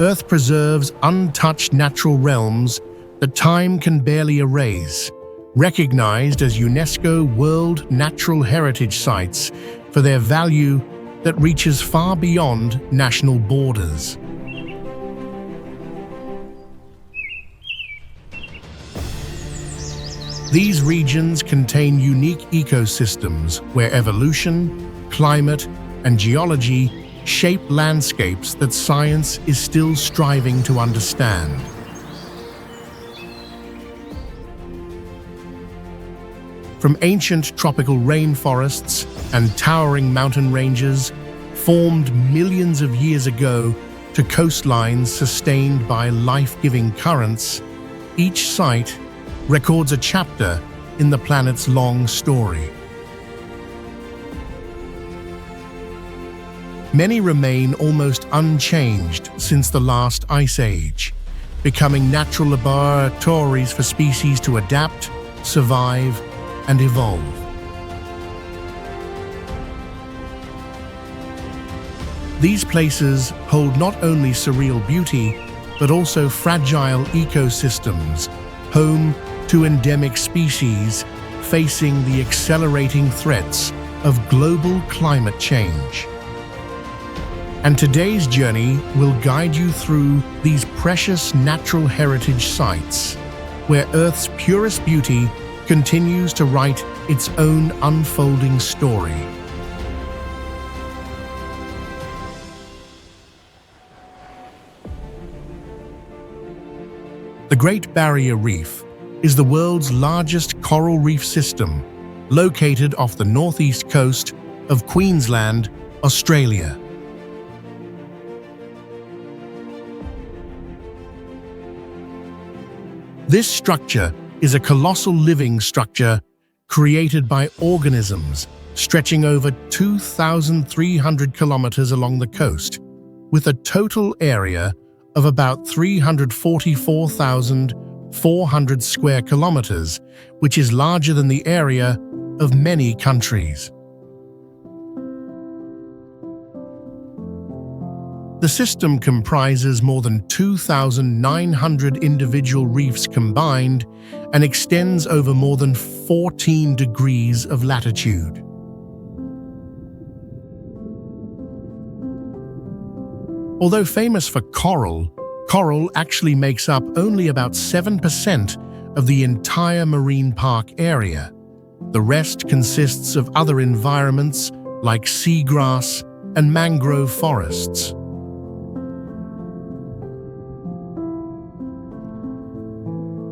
Earth preserves untouched natural realms that time can barely erase, recognized as UNESCO World Natural Heritage Sites for their value that reaches far beyond national borders. These regions contain unique ecosystems where evolution, climate, and geology shape landscapes that science is still striving to understand. From ancient tropical rainforests and towering mountain ranges formed millions of years ago to coastlines sustained by life-giving currents, each site records a chapter in the planet's long story. Many remain almost unchanged since the last ice age, becoming natural laboratories for species to adapt, survive, and evolve. These places hold not only surreal beauty, but also fragile ecosystems, home to endemic species facing the accelerating threats of global climate change. And today's journey will guide you through these precious natural heritage sites, where Earth's purest beauty continues to write its own unfolding story. The Great Barrier Reef is the world's largest coral reef system, located off the northeast coast of Queensland, Australia. This structure is a colossal living structure created by organisms stretching over 2,300 kilometers along the coast, with a total area of about 344,400 square kilometers, which is larger than the area of many countries. The system comprises more than 2,900 individual reefs combined and extends over more than 14 degrees of latitude. Although famous for coral actually makes up only about 7% of the entire marine park area. The rest consists of other environments like seagrass and mangrove forests.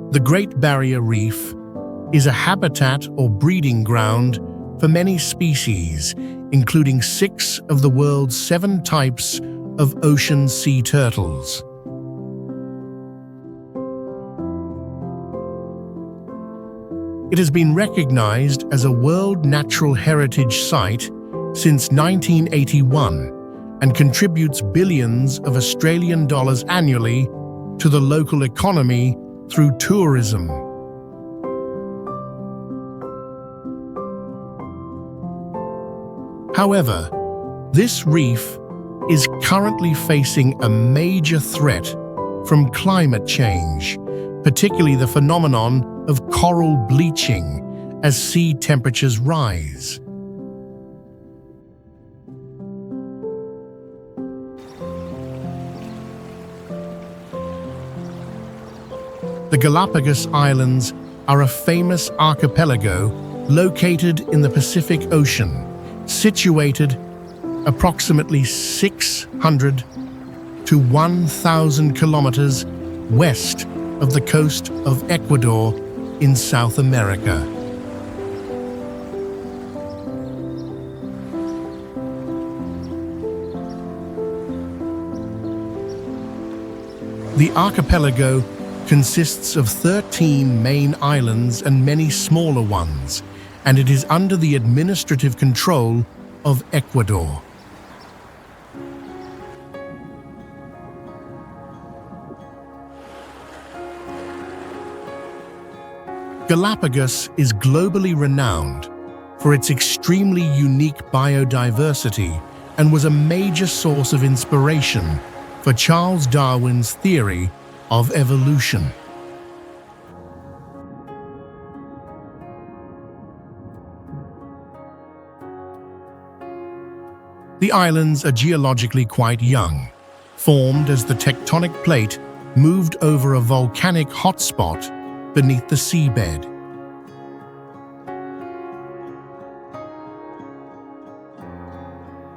The Great Barrier Reef is a habitat or breeding ground for many species, including 6 of the world's 7 types of ocean sea turtles. It has been recognized as a World Natural Heritage Site since 1981 and contributes billions of Australian dollars annually to the local economy through tourism. However, this reef is currently facing a major threat from climate change, particularly the phenomenon of coral bleaching as sea temperatures rise. The Galapagos Islands are a famous archipelago located in the Pacific Ocean, situated approximately 600 to 1,000 kilometers west of the coast of Ecuador in South America. The archipelago consists of 13 main islands and many smaller ones, and it is under the administrative control of Ecuador. Galapagos is globally renowned for its extremely unique biodiversity and was a major source of inspiration for Charles Darwin's theory of evolution. The islands are geologically quite young, formed as the tectonic plate moved over a volcanic hotspot beneath the seabed.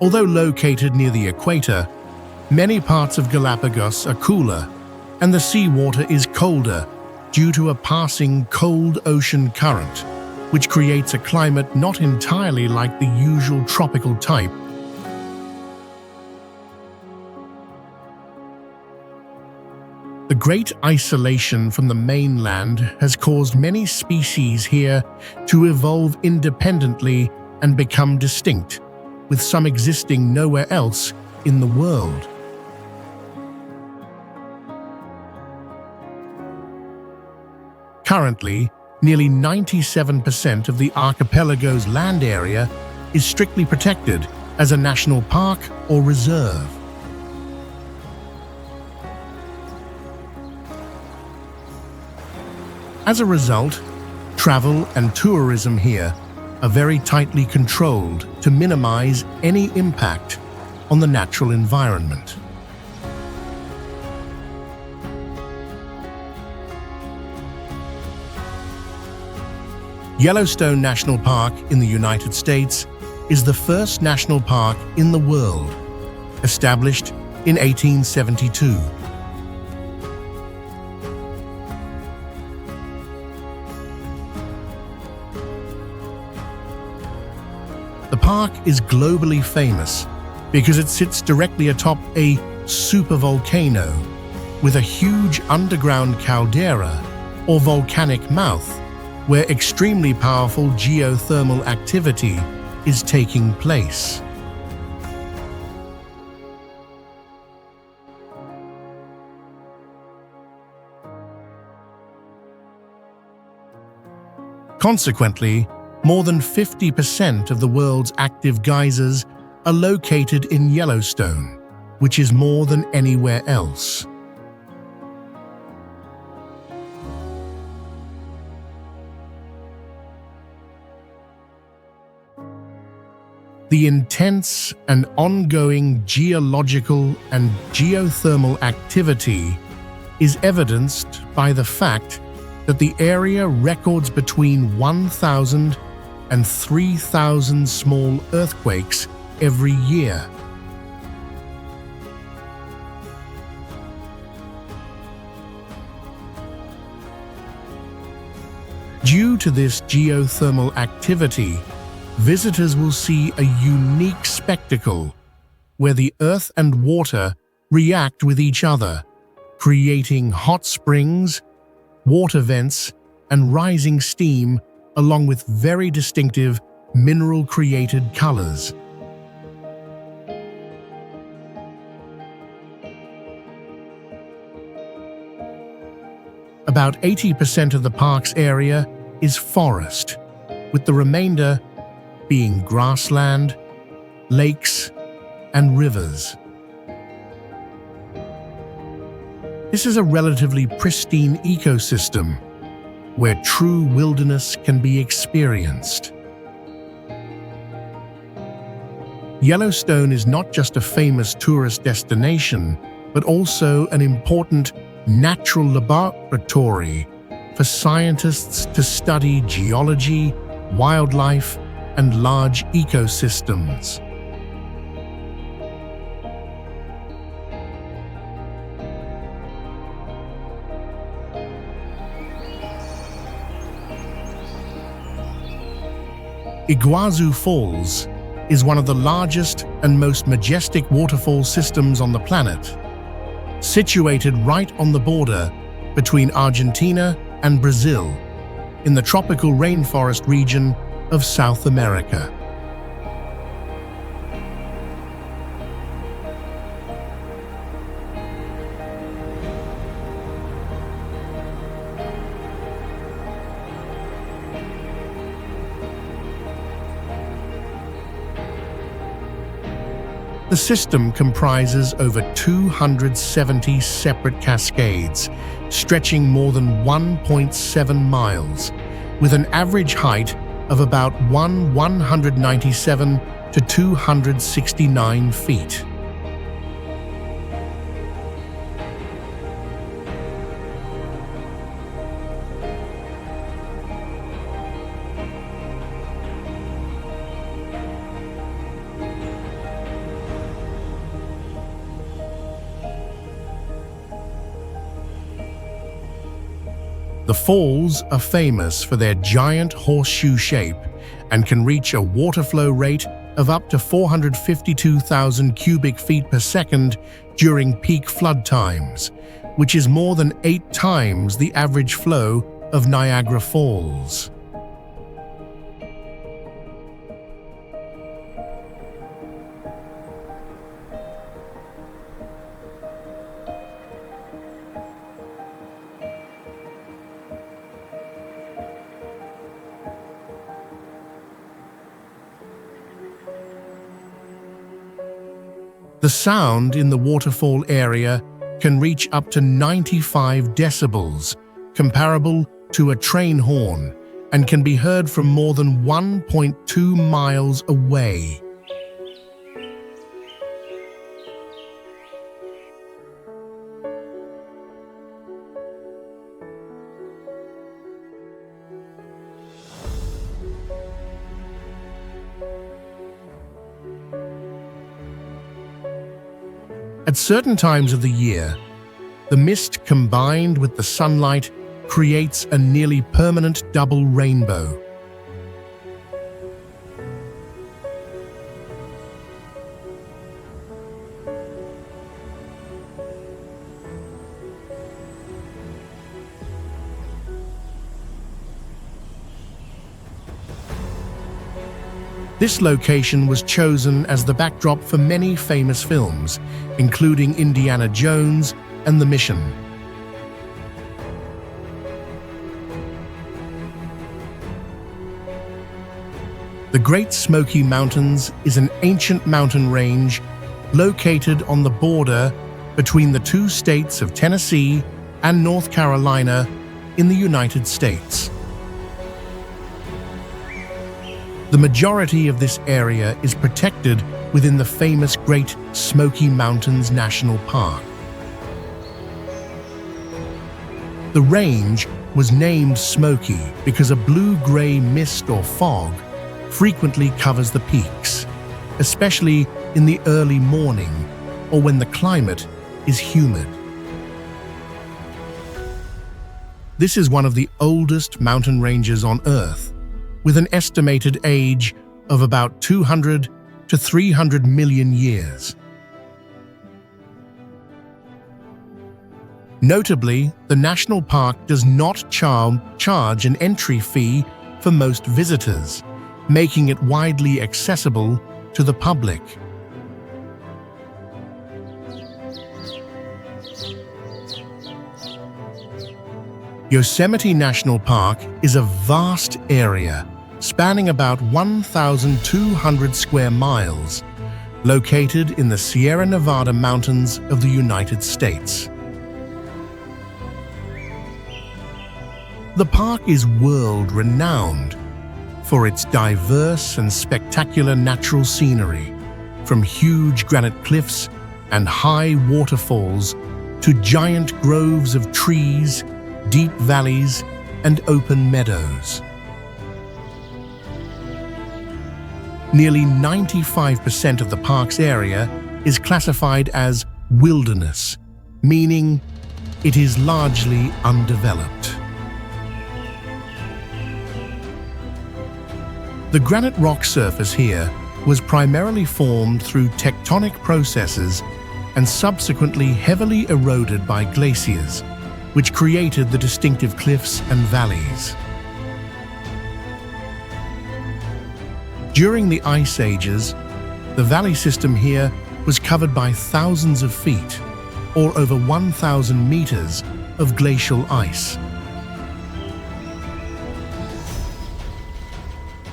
Although located near the equator, many parts of Galapagos are cooler, and the seawater is colder due to a passing cold ocean current, which creates a climate not entirely like the usual tropical type. The great isolation from the mainland has caused many species here to evolve independently and become distinct, with some existing nowhere else in the world. Currently, nearly 97% of the archipelago's land area is strictly protected as a national park or reserve. As a result, travel and tourism here are very tightly controlled to minimize any impact on the natural environment. Yellowstone National Park in the United States is the first national park in the world, established in 1872. The park is globally famous because it sits directly atop a supervolcano with a huge underground caldera or volcanic mouth where extremely powerful geothermal activity is taking place. Consequently, more than 50% of the world's active geysers are located in Yellowstone, which is more than anywhere else. The intense and ongoing geological and geothermal activity is evidenced by the fact that the area records between 1,000 and 3,000 small earthquakes every year. Due to this geothermal activity, visitors will see a unique spectacle where the earth and water react with each other, creating hot springs, water vents, and rising steam, along with very distinctive mineral-created colors. About 80% of the park's area is forest, with the remainder being grassland, lakes, and rivers. This is a relatively pristine ecosystem where true wilderness can be experienced. Yellowstone is not just a famous tourist destination, but also an important natural laboratory for scientists to study geology, wildlife, and large ecosystems. Iguazu Falls is one of the largest and most majestic waterfall systems on the planet, situated right on the border between Argentina and Brazil, in the tropical rainforest region of South America. The system comprises over 270 separate cascades, stretching more than 1.7 miles, with an average height of about 197 to 269 feet. The falls are famous for their giant horseshoe shape and can reach a water flow rate of up to 452,000 cubic feet per second during peak flood times, which is more than 8 times the average flow of Niagara Falls. The sound in the waterfall area can reach up to 95 decibels, comparable to a train horn, and can be heard from more than 1.2 miles away. At certain times of the year, the mist combined with the sunlight creates a nearly permanent double rainbow. This location was chosen as the backdrop for many famous films, including Indiana Jones and The Mission. The Great Smoky Mountains is an ancient mountain range located on the border between the two states of Tennessee and North Carolina in the United States. The majority of this area is protected within the famous Great Smoky Mountains National Park. The range was named Smoky because a blue-gray mist or fog frequently covers the peaks, especially in the early morning or when the climate is humid. This is one of the oldest mountain ranges on Earth, with an estimated age of about 200 to 300 million years. Notably, the national park does not charge an entry fee for most visitors, making it widely accessible to the public. Yosemite National Park is a vast area spanning about 1,200 square miles, located in the Sierra Nevada mountains of the United States. The park is world-renowned for its diverse and spectacular natural scenery, from huge granite cliffs and high waterfalls to giant groves of trees, deep valleys, and open meadows. Nearly 95% of the park's area is classified as wilderness, meaning it is largely undeveloped. The granite rock surface here was primarily formed through tectonic processes and subsequently heavily eroded by glaciers, which created the distinctive cliffs and valleys. During the ice ages, the valley system here was covered by thousands of feet, or over 1,000 meters, of glacial ice.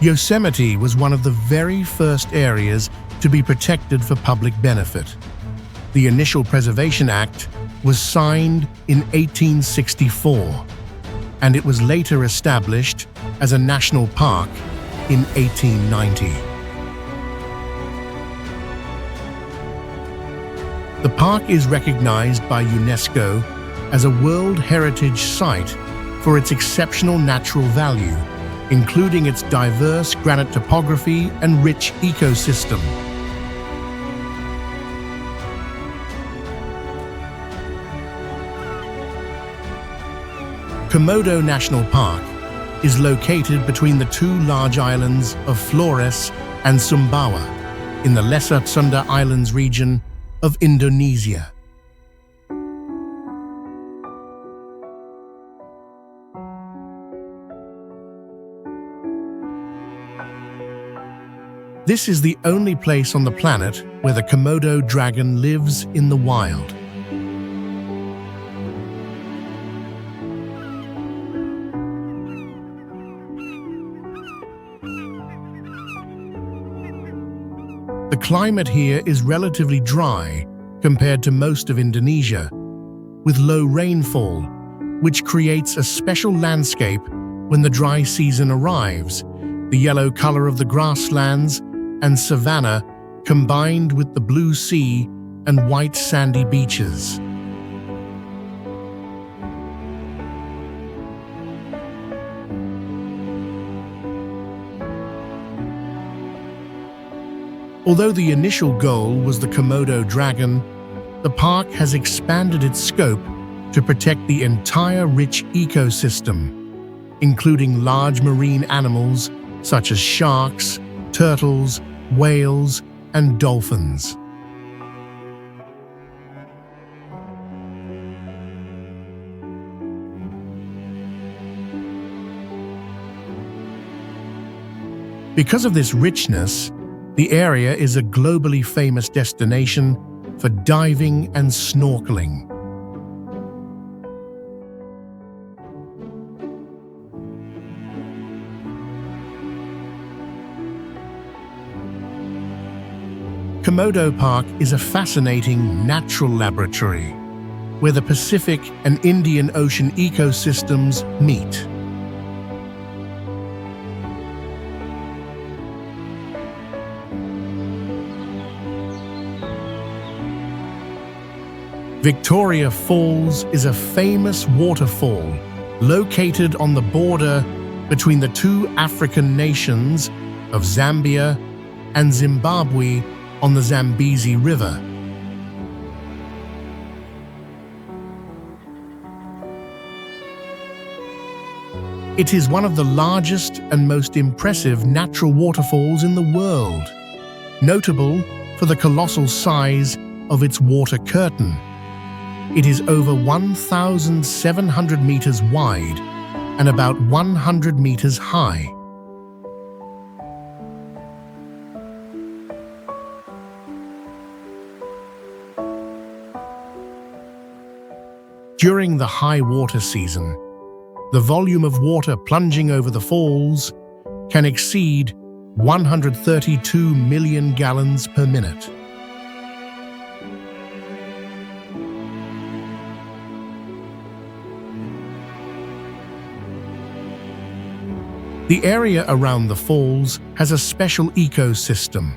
Yosemite was one of the very first areas to be protected for public benefit. The initial Preservation Act was signed in 1864, and it was later established as a national park in 1890. The park is recognized by UNESCO as a World Heritage Site for its exceptional natural value, including its diverse granite topography and rich ecosystem. Komodo National Park is located between the two large islands of Flores and Sumbawa in the Lesser Sunda Islands region of Indonesia. This is the only place on the planet where the Komodo dragon lives in the wild. The climate here is relatively dry compared to most of Indonesia, with low rainfall, which creates a special landscape when the dry season arrives. The yellow color of the grasslands and savanna combined with the blue sea and white sandy beaches. Although the initial goal was the Komodo dragon, the park has expanded its scope to protect the entire rich ecosystem, including large marine animals such as sharks, turtles, whales, and dolphins. Because of this richness, the area is a globally famous destination for diving and snorkeling. Komodo Park is a fascinating natural laboratory where the Pacific and Indian Ocean ecosystems meet. Victoria Falls is a famous waterfall located on the border between the two African nations of Zambia and Zimbabwe on the Zambezi River. It is one of the largest and most impressive natural waterfalls in the world, notable for the colossal size of its water curtain. It is over 1,700 meters wide and about 100 meters high. During the high water season, the volume of water plunging over the falls can exceed 132 million gallons per minute. The area around the falls has a special ecosystem.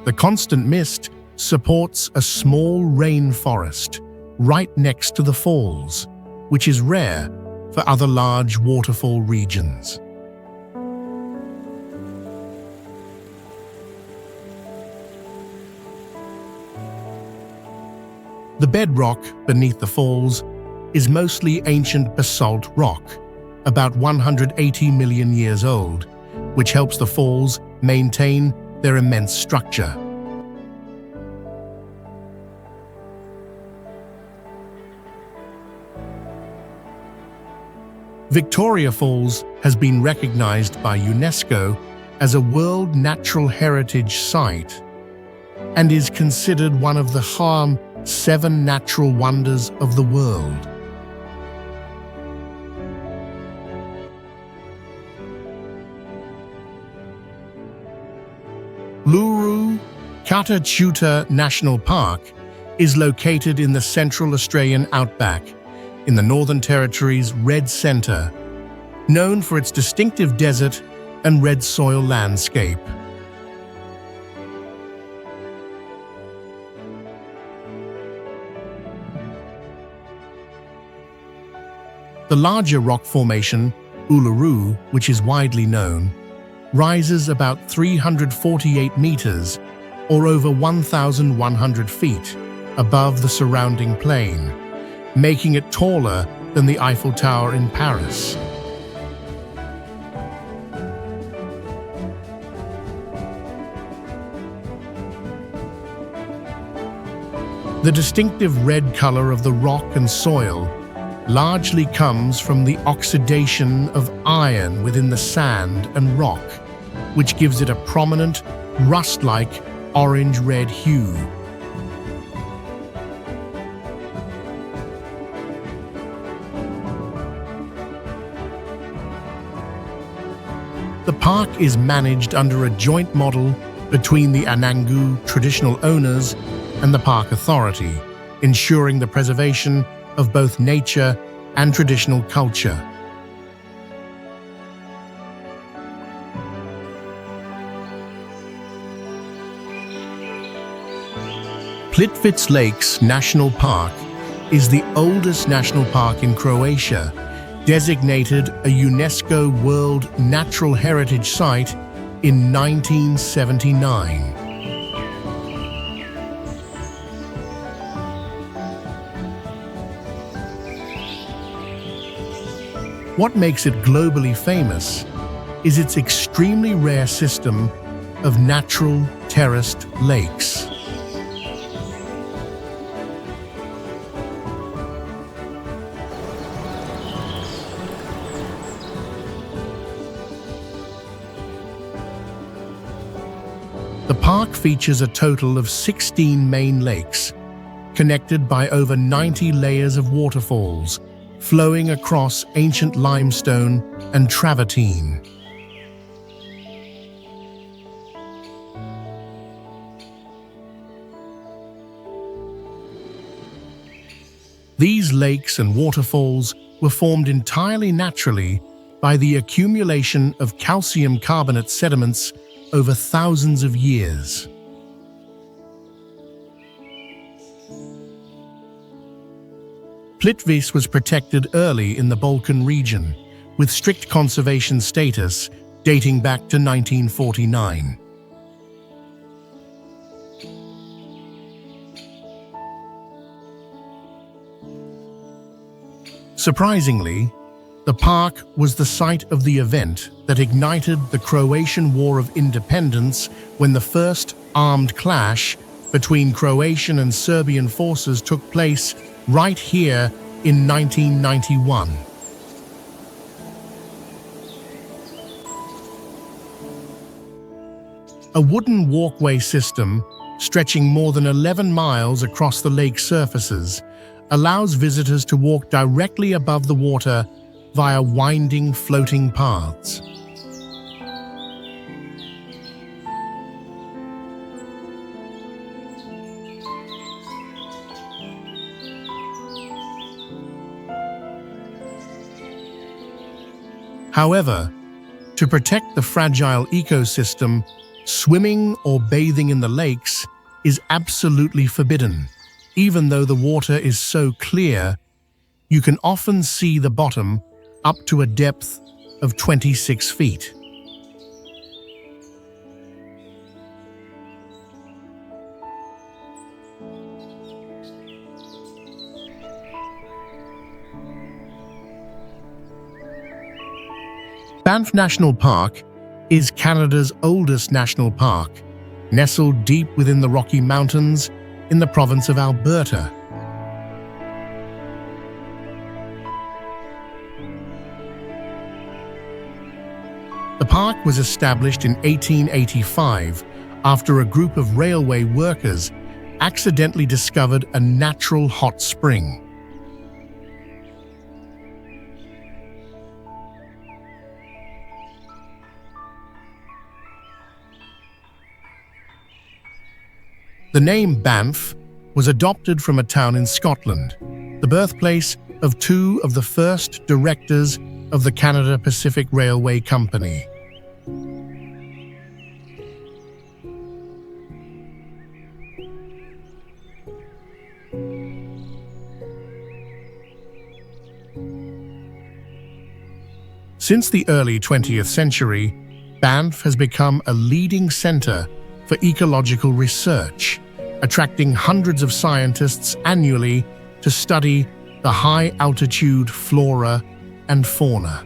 The constant mist supports a small rainforest right next to the falls, which is rare for other large waterfall regions. The bedrock beneath the falls is mostly ancient basalt rock, about 180 million years old, which helps the falls maintain their immense structure. Victoria Falls has been recognized by UNESCO as a World Natural Heritage Site and is considered one of the 7 natural wonders of the world. Luru Kata Tjuta National Park is located in the Central Australian outback, in the Northern Territory's Red Centre, known for its distinctive desert and red soil landscape. The larger rock formation, Uluru, which is widely known, rises about 348 meters, or over 1,100 feet, above the surrounding plain, making it taller than the Eiffel Tower in Paris. The distinctive red color of the rock and soil largely comes from the oxidation of iron within the sand and rock, which gives it a prominent, rust-like orange-red hue. The park is managed under a joint model between the Anangu traditional owners and the Park Authority, ensuring the preservation of both nature and traditional culture. Plitvice Lakes National Park is the oldest national park in Croatia, designated a UNESCO World Natural Heritage Site in 1979. What makes it globally famous is its extremely rare system of natural terraced lakes. The park features a total of 16 main lakes, connected by over 90 layers of waterfalls, flowing across ancient limestone and travertine. These lakes and waterfalls were formed entirely naturally by the accumulation of calcium carbonate sediments over thousands of years. Plitvice was protected early in the Balkan region, with strict conservation status dating back to 1949. Surprisingly, the park was the site of the event that ignited the Croatian War of Independence, when the first armed clash between Croatian and Serbian forces took place right here in 1991. A wooden walkway system stretching more than 11 miles across the lake surfaces allows visitors to walk directly above the water via winding floating paths. However, to protect the fragile ecosystem, swimming or bathing in the lakes is absolutely forbidden. Even though the water is so clear, you can often see the bottom up to a depth of 26 feet. Banff National Park is Canada's oldest national park, nestled deep within the Rocky Mountains in the province of Alberta. The park was established in 1885 after a group of railway workers accidentally discovered a natural hot spring. The name Banff was adopted from a town in Scotland, the birthplace of two of the first directors of the Canada Pacific Railway Company. Since the early 20th century, Banff has become a leading center for ecological research, attracting hundreds of scientists annually to study the high-altitude flora and fauna.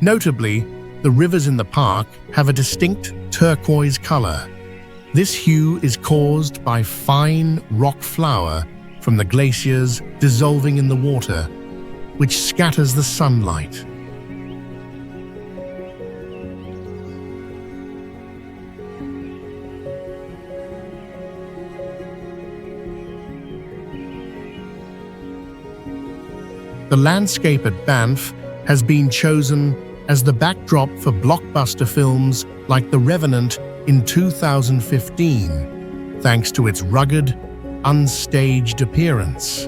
Notably, the rivers in the park have a distinct turquoise color. This hue is caused by fine rock flour from the glaciers dissolving in the water, which scatters the sunlight. The landscape at Banff has been chosen as the backdrop for blockbuster films like The Revenant in 2015, thanks to its rugged, unstaged appearance.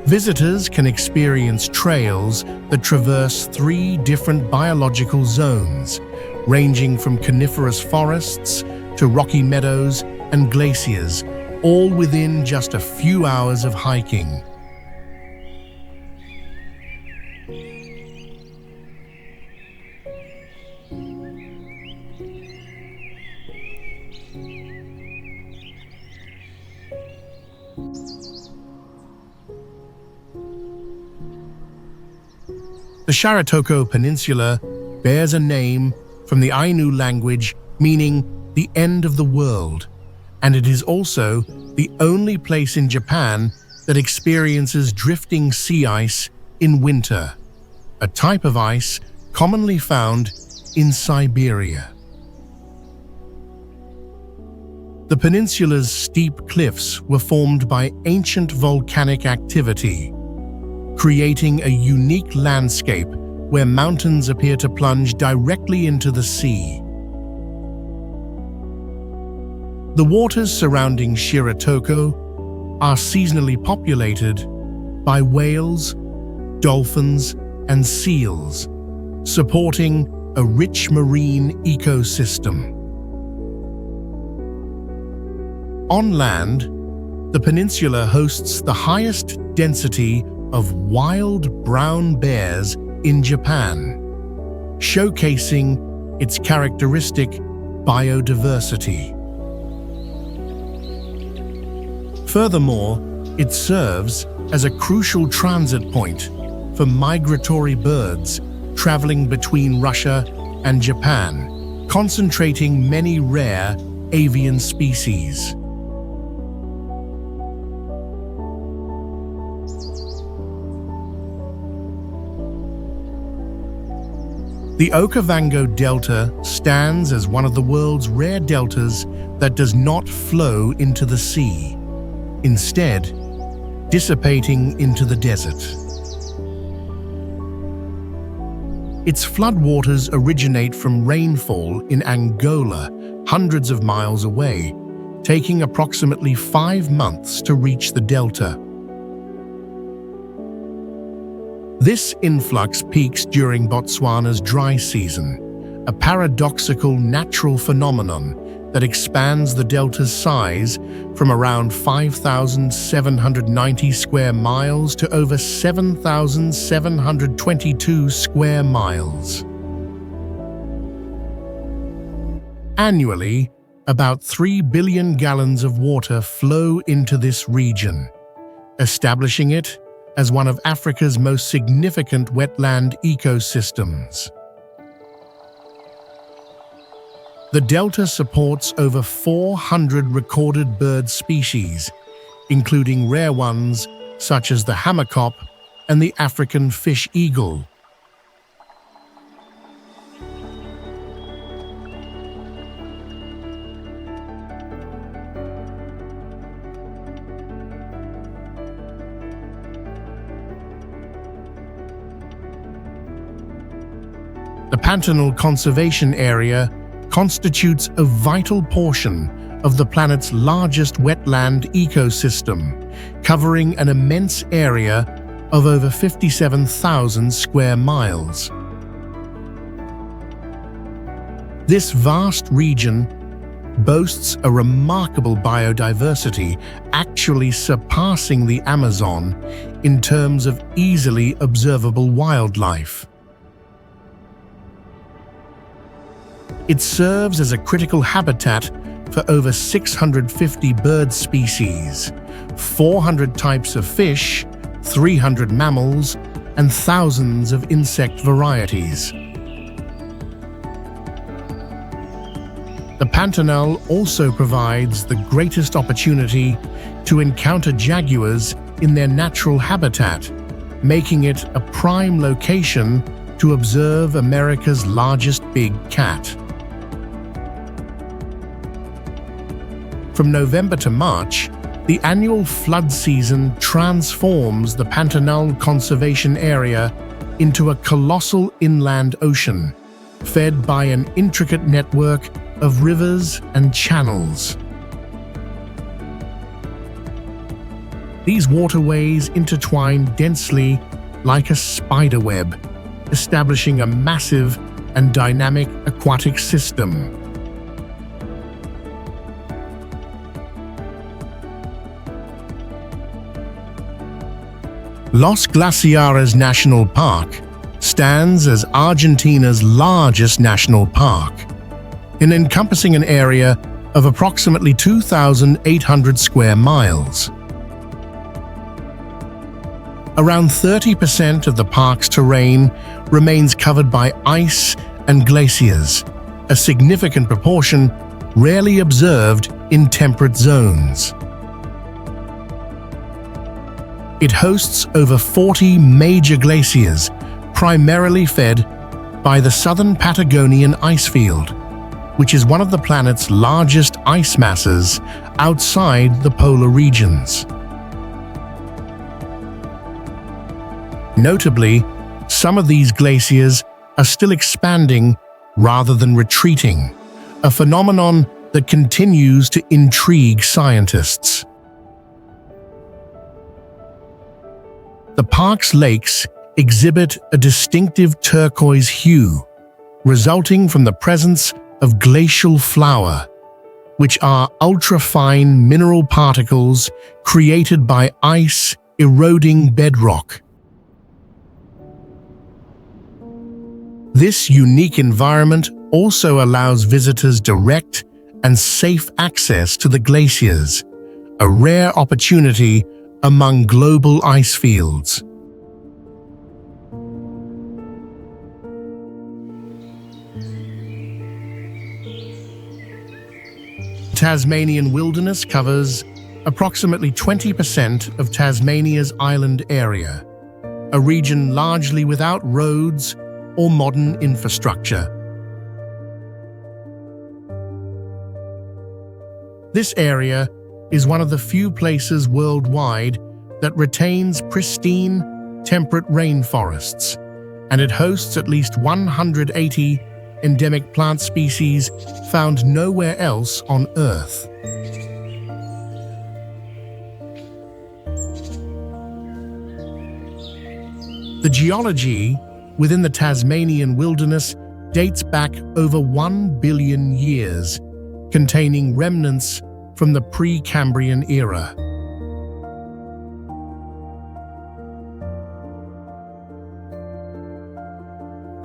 Visitors can experience trails that traverse 3 different biological zones, ranging from coniferous forests to rocky meadows and glaciers, all within just a few hours of hiking. The Sharotoko Peninsula bears a name from the Ainu language meaning the end of the world, and it is also the only place in Japan that experiences drifting sea ice in winter, a type of ice commonly found in Siberia. The peninsula's steep cliffs were formed by ancient volcanic activity, creating a unique landscape where mountains appear to plunge directly into the sea. The waters surrounding Shirotoko are seasonally populated by whales, dolphins, and seals, supporting a rich marine ecosystem. On land, the peninsula hosts the highest density of wild brown bears in Japan, showcasing its characteristic biodiversity. Furthermore, it serves as a crucial transit point for migratory birds traveling between Russia and Japan, concentrating many rare avian species. The Okavango Delta stands as one of the world's rare deltas that does not flow into the sea, instead dissipating into the desert. Its floodwaters originate from rainfall in Angola, hundreds of miles away, taking approximately 5 months to reach the delta. This influx peaks during Botswana's dry season, a paradoxical natural phenomenon that expands the delta's size from around 5,790 square miles to over 7,722 square miles. Annually, about 3 billion gallons of water flow into this region, establishing it as one of Africa's most significant wetland ecosystems. The delta supports over 400 recorded bird species, including rare ones such as the hammerkop and the African fish eagle. The Pantanal Conservation Area constitutes a vital portion of the planet's largest wetland ecosystem, covering an immense area of over 57,000 square miles. This vast region boasts a remarkable biodiversity, actually surpassing the Amazon in terms of easily observable wildlife. It serves as a critical habitat for over 650 bird species, 400 types of fish, 300 mammals, and thousands of insect varieties. The Pantanal also provides the greatest opportunity to encounter jaguars in their natural habitat, making it a prime location to observe America's largest big cat. From November to March, the annual flood season transforms the Pantanal Conservation Area into a colossal inland ocean, fed by an intricate network of rivers and channels. These waterways intertwine densely like a spider web, establishing a massive and dynamic aquatic system. Los Glaciares National Park stands as Argentina's largest national park, encompassing an area of approximately 2,800 square miles. Around 30% of the park's terrain remains covered by ice and glaciers, a significant proportion rarely observed in temperate zones. It hosts over 40 major glaciers, primarily fed by the southern Patagonian icefield, which is one of the planet's largest ice masses outside the polar regions. Notably, some of these glaciers are still expanding rather than retreating, a phenomenon that continues to intrigue scientists. The park's lakes exhibit a distinctive turquoise hue, resulting from the presence of glacial flour, which are ultra-fine mineral particles created by ice eroding bedrock. This unique environment also allows visitors direct and safe access to the glaciers, a rare opportunity among global ice fields. Tasmanian wilderness covers approximately 20% of Tasmania's island area, a region largely without roads or modern infrastructure. This area is one of the few places worldwide that retains pristine, temperate rainforests, and it hosts at least 180 endemic plant species found nowhere else on Earth. The geology within the Tasmanian wilderness dates back over 1 billion years, containing remnants from the Precambrian era.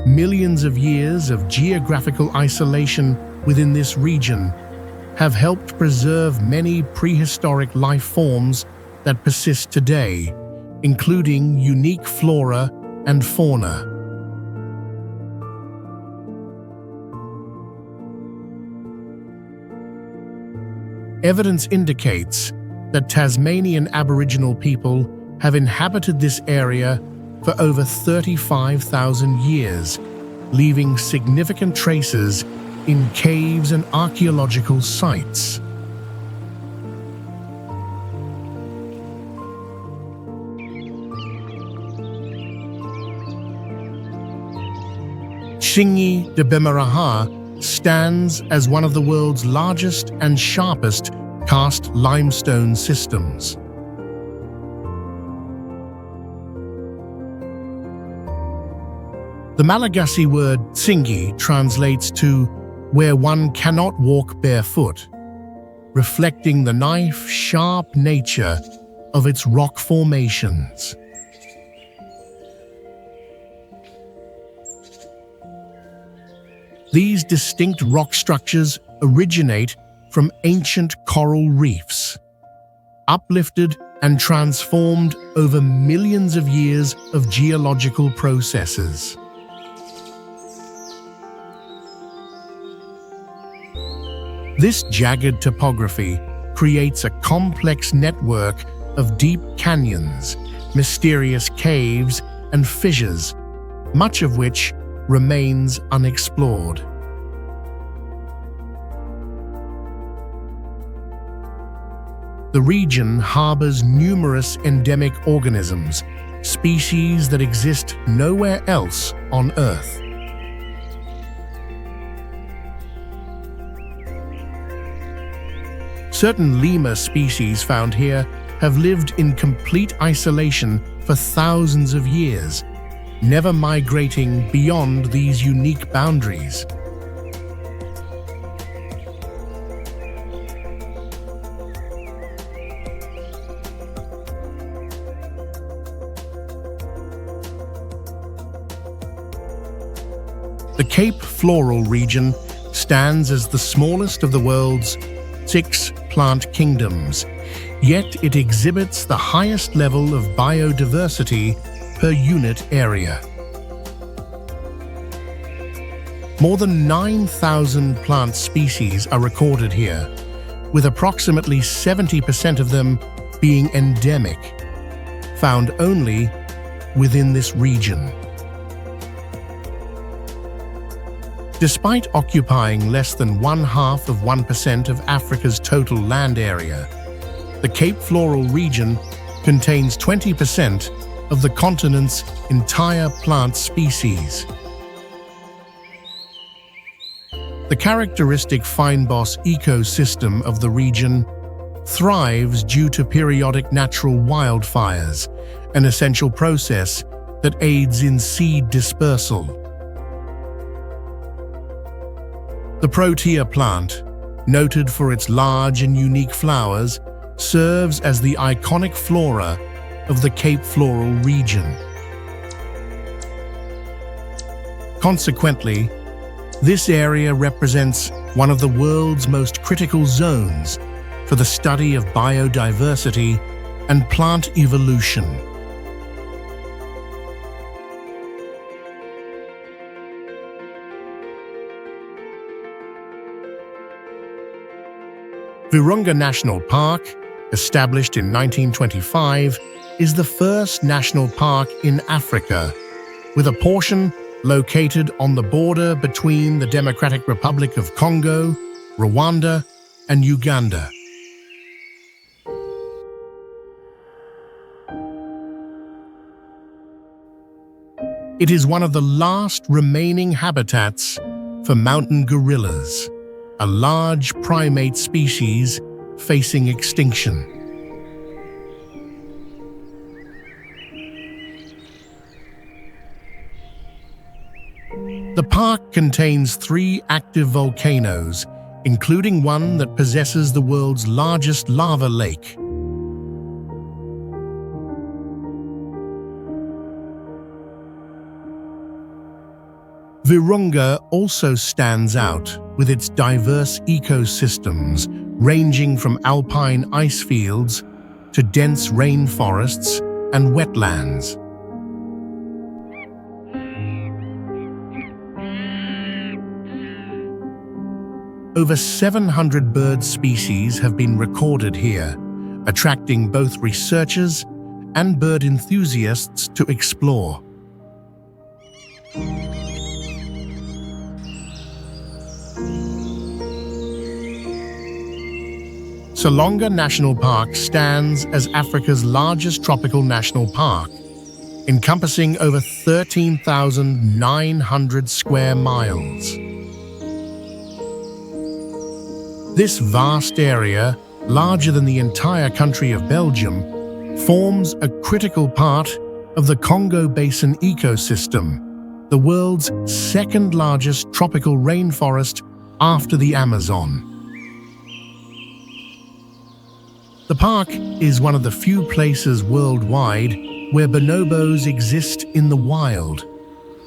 Millions of years of geographical isolation within this region have helped preserve many prehistoric life forms that persist today, including unique flora and fauna. Evidence indicates that Tasmanian Aboriginal people have inhabited this area for over 35,000 years, leaving significant traces in caves and archaeological sites. Tsingy de Bemaraha stands as one of the world's largest and sharpest karst limestone systems. The Malagasy word tsingy translates to "where one cannot walk barefoot," reflecting the knife-sharp nature of its rock formations. These distinct rock structures originate from ancient coral reefs, uplifted and transformed over millions of years of geological processes. This jagged topography creates a complex network of deep canyons, mysterious caves, and fissures, much of which remains unexplored. The region harbors numerous endemic organisms, species that exist nowhere else on Earth. Certain lemur species found here have lived in complete isolation for thousands of years, never migrating beyond these unique boundaries. The Cape Floral region stands as the smallest of the world's 6 plant kingdoms, yet it exhibits the highest level of biodiversity per unit area. More than 9,000 plant species are recorded here, with approximately 70% of them being endemic, found only within this region. Despite occupying less than 0.5% of Africa's total land area, the Cape Floral region contains 20% of the continent's entire plant species. The characteristic fynbos ecosystem of the region thrives due to periodic natural wildfires, an essential process that aids in seed dispersal. The protea plant, noted for its large and unique flowers, serves as the iconic flora of the Cape Floral region. Consequently, this area represents one of the world's most critical zones for the study of biodiversity and plant evolution. Virunga National Park, established in 1925, is the first national park in Africa, with a portion located on the border between the Democratic Republic of Congo, Rwanda, and Uganda. It is one of the last remaining habitats for mountain gorillas, a large primate species facing extinction. The park contains 3 active volcanoes, including one that possesses the world's largest lava lake. Virunga also stands out with its diverse ecosystems, ranging from alpine ice fields to dense rainforests and wetlands. Over 700 bird species have been recorded here, attracting both researchers and bird enthusiasts to explore. Salonga National Park stands as Africa's largest tropical national park, encompassing over 13,900 square miles. This vast area, larger than the entire country of Belgium, forms a critical part of the Congo Basin ecosystem, the world's second-largest tropical rainforest after the Amazon. The park is one of the few places worldwide where bonobos exist in the wild,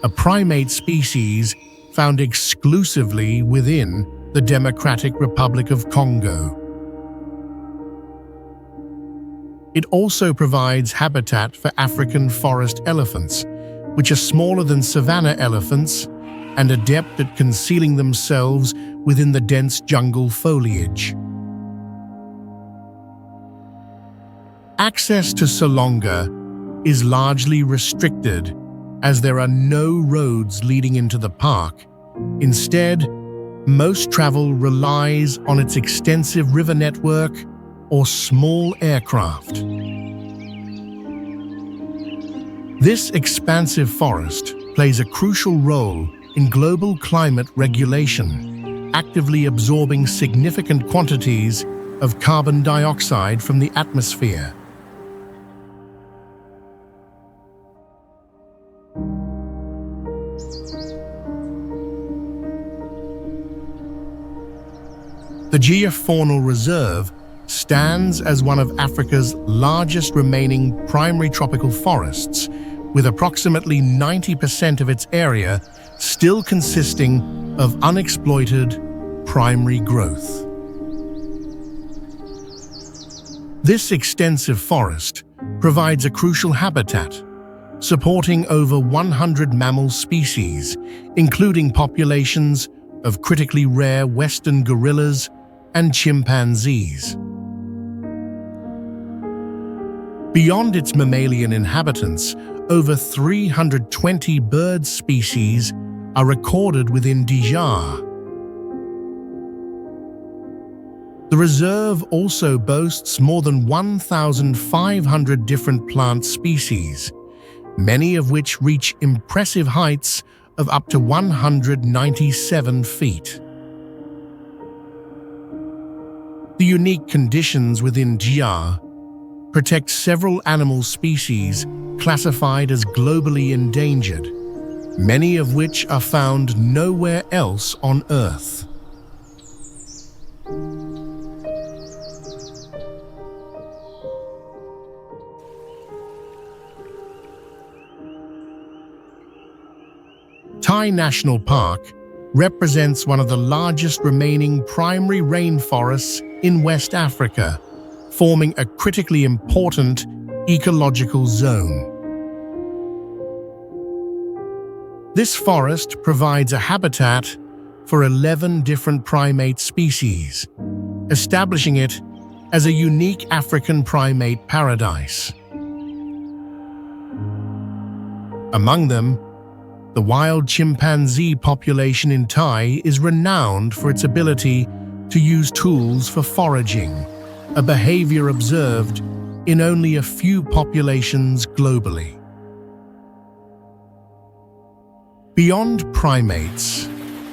a primate species found exclusively within the Democratic Republic of Congo. It also provides habitat for African forest elephants, which are smaller than savanna elephants and adept at concealing themselves within the dense jungle foliage. Access to Salonga is largely restricted as there are no roads leading into the park. Instead, most travel relies on its extensive river network or small aircraft. This expansive forest plays a crucial role in global climate regulation, actively absorbing significant quantities of carbon dioxide from the atmosphere. The Geofaunal Reserve stands as one of Africa's largest remaining primary tropical forests, with approximately 90% of its area still consisting of unexploited primary growth. This extensive forest provides a crucial habitat, supporting over 100 mammal species, including populations of critically rare western gorillas and chimpanzees. Beyond its mammalian inhabitants, over 320 bird species are recorded within Djar. The reserve also boasts more than 1,500 different plant species, many of which reach impressive heights of up to 197 feet. The unique conditions within Djar protect several animal species classified as globally endangered, many of which are found nowhere else on Earth. Tai National Park represents one of the largest remaining primary rainforests in West Africa, forming a critically important ecological zone. This forest provides a habitat for 11 different primate species, establishing it as a unique African primate paradise. Among them, the wild chimpanzee population in Tai is renowned for its ability to use tools for foraging, a behavior observed in only a few populations globally. Beyond primates,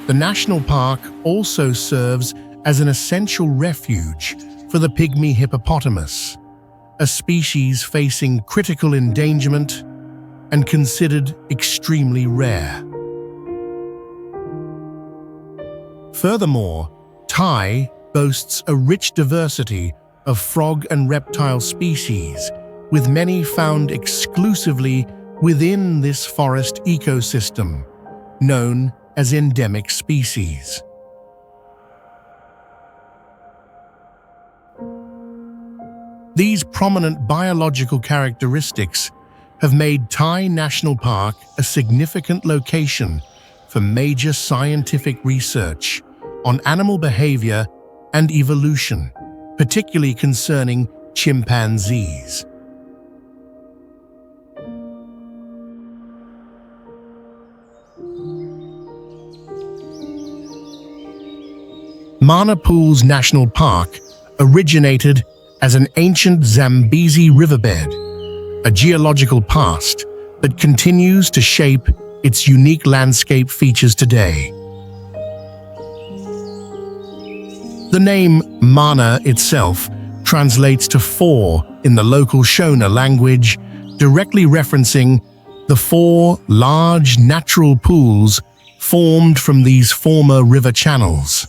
the national park also serves as an essential refuge for the pygmy hippopotamus, a species facing critical endangerment and considered extremely rare. Furthermore, Tai boasts a rich diversity of frog and reptile species, with many found exclusively within this forest ecosystem, known as endemic species. These prominent biological characteristics have made Tai National Park a significant location for major scientific research on animal behavior and evolution, particularly concerning chimpanzees. Manapools National Park originated as an ancient Zambezi riverbed, a geological past that continues to shape its unique landscape features today. The name Mana itself translates to four in the local Shona language, directly referencing the four large natural pools formed from these former river channels.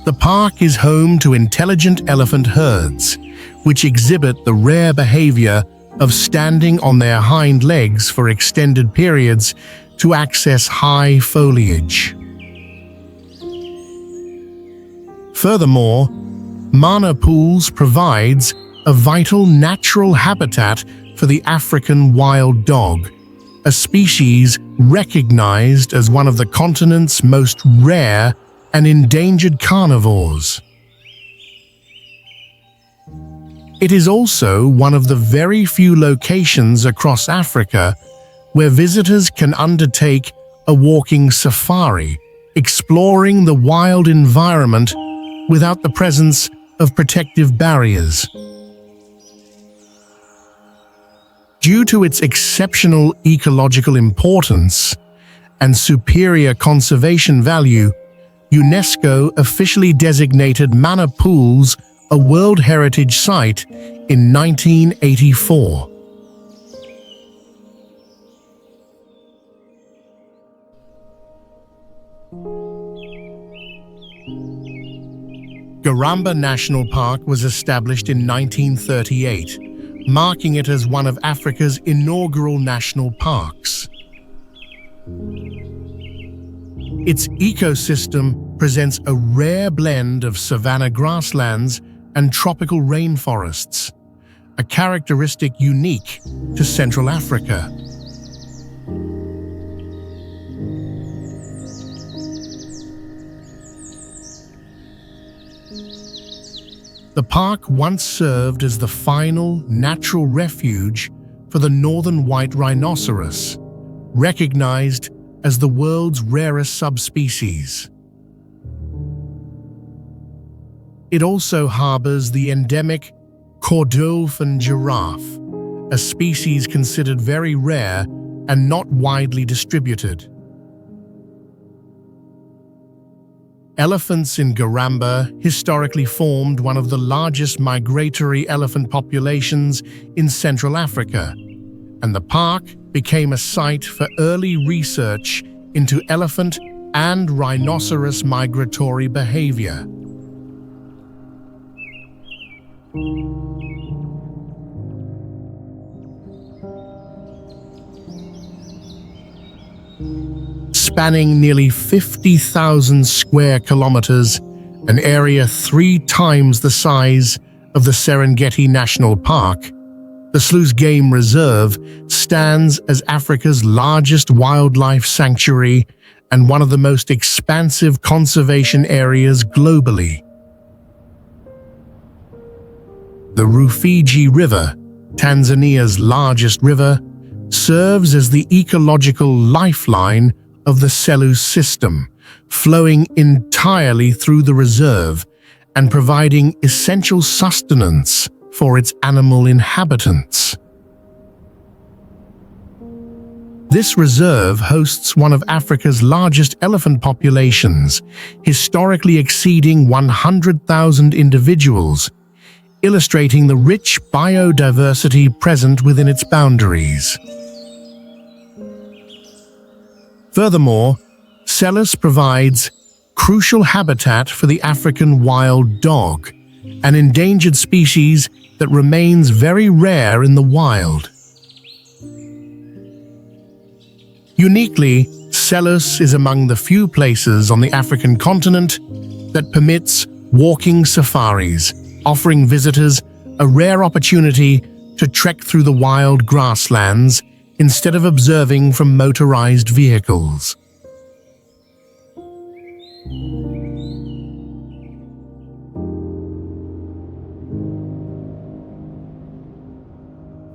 The park is home to intelligent elephant herds, which exhibit the rare behavior of standing on their hind legs for extended periods to access high foliage. Furthermore, Mana Pools provides a vital natural habitat for the African wild dog, a species recognized as one of the continent's most rare and endangered carnivores. It is also one of the very few locations across Africa where visitors can undertake a walking safari, exploring the wild environment without the presence of protective barriers. Due to its exceptional ecological importance and superior conservation value, UNESCO officially designated Mana Pools a World Heritage Site in 1984. Garamba National Park was established in 1938, marking it as one of Africa's inaugural national parks. Its ecosystem presents a rare blend of savanna grasslands and tropical rainforests, a characteristic unique to Central Africa. The park once served as the final natural refuge for the northern white rhinoceros, recognized as the world's rarest subspecies. It also harbors the endemic Kordofan giraffe, a species considered very rare and not widely distributed. Elephants in Garamba historically formed one of the largest migratory elephant populations in Central Africa, and the park became a site for early research into elephant and rhinoceros migratory behavior. Spanning nearly 50,000 square kilometers, an area 3 times the size of the Serengeti National Park, the Sluice Game Reserve stands as Africa's largest wildlife sanctuary and one of the most expansive conservation areas globally. The Rufiji River, Tanzania's largest river, serves as the ecological lifeline of the Selous system, flowing entirely through the reserve and providing essential sustenance for its animal inhabitants. This reserve hosts one of Africa's largest elephant populations, historically exceeding 100,000 individuals, illustrating the rich biodiversity present within its boundaries. Furthermore, Selous provides crucial habitat for the African wild dog, an endangered species that remains very rare in the wild. Uniquely, Selous is among the few places on the African continent that permits walking safaris, offering visitors a rare opportunity to trek through the wild grasslands instead of observing from motorized vehicles.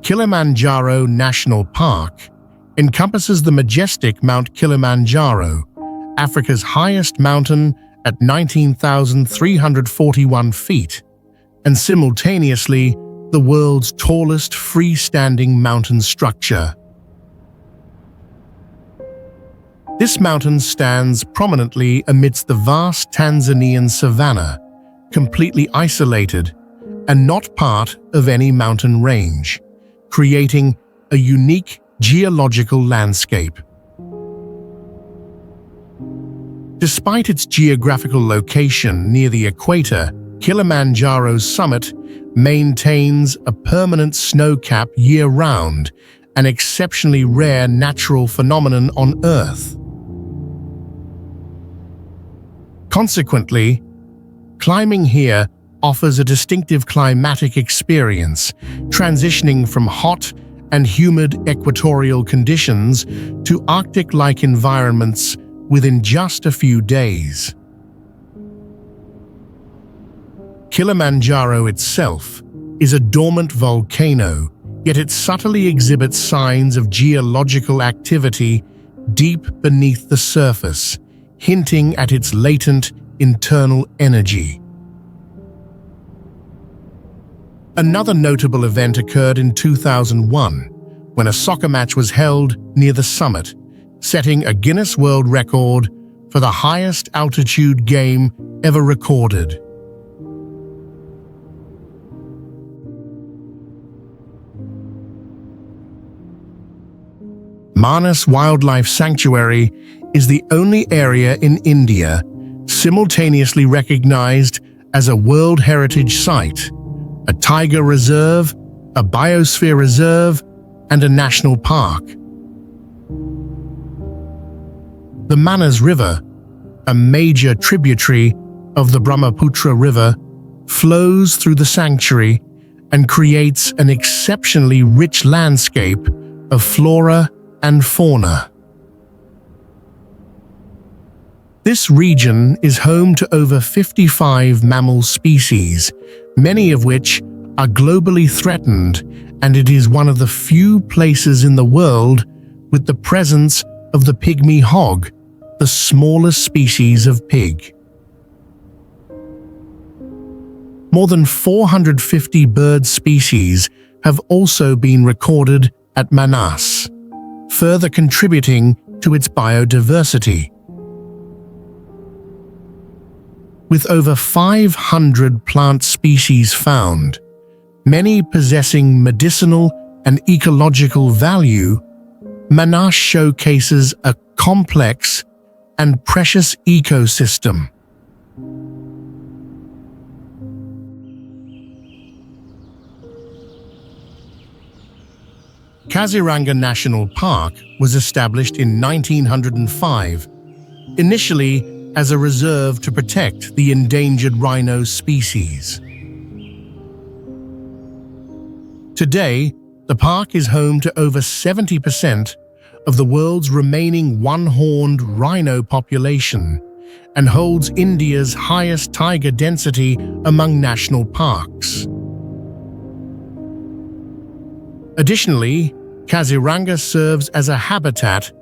Kilimanjaro National Park encompasses the majestic Mount Kilimanjaro, Africa's highest mountain at 19,341 feet, and simultaneously the world's tallest freestanding mountain structure. This mountain stands prominently amidst the vast Tanzanian savanna, completely isolated and not part of any mountain range, creating a unique geological landscape. Despite its geographical location near the equator, Kilimanjaro's summit maintains a permanent snowcap year-round, an exceptionally rare natural phenomenon on Earth. Consequently, climbing here offers a distinctive climatic experience, transitioning from hot and humid equatorial conditions to Arctic-like environments within just a few days. Kilimanjaro itself is a dormant volcano, yet it subtly exhibits signs of geological activity deep beneath the surface, hinting at its latent internal energy. Another notable event occurred in 2001, when a soccer match was held near the summit, setting a Guinness World Record for the highest altitude game ever recorded. Manas Wildlife Sanctuary is the only area in India simultaneously recognized as a World Heritage Site, a tiger reserve, a biosphere reserve, and a national park. The Manas River, a major tributary of the Brahmaputra River, flows through the sanctuary and creates an exceptionally rich landscape of flora and fauna. This region is home to over 55 mammal species, many of which are globally threatened, and it is one of the few places in the world with the presence of the pygmy hog, the smallest species of pig. More than 450 bird species have also been recorded at Manas, further contributing to its biodiversity. With over 500 plant species found, many possessing medicinal and ecological value, Manas showcases a complex and precious ecosystem. Kaziranga National Park was established in 1905, initially as a reserve to protect the endangered rhino species. Today, the park is home to over 70% of the world's remaining one-horned rhino population and holds India's highest tiger density among national parks. Additionally, Kaziranga serves as a habitat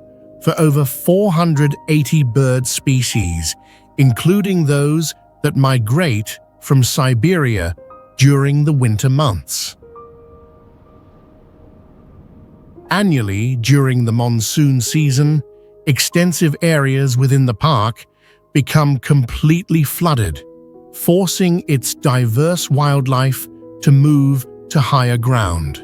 for over 480 bird species, including those that migrate from Siberia during the winter months. Annually, during the monsoon season, extensive areas within the park become completely flooded, forcing its diverse wildlife to move to higher ground.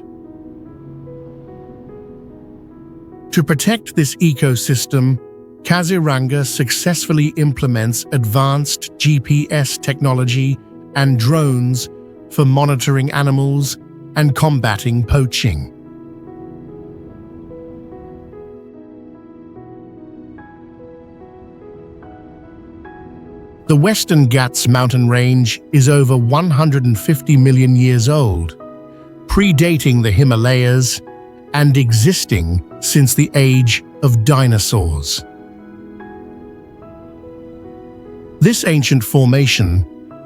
To protect this ecosystem, Kaziranga successfully implements advanced GPS technology and drones for monitoring animals and combating poaching. The Western Ghats mountain range is over 150 million years old, predating the Himalayas and existing since the age of dinosaurs. This ancient formation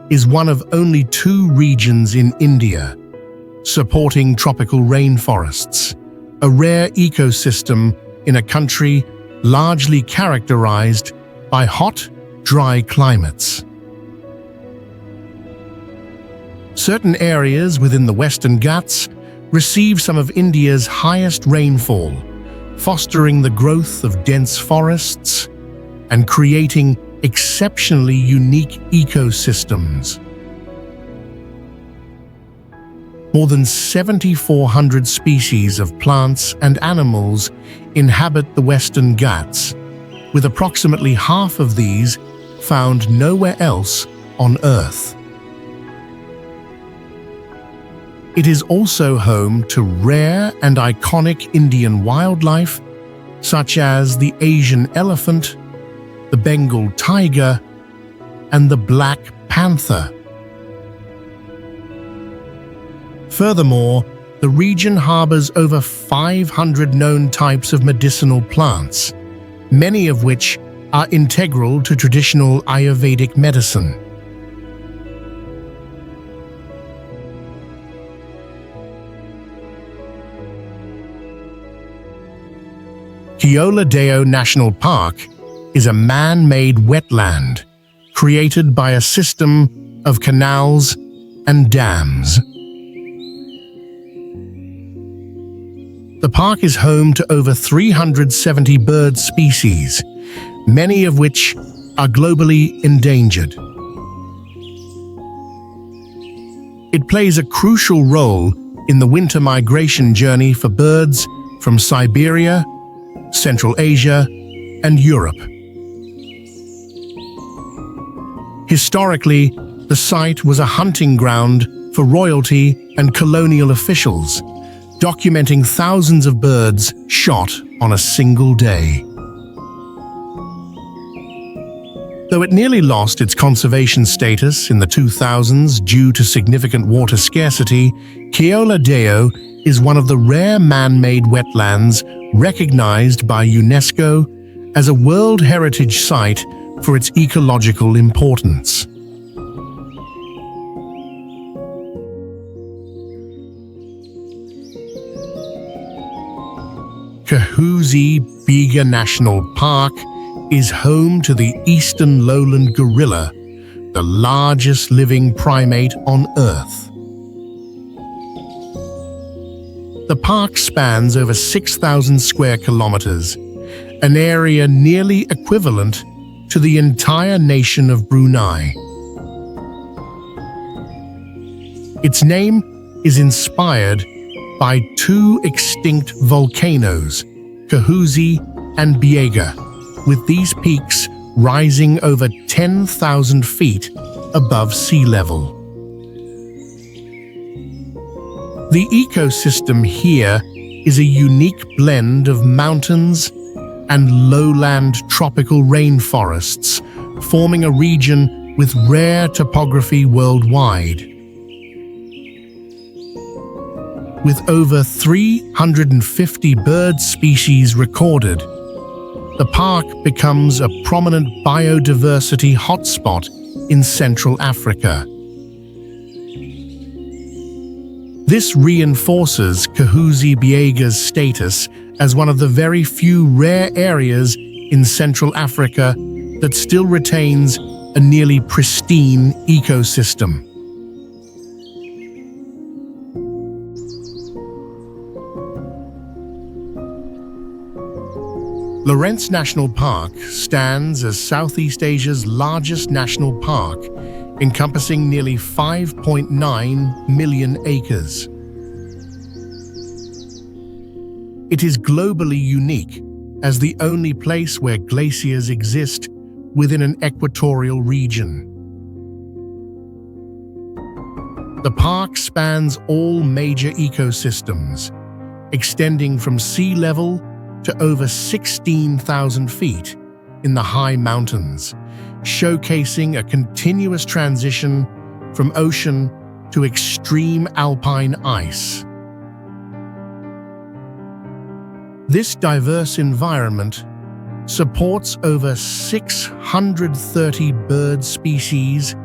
is one of only 2 regions in India, supporting tropical rainforests, a rare ecosystem in a country largely characterized by hot, dry climates. Certain areas within the Western Ghats receive some of India's highest rainfall, fostering the growth of dense forests and creating exceptionally unique ecosystems. More than 7,400 species of plants and animals inhabit the Western Ghats, with approximately half of these found nowhere else on Earth. It is also home to rare and iconic Indian wildlife, such as the Asian elephant, the Bengal tiger, and the black panther. Furthermore, the region harbors over 500 known types of medicinal plants, many of which are integral to traditional Ayurvedic medicine. Keoladeo National Park is a man-made wetland created by a system of canals and dams. The park is home to over 370 bird species, many of which are globally endangered. It plays a crucial role in the winter migration journey for birds from Siberia, Central Asia, and Europe. Historically, the site was a hunting ground for royalty and colonial officials, documenting thousands of birds shot on a single day. Though it nearly lost its conservation status in the 2000s due to significant water scarcity, Keoladeo is one of the rare man-made wetlands recognized by UNESCO as a World Heritage Site for its ecological importance. Kahuzi Biga National Park is home to the eastern lowland gorilla, the largest living primate on Earth. The park spans over 6,000 square kilometers, an area nearly equivalent to the entire nation of Brunei. Its name is inspired by two extinct volcanoes, Kahuzi and Biega, with these peaks rising over 10,000 feet above sea level. The ecosystem here is a unique blend of mountains and lowland tropical rainforests, forming a region with rare topography worldwide. With over 350 bird species recorded, the park becomes a prominent biodiversity hotspot in Central Africa. This reinforces Kahuzi Biega's status as one of the very few rare areas in Central Africa that still retains a nearly pristine ecosystem. Lawrence National Park stands as Southeast Asia's largest national park, encompassing nearly 5.9 million acres. It is globally unique as the only place where glaciers exist within an equatorial region. The park spans all major ecosystems, extending from sea level to over 16,000 feet in the high mountains, showcasing a continuous transition from ocean to extreme alpine ice. This diverse environment supports over 630 bird species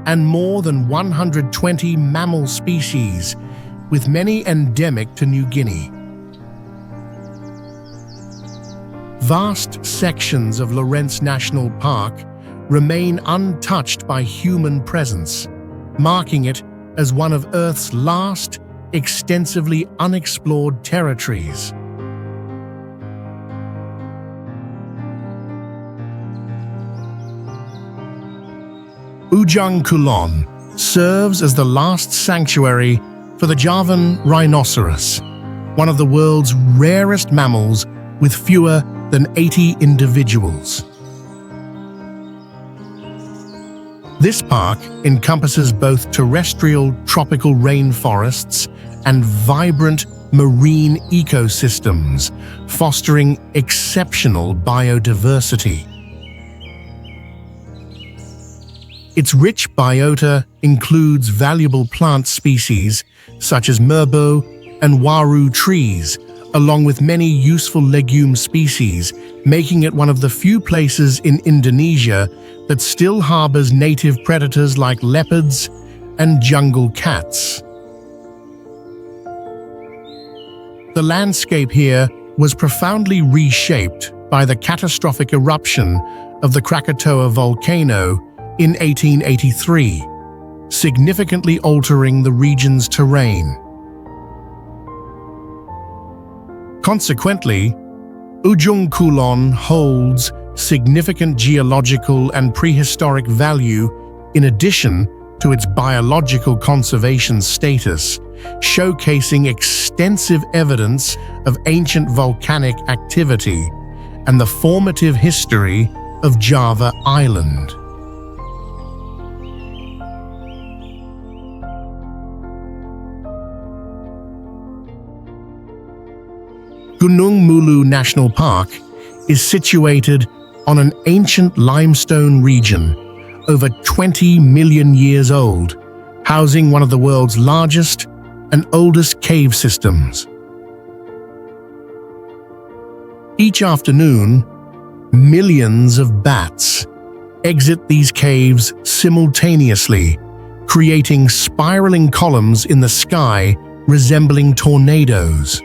and more than 120 mammal species, with many endemic to New Guinea. Vast sections of Lawrence National Park remain untouched by human presence, marking it as one of Earth's last extensively unexplored territories. Ujung Kulon serves as the last sanctuary for the Javan rhinoceros, one of the world's rarest mammals with fewer than 80 individuals. This park encompasses both terrestrial tropical rainforests and vibrant marine ecosystems, fostering exceptional biodiversity. Its rich biota includes valuable plant species such as murbo and waru trees, along with many useful legume species, making it one of the few places in Indonesia that still harbors native predators like leopards and jungle cats. The landscape here was profoundly reshaped by the catastrophic eruption of the Krakatoa volcano in 1883, significantly altering the region's terrain. Consequently, Ujung Kulon holds significant geological and prehistoric value in addition to its biological conservation status, showcasing extensive evidence of ancient volcanic activity and the formative history of Java Island. Gunung Mulu National Park is situated on an ancient limestone region over 20 million years old, housing one of the world's largest and oldest cave systems. Each afternoon, millions of bats exit these caves simultaneously, creating spiraling columns in the sky resembling tornadoes.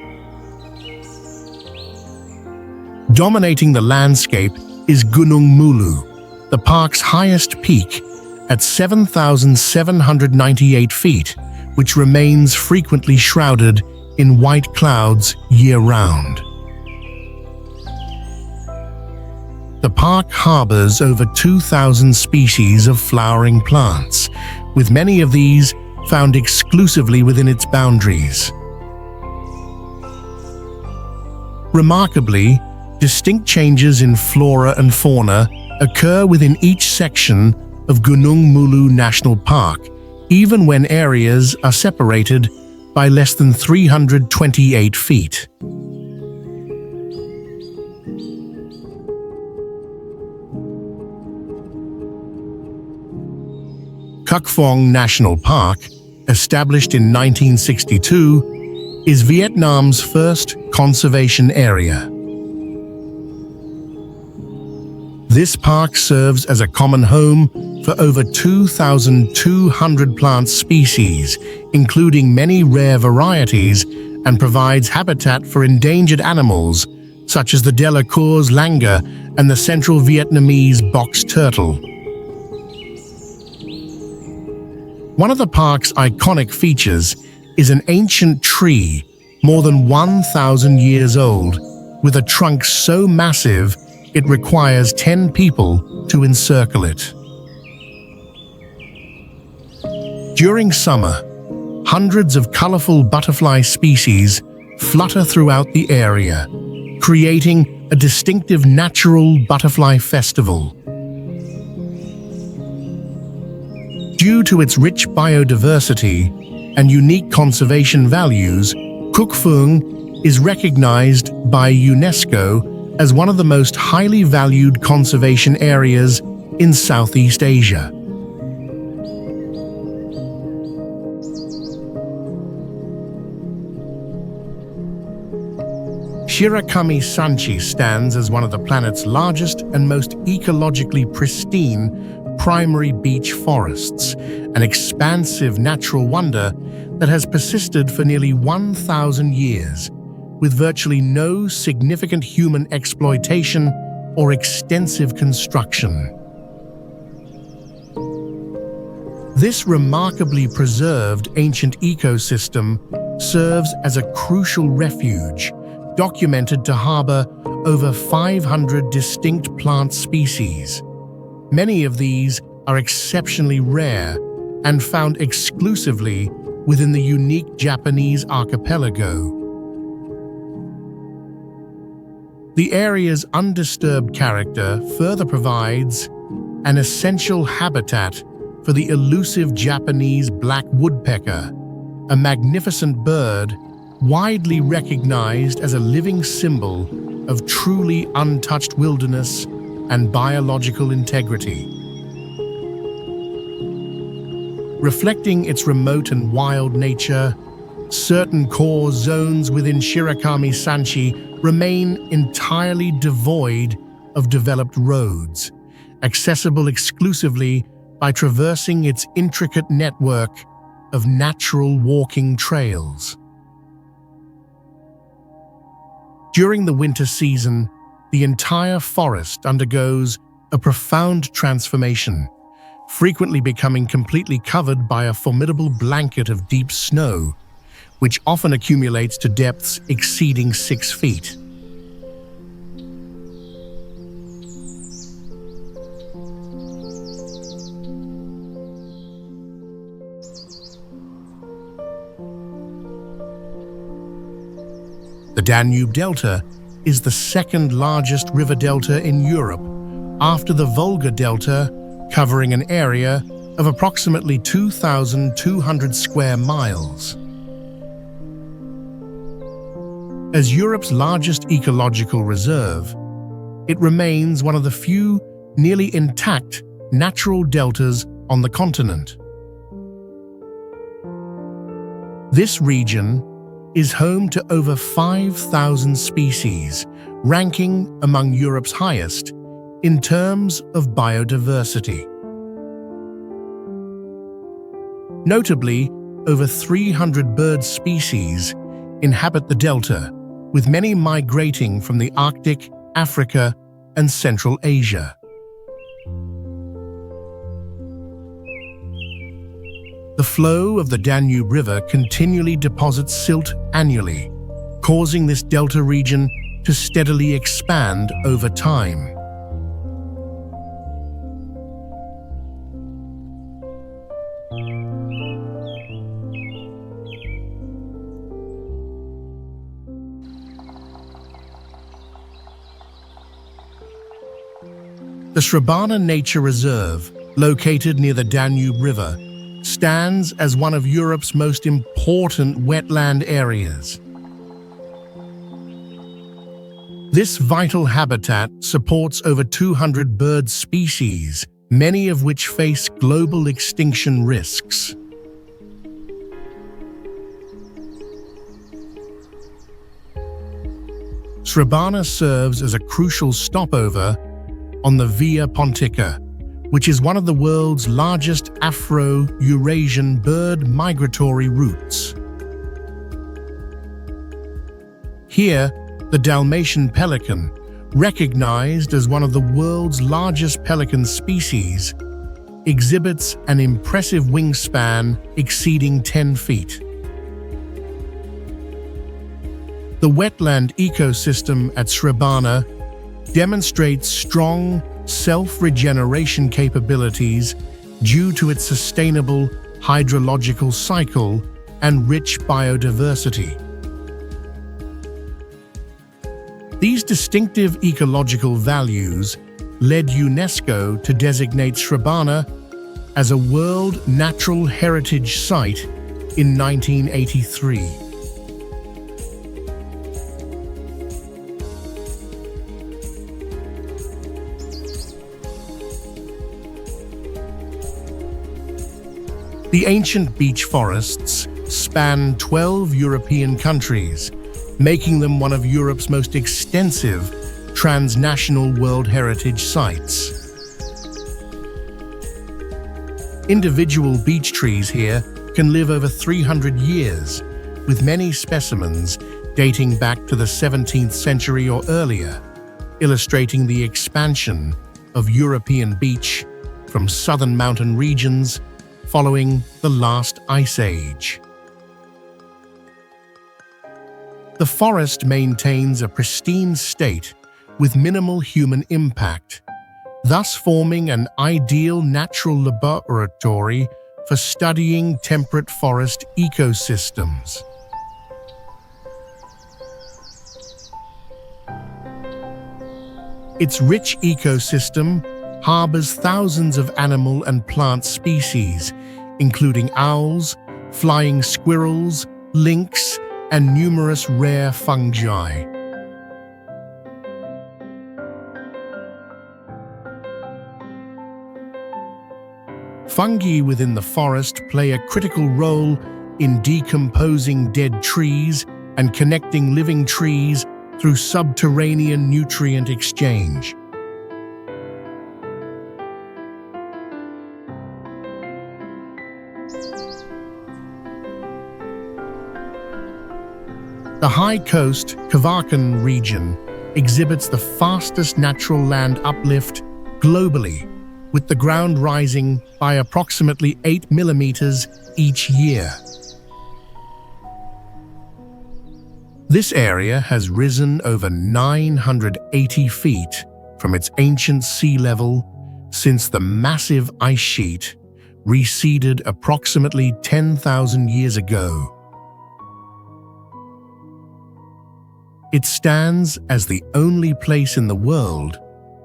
Dominating the landscape is Gunung Mulu, the park's highest peak at 7,798 feet, which remains frequently shrouded in white clouds year-round. The park harbors over 2,000 species of flowering plants, with many of these found exclusively within its boundaries. Remarkably, distinct changes in flora and fauna occur within each section of Gunung Mulu National Park, even when areas are separated by less than 328 feet. Cuc Phuong National Park, established in 1962, is Vietnam's first conservation area. This park serves as a common home for over 2,200 plant species, including many rare varieties, and provides habitat for endangered animals such as the Delacour's langur and the central Vietnamese box turtle. One of the park's iconic features is an ancient tree more than 1,000 years old, with a trunk so massive it requires 10 people to encircle it. During summer, hundreds of colorful butterfly species flutter throughout the area, creating a distinctive natural butterfly festival. Due to its rich biodiversity and unique conservation values, Cuc Phuong is recognized by UNESCO as one of the most highly valued conservation areas in Southeast Asia. Shirakami Sanchi stands as one of the planet's largest and most ecologically pristine primary beach forests, an expansive natural wonder that has persisted for nearly 1,000 years, with virtually no significant human exploitation or extensive construction. This remarkably preserved ancient ecosystem serves as a crucial refuge, documented to harbor over 500 distinct plant species. Many of these are exceptionally rare and found exclusively within the unique Japanese archipelago. The area's undisturbed character further provides an essential habitat for the elusive Japanese black woodpecker, a magnificent bird widely recognized as a living symbol of truly untouched wilderness and biological integrity. Reflecting its remote and wild nature, certain core zones within Shirakami-sanchi remain entirely devoid of developed roads, accessible exclusively by traversing its intricate network of natural walking trails. During the winter season, the entire forest undergoes a profound transformation, frequently becoming completely covered by a formidable blanket of deep snow, which often accumulates to depths exceeding 6 feet. The Danube Delta is the second largest river delta in Europe, after the Volga Delta, covering an area of approximately 2,200 square miles. As Europe's largest ecological reserve, it remains one of the few nearly intact natural deltas on the continent. This region is home to over 5,000 species, ranking among Europe's highest in terms of biodiversity. Notably, over 300 bird species inhabit the delta, with many migrating from the Arctic, Africa, and Central Asia. The flow of the Danube River continually deposits silt annually, causing this delta region to steadily expand over time. The Srebana Nature Reserve, located near the Danube River, stands as one of Europe's most important wetland areas. This vital habitat supports over 200 bird species, many of which face global extinction risks. Srebana serves as a crucial stopover on the Via Pontica, which is one of the world's largest Afro-Eurasian bird migratory routes. Here, the Dalmatian pelican, recognized as one of the world's largest pelican species, exhibits an impressive wingspan exceeding 10 feet. The wetland ecosystem at Srebana demonstrates strong self-regeneration capabilities due to its sustainable hydrological cycle and rich biodiversity. These distinctive ecological values led UNESCO to designate Srebana as a World Natural Heritage Site in 1983. The ancient beech forests span 12 European countries, making them one of Europe's most extensive transnational World Heritage Sites. Individual beech trees here can live over 300 years, with many specimens dating back to the 17th century or earlier, illustrating the expansion of European beech from southern mountain regions following the last ice age. The forest maintains a pristine state with minimal human impact, thus forming an ideal natural laboratory for studying temperate forest ecosystems. Its rich ecosystem harbors thousands of animal and plant species, including owls, flying squirrels, lynx, and numerous rare fungi. Fungi within the forest play a critical role in decomposing dead trees and connecting living trees through subterranean nutrient exchange. The high coast Kavakan region exhibits the fastest natural land uplift globally, with the ground rising by approximately 8 millimeters each year. This area has risen over 980 feet from its ancient sea level since the massive ice sheet receded approximately 10,000 years ago. It stands as the only place in the world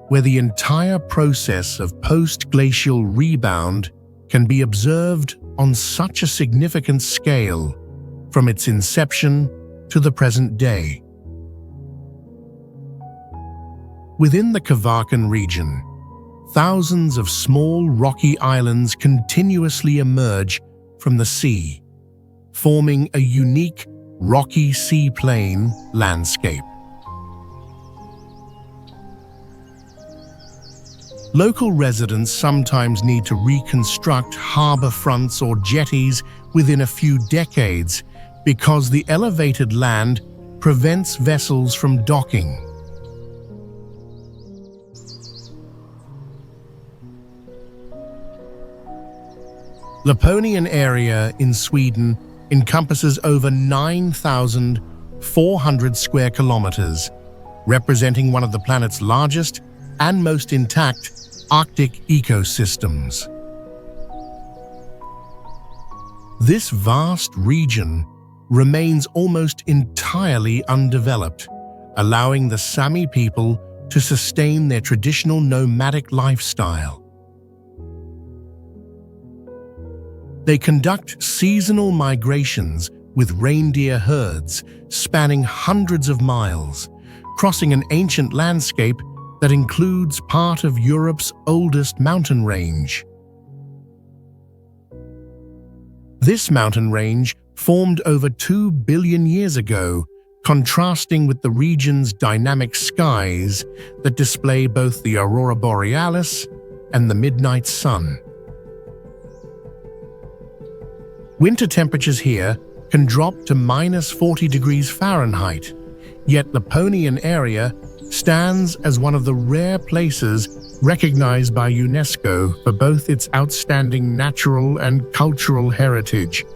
where the entire process of post-glacial rebound can be observed on such a significant scale from its inception to the present day. Within the Kavakan region, thousands of small rocky islands continuously emerge from the sea, forming a unique rocky sea plain landscape. Local residents sometimes need to reconstruct harbor fronts or jetties within a few decades because the elevated land prevents vessels from docking. Laponian area in Sweden encompasses over 9,400 square kilometers, representing one of the planet's largest and most intact Arctic ecosystems. This vast region remains almost entirely undeveloped, allowing the Sami people to sustain their traditional nomadic lifestyle. They conduct seasonal migrations with reindeer herds spanning hundreds of miles, crossing an ancient landscape that includes part of Europe's oldest mountain range. This mountain range formed over 2 billion years ago, contrasting with the region's dynamic skies that display both the aurora borealis and the midnight sun. Winter temperatures here can drop to -40 degrees Fahrenheit, yet the Laponian area stands as one of the rare places recognized by UNESCO for both its outstanding natural and cultural heritage.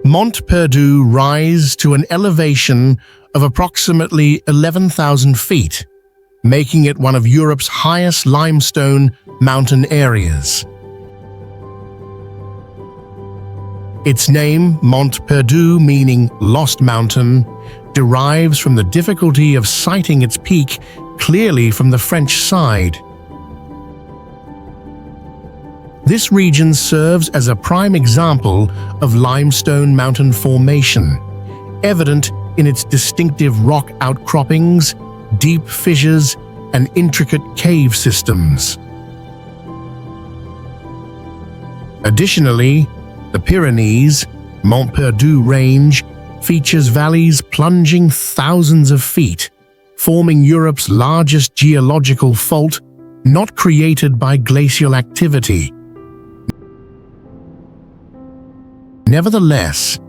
Mont Perdu rise to an elevation of approximately 11,000 feet, making it one of Europe's highest limestone mountain areas. Its name, Mont Perdu, meaning Lost Mountain, derives from the difficulty of sighting its peak clearly from the French side. This region serves as a prime example of limestone mountain formation, evident in its distinctive rock outcroppings, deep fissures, and intricate cave systems. Additionally, the Pyrenees, Mont Perdu range, features valleys plunging thousands of feet, forming Europe's largest geological fault, not created by glacial activity. Nevertheless,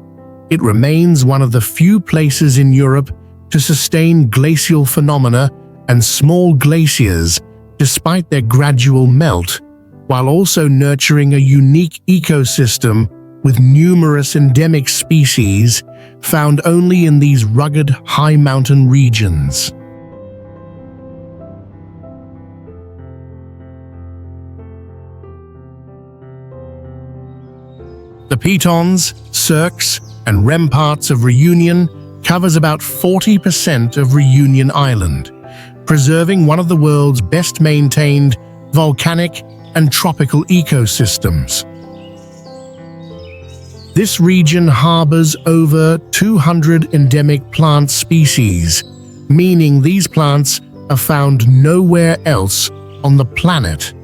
it remains one of the few places in Europe to sustain glacial phenomena and small glaciers despite their gradual melt, while also nurturing a unique ecosystem with numerous endemic species found only in these rugged high mountain regions. The pitons, cirques, and ramparts of Reunion covers about 40% of Reunion Island, preserving one of the world's best-maintained volcanic and tropical ecosystems. This region harbors over 200 endemic plant species, meaning these plants are found nowhere else on the planet.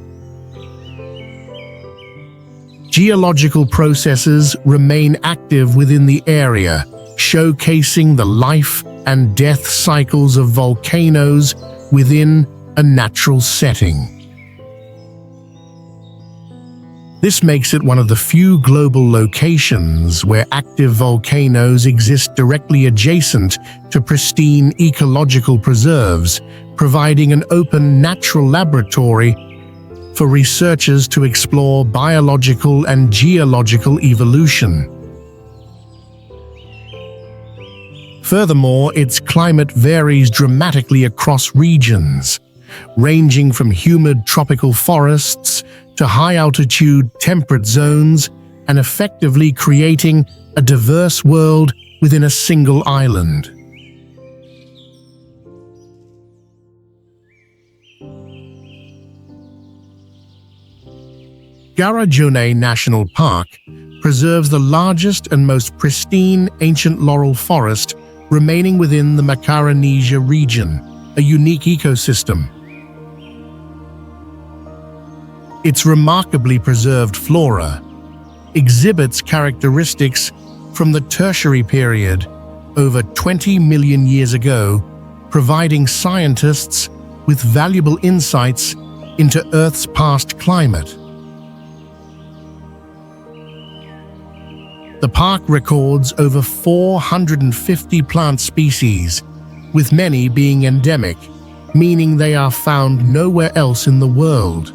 Geological processes remain active within the area, showcasing the life and death cycles of volcanoes within a natural setting. This makes it one of the few global locations where active volcanoes exist directly adjacent to pristine ecological preserves, providing an open natural laboratory for researchers to explore biological and geological evolution. Furthermore, its climate varies dramatically across regions, ranging from humid tropical forests to high-altitude temperate zones, and effectively creating a diverse world within a single island. Garajone National Park preserves the largest and most pristine ancient laurel forest remaining within the Macaronesia region, a unique ecosystem. Its remarkably preserved flora exhibits characteristics from the Tertiary period over 20 million years ago, providing scientists with valuable insights into Earth's past climate. The park records over 450 plant species, with many being endemic, meaning they are found nowhere else in the world.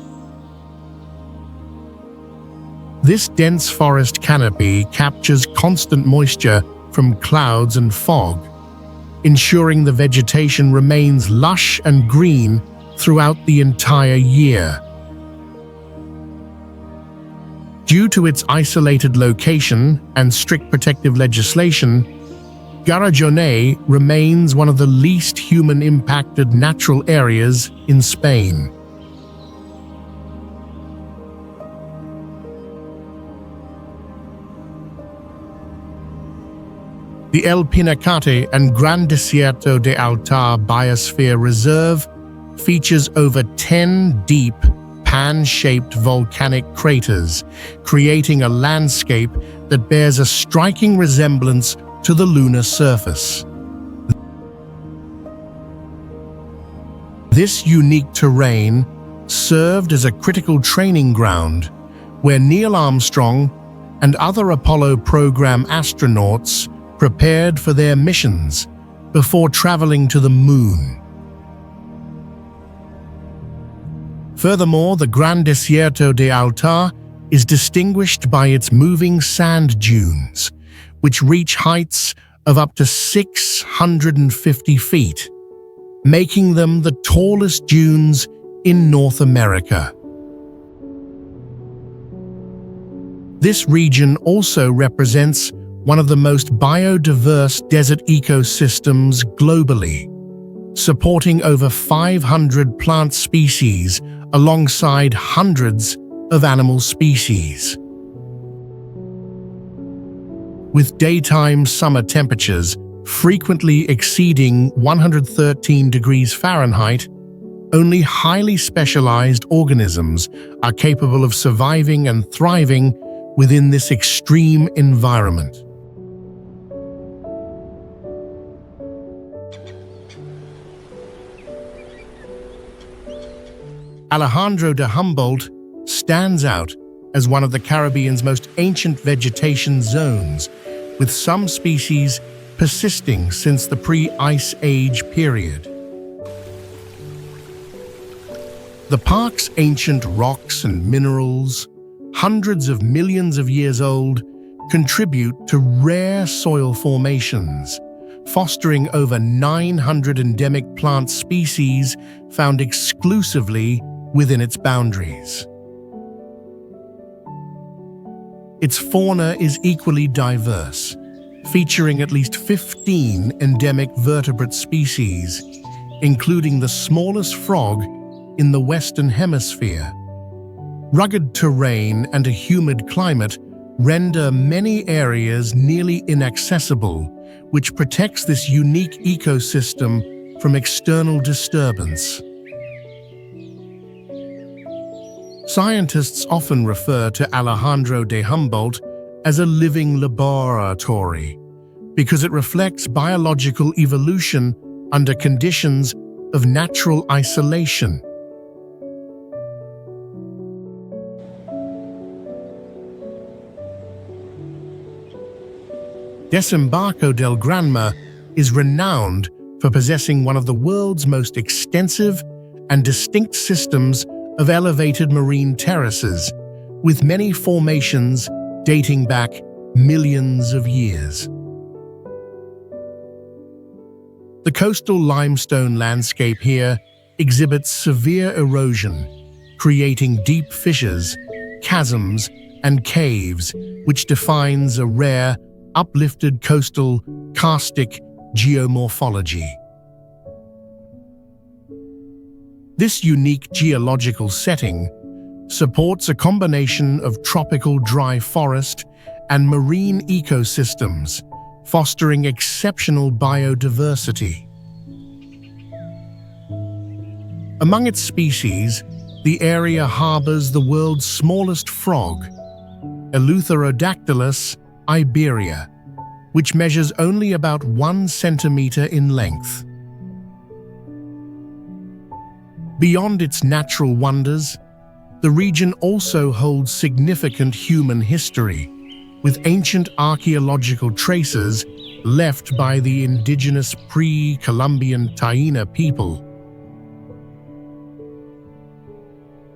This dense forest canopy captures constant moisture from clouds and fog, ensuring the vegetation remains lush and green throughout the entire year. Due to its isolated location and strict protective legislation, Garajone remains one of the least human-impacted natural areas in Spain. The El Pinacate and Gran Desierto de Altar Biosphere Reserve features over 10 deep, pan-shaped volcanic craters, creating a landscape that bears a striking resemblance to the lunar surface. This unique terrain served as a critical training ground where Neil Armstrong and other Apollo program astronauts prepared for their missions before traveling to the moon. Furthermore, the Gran Desierto de Altar is distinguished by its moving sand dunes, which reach heights of up to 650 feet, making them the tallest dunes in North America. This region also represents one of the most biodiverse desert ecosystems globally, supporting over 500 plant species alongside hundreds of animal species. With daytime summer temperatures frequently exceeding 113 degrees Fahrenheit, only highly specialized organisms are capable of surviving and thriving within this extreme environment. Alejandro de Humboldt stands out as one of the Caribbean's most ancient vegetation zones, with some species persisting since the pre-Ice Age period. The park's ancient rocks and minerals, hundreds of millions of years old, contribute to rare soil formations, fostering over 900 endemic plant species found exclusively within its boundaries. Its fauna is equally diverse, featuring at least 15 endemic vertebrate species, including the smallest frog in the Western Hemisphere. Rugged terrain and a humid climate render many areas nearly inaccessible, which protects this unique ecosystem from external disturbance. Scientists often refer to Alejandro de Humboldt as a living laboratory because it reflects biological evolution under conditions of natural isolation. Desembarco del Granma is renowned for possessing one of the world's most extensive and distinct systems of elevated marine terraces, with many formations dating back millions of years. The coastal limestone landscape here exhibits severe erosion, creating deep fissures, chasms, and caves, which defines a rare, uplifted coastal karstic geomorphology. This unique geological setting supports a combination of tropical dry forest and marine ecosystems, fostering exceptional biodiversity. Among its species, the area harbors the world's smallest frog, Eleutherodactylus iberia, which measures only about 1 centimeter in length. Beyond its natural wonders, the region also holds significant human history, with ancient archaeological traces left by the indigenous pre-Columbian Taíno people.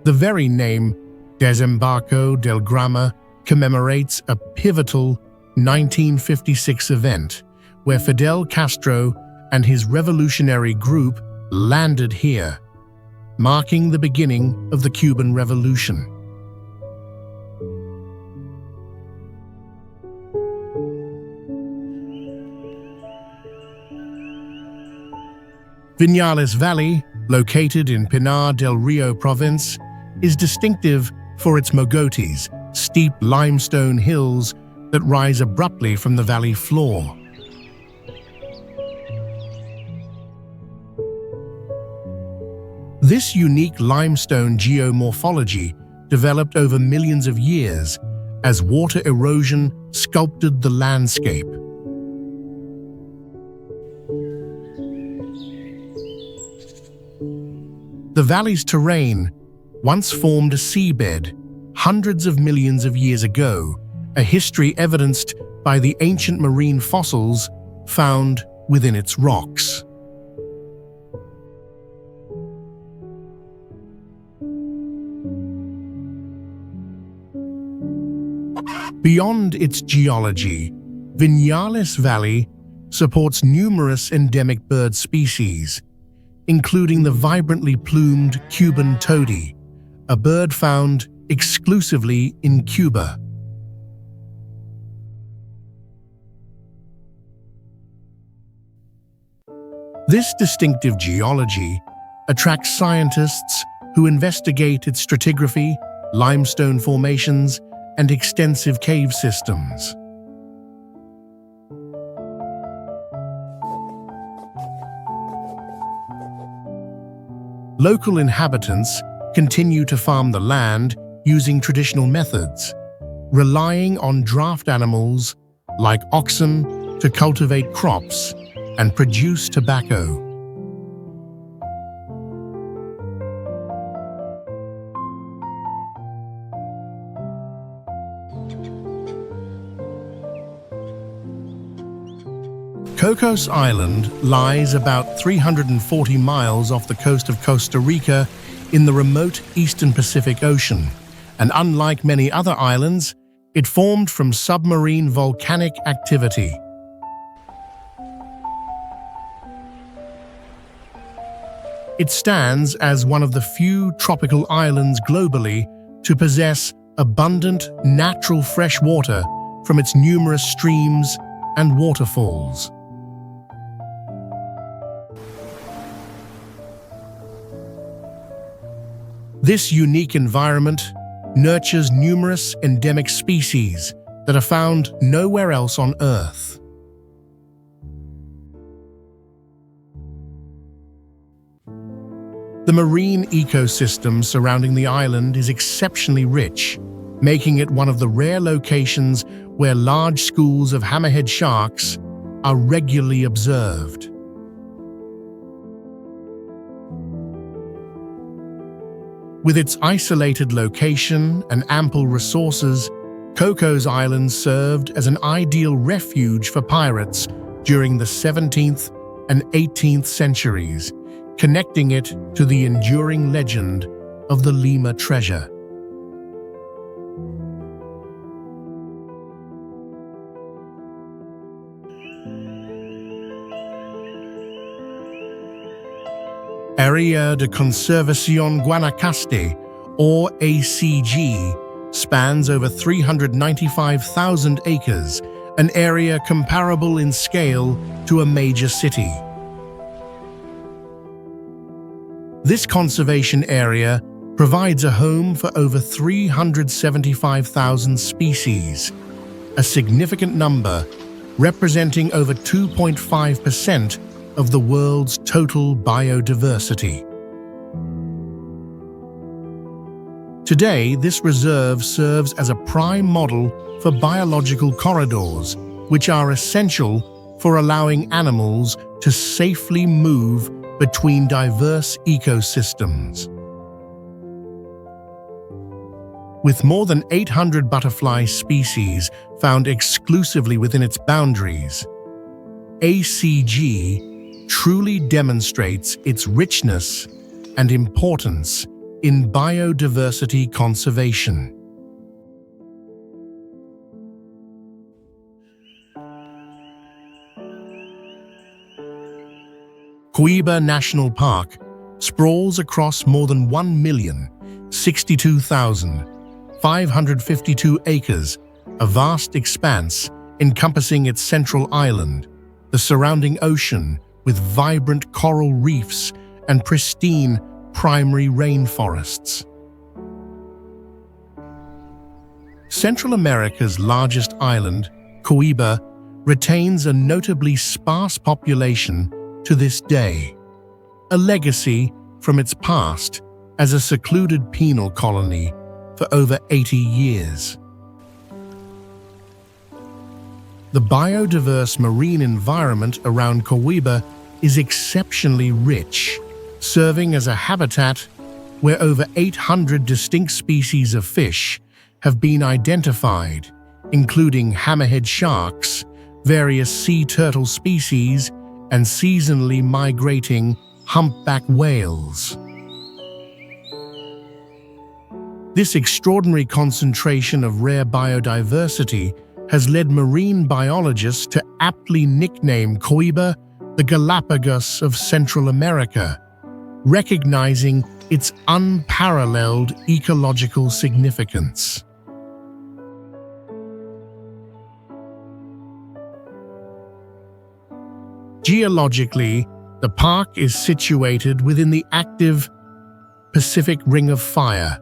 The very name Desembarco del Granma commemorates a pivotal 1956 event where Fidel Castro and his revolutionary group landed here, marking the beginning of the Cuban Revolution. Viñales Valley, located in Pinar del Rio province, is distinctive for its mogotes, steep limestone hills that rise abruptly from the valley floor. This unique limestone geomorphology developed over millions of years as water erosion sculpted the landscape. The valley's terrain once formed a seabed hundreds of millions of years ago, a history evidenced by the ancient marine fossils found within its rocks. Beyond its geology, Viñales Valley supports numerous endemic bird species, including the vibrantly plumed Cuban tody, a bird found exclusively in Cuba. This distinctive geology attracts scientists who investigate its stratigraphy, limestone formations, and extensive cave systems. Local inhabitants continue to farm the land using traditional methods, relying on draft animals like oxen to cultivate crops and produce tobacco. Cocos Island lies about 340 miles off the coast of Costa Rica in the remote eastern Pacific Ocean, and unlike many other islands, it formed from submarine volcanic activity. It stands as one of the few tropical islands globally to possess abundant natural fresh water from its numerous streams and waterfalls. This unique environment nurtures numerous endemic species that are found nowhere else on Earth. The marine ecosystem surrounding the island is exceptionally rich, making it one of the rare locations where large schools of hammerhead sharks are regularly observed. With its isolated location and ample resources, Cocos Island served as an ideal refuge for pirates during the 17th and 18th centuries, connecting it to the enduring legend of the Lima treasure. Area de Conservación Guanacaste, or ACG, spans over 395,000 acres, an area comparable in scale to a major city. This conservation area provides a home for over 375,000 species, a significant number representing over 2.5% of the world's total biodiversity. Today, this reserve serves as a prime model for biological corridors, which are essential for allowing animals to safely move between diverse ecosystems. With more than 800 butterfly species found exclusively within its boundaries, ACG truly demonstrates its richness and importance in biodiversity conservation. Coiba National Park sprawls across more than 1,062,552 acres, a vast expanse encompassing its central island, the surrounding ocean, with vibrant coral reefs and pristine primary rainforests. Central America's largest island, Coiba, retains a notably sparse population to this day, a legacy from its past as a secluded penal colony for over 80 years. The biodiverse marine environment around Coiba is exceptionally rich, serving as a habitat where over 800 distinct species of fish have been identified, including hammerhead sharks, various sea turtle species, and seasonally migrating humpback whales. This extraordinary concentration of rare biodiversity has led marine biologists to aptly nickname Coiba the Galapagos of Central America, recognizing its unparalleled ecological significance. Geologically, the park is situated within the active Pacific Ring of Fire,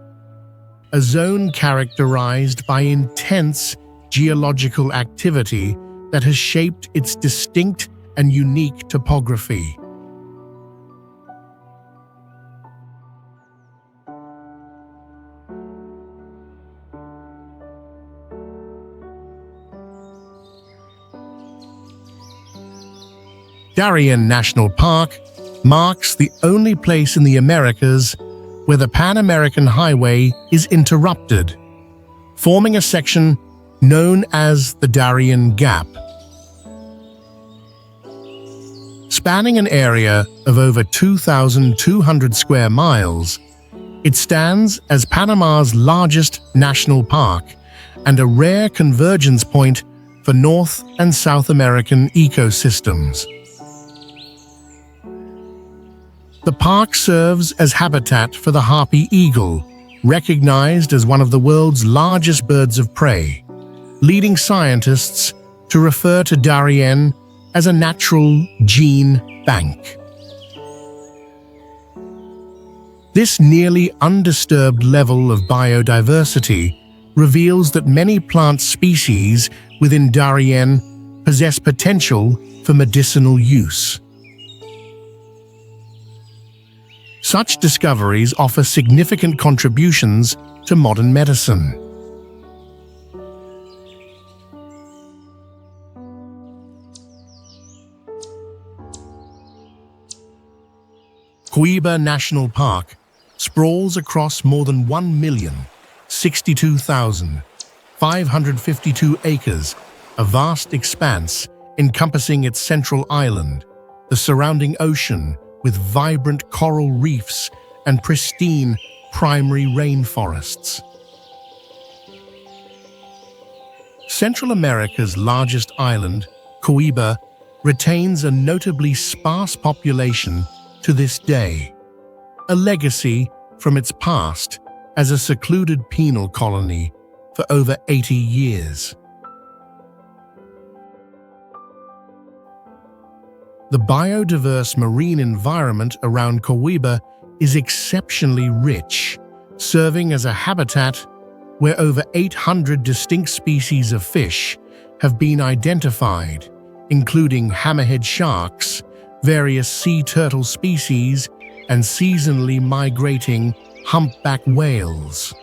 a zone characterized by intense geological activity that has shaped its distinct and unique topography. Darien National Park marks the only place in the Americas where the Pan-American Highway is interrupted, forming a section known as the Darien Gap. Spanning an area of over 2,200 square miles, it stands as Panama's largest national park and a rare convergence point for North and South American ecosystems. The park serves as habitat for the harpy eagle, recognized as one of the world's largest birds of prey, leading scientists to refer to Darien as a natural gene bank. This nearly undisturbed level of biodiversity reveals that many plant species within Darien possess potential for medicinal use. Such discoveries offer significant contributions to modern medicine. Coiba National Park sprawls across more than 1,062,552 acres, a vast expanse encompassing its central island, the surrounding ocean with vibrant coral reefs and pristine primary rainforests. Central America's largest island, Coiba, retains a notably sparse population to this day, a legacy from its past as a secluded penal colony for over 80 years. The biodiverse marine environment around Coiba is exceptionally rich, serving as a habitat where over 800 distinct species of fish have been identified, including hammerhead sharks, various sea turtle species, and seasonally migrating humpback whales.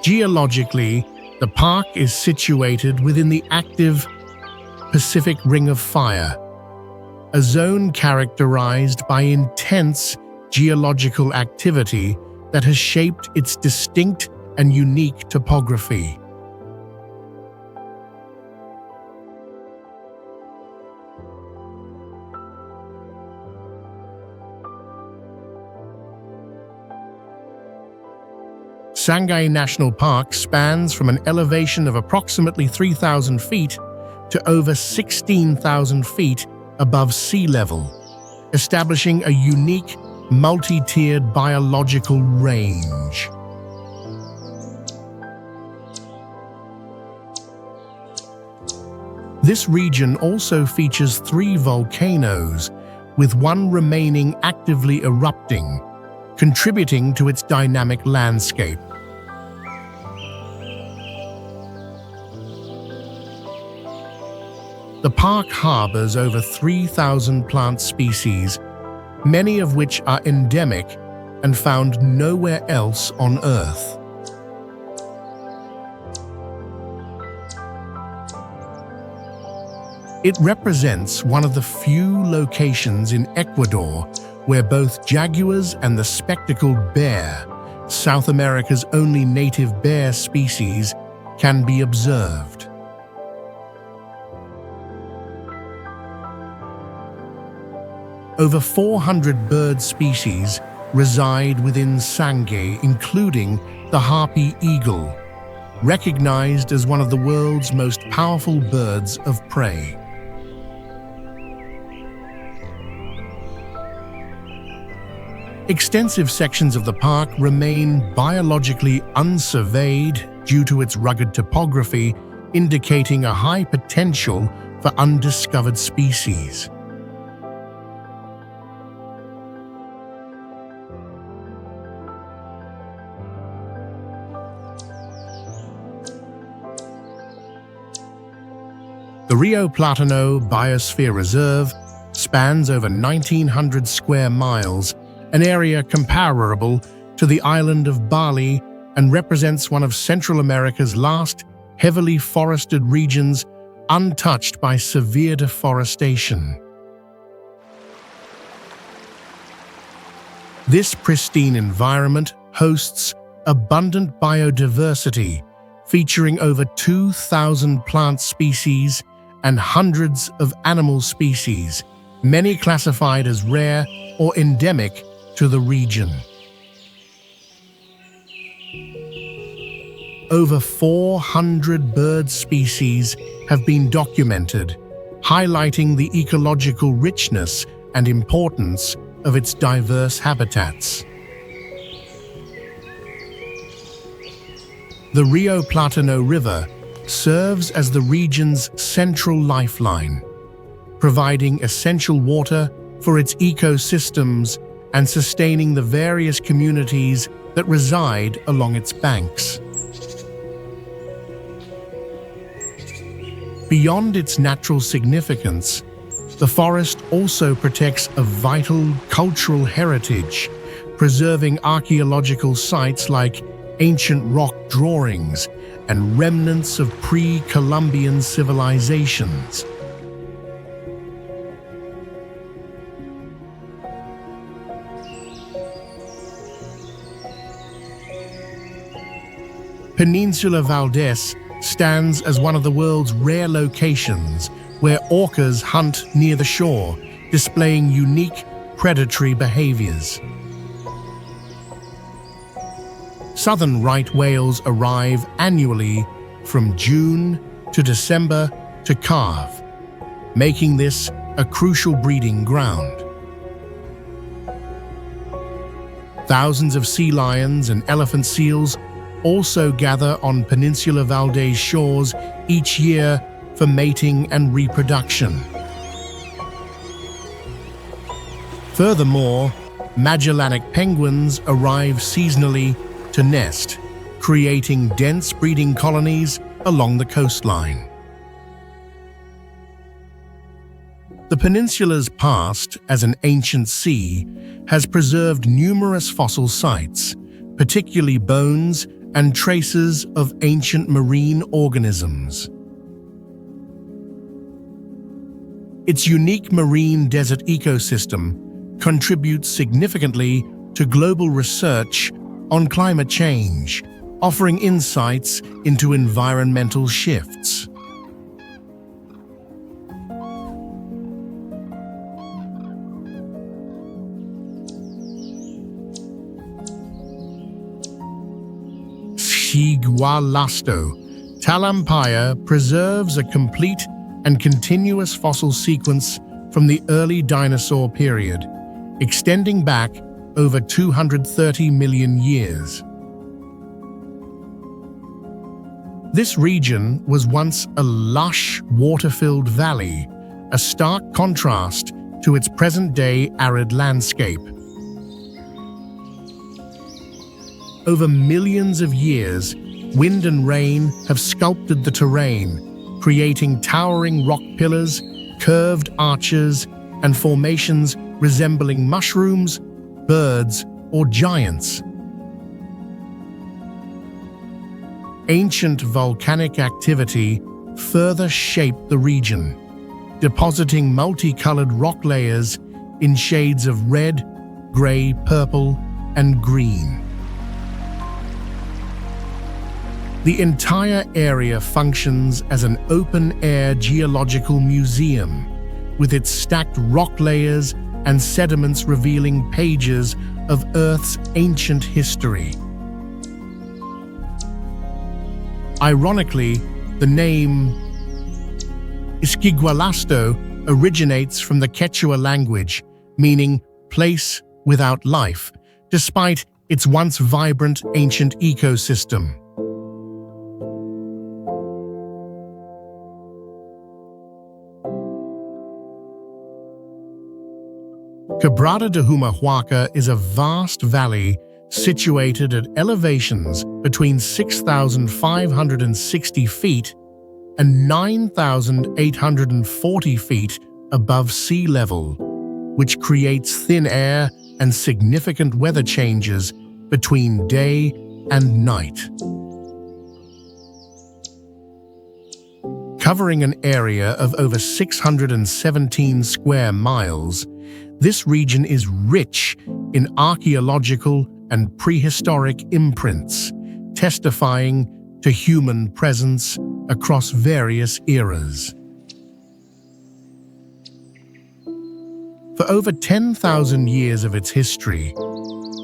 Geologically, the park is situated within the active Pacific Ring of Fire, a zone characterized by intense geological activity that has shaped its distinct and unique topography. Sangay National Park spans from an elevation of approximately 3,000 feet to over 16,000 feet above sea level, establishing a unique, multi-tiered biological range. This region also features 3 volcanoes, with one remaining actively erupting, contributing to its dynamic landscape. The park harbors over 3,000 plant species, many of which are endemic and found nowhere else on Earth. It represents one of the few locations in Ecuador where both jaguars and the spectacled bear, South America's only native bear species, can be observed. Over 400 bird species reside within Sangay, including the harpy eagle, recognized as one of the world's most powerful birds of prey. Extensive sections of the park remain biologically unsurveyed due to its rugged topography, indicating a high potential for undiscovered species. The Rio Platano Biosphere Reserve spans over 1,900 square miles, an area comparable to the island of Bali, and represents one of Central America's last heavily forested regions untouched by severe deforestation. This pristine environment hosts abundant biodiversity, featuring over 2,000 plant species and hundreds of animal species, many classified as rare or endemic to the region. Over 400 bird species have been documented, highlighting the ecological richness and importance of its diverse habitats. The Rio Platano River serves as the region's central lifeline, providing essential water for its ecosystems and sustaining the various communities that reside along its banks. Beyond its natural significance, the forest also protects a vital cultural heritage, preserving archaeological sites like ancient rock drawings and remnants of pre-Columbian civilizations. Peninsula Valdez stands as one of the world's rare locations where orcas hunt near the shore, displaying unique predatory behaviors. Southern right whales arrive annually from June to December to calve, making this a crucial breeding ground. Thousands of sea lions and elephant seals also gather on Peninsula Valdez shores each year for mating and reproduction. Furthermore, Magellanic penguins arrive seasonally to nest, creating dense breeding colonies along the coastline. The peninsula's past as an ancient sea has preserved numerous fossil sites, particularly bones and traces of ancient marine organisms. Its unique marine desert ecosystem contributes significantly to global research on climate change, offering insights into environmental shifts. Sigualasto Talampaya preserves a complete and continuous fossil sequence from the early dinosaur period, extending back over 230 million years. This region was once a lush, water-filled valley, a stark contrast to its present-day arid landscape. Over millions of years, wind and rain have sculpted the terrain, creating towering rock pillars, curved arches, and formations resembling mushrooms, birds, or giants. Ancient volcanic activity further shaped the region, depositing multicolored rock layers in shades of red, gray, purple, and green. The entire area functions as an open-air geological museum, with its stacked rock layers and sediments revealing pages of Earth's ancient history. Ironically, the name Isquigualasto originates from the Quechua language, meaning place without life, despite its once vibrant ancient ecosystem. Quebrada de Humahuaca is a vast valley situated at elevations between 6,560 feet and 9,840 feet above sea level, which creates thin air and significant weather changes between day and night. Covering an area of over 617 square miles, this region is rich in archaeological and prehistoric imprints, testifying to human presence across various eras. For over 10,000 years of its history,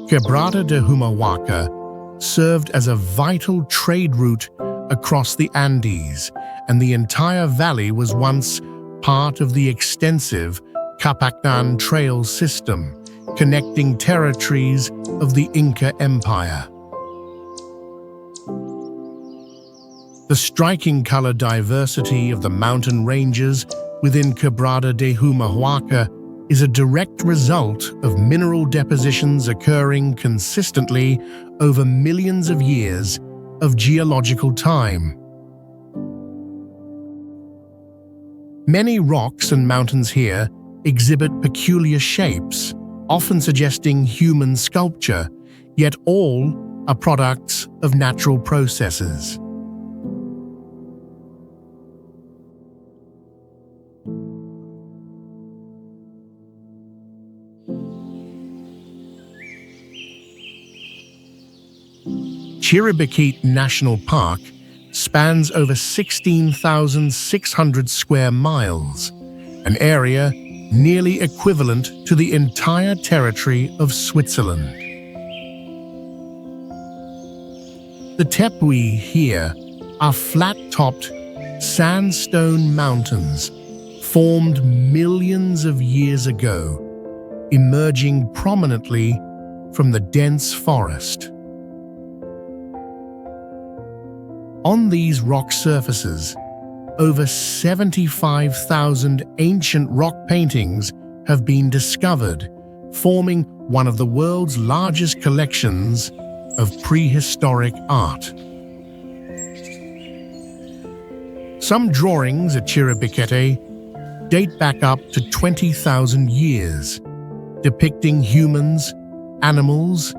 Quebrada de Humahuaca served as a vital trade route across the Andes, and the entire valley was once part of the extensive Capacnan Trail system, connecting territories of the Inca Empire. The striking color diversity of the mountain ranges within Quebrada de Humahuaca is a direct result of mineral depositions occurring consistently over millions of years of geological time. Many rocks and mountains here exhibit peculiar shapes, often suggesting human sculpture, yet all are products of natural processes. Chiribiquete National Park spans over 16,600 square miles, an area nearly equivalent to the entire territory of Switzerland. The Tepuy here are flat-topped sandstone mountains formed millions of years ago, emerging prominently from the dense forest. On these rock surfaces, over 75,000 ancient rock paintings have been discovered, forming one of the world's largest collections of prehistoric art. Some drawings at Chiribiquete date back up to 20,000 years, depicting humans, animals,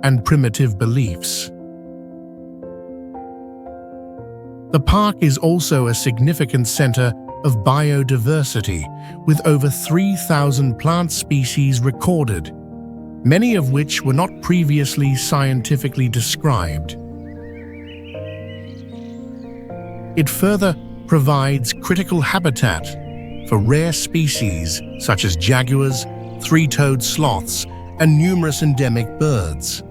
and primitive beliefs. The park is also a significant center of biodiversity, with over 3,000 plant species recorded, many of which were not previously scientifically described. It further provides critical habitat for rare species such as jaguars, three-toed sloths, and numerous endemic birds.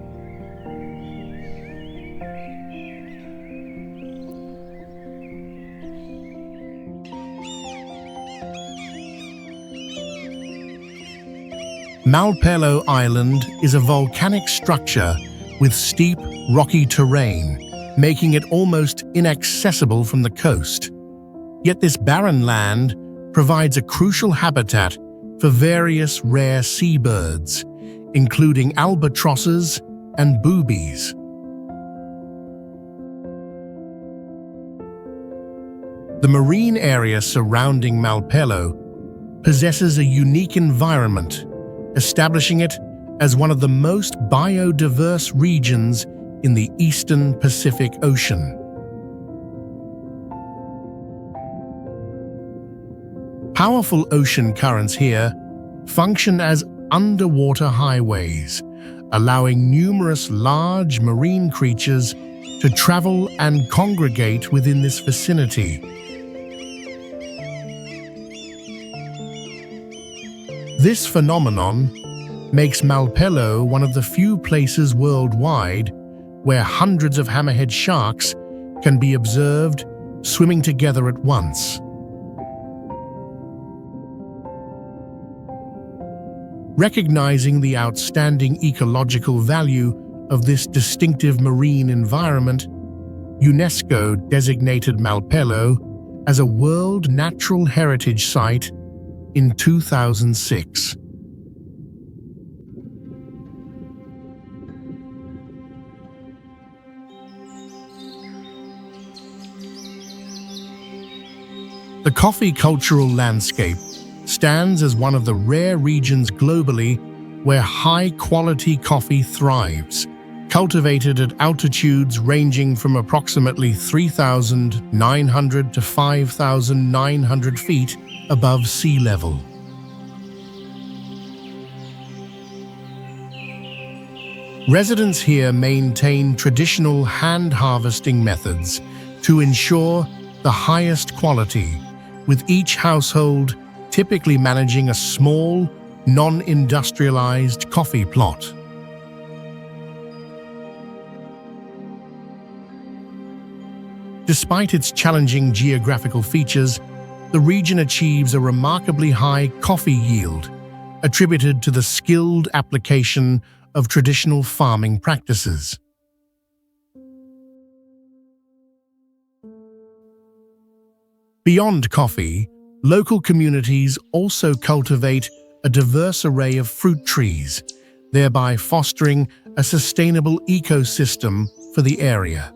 Malpelo Island is a volcanic structure with steep, rocky terrain, making it almost inaccessible from the coast. Yet this barren land provides a crucial habitat for various rare seabirds, including albatrosses and boobies. The marine area surrounding Malpelo possesses a unique environment, establishing it as one of the most biodiverse regions in the eastern Pacific Ocean. Powerful ocean currents here function as underwater highways, allowing numerous large marine creatures to travel and congregate within this vicinity. This phenomenon makes Malpelo one of the few places worldwide where hundreds of hammerhead sharks can be observed swimming together at once. Recognizing the outstanding ecological value of this distinctive marine environment, UNESCO designated Malpelo as a World Natural Heritage Site in 2006. The coffee cultural landscape stands as one of the rare regions globally where high-quality coffee thrives, cultivated at altitudes ranging from approximately 3,900 to 5,900 feet above sea level. Residents here maintain traditional hand harvesting methods to ensure the highest quality, with each household typically managing a small, non-industrialized coffee plot. Despite its challenging geographical features, the region achieves a remarkably high coffee yield, attributed to the skilled application of traditional farming practices. Beyond coffee, local communities also cultivate a diverse array of fruit trees, thereby fostering a sustainable ecosystem for the area.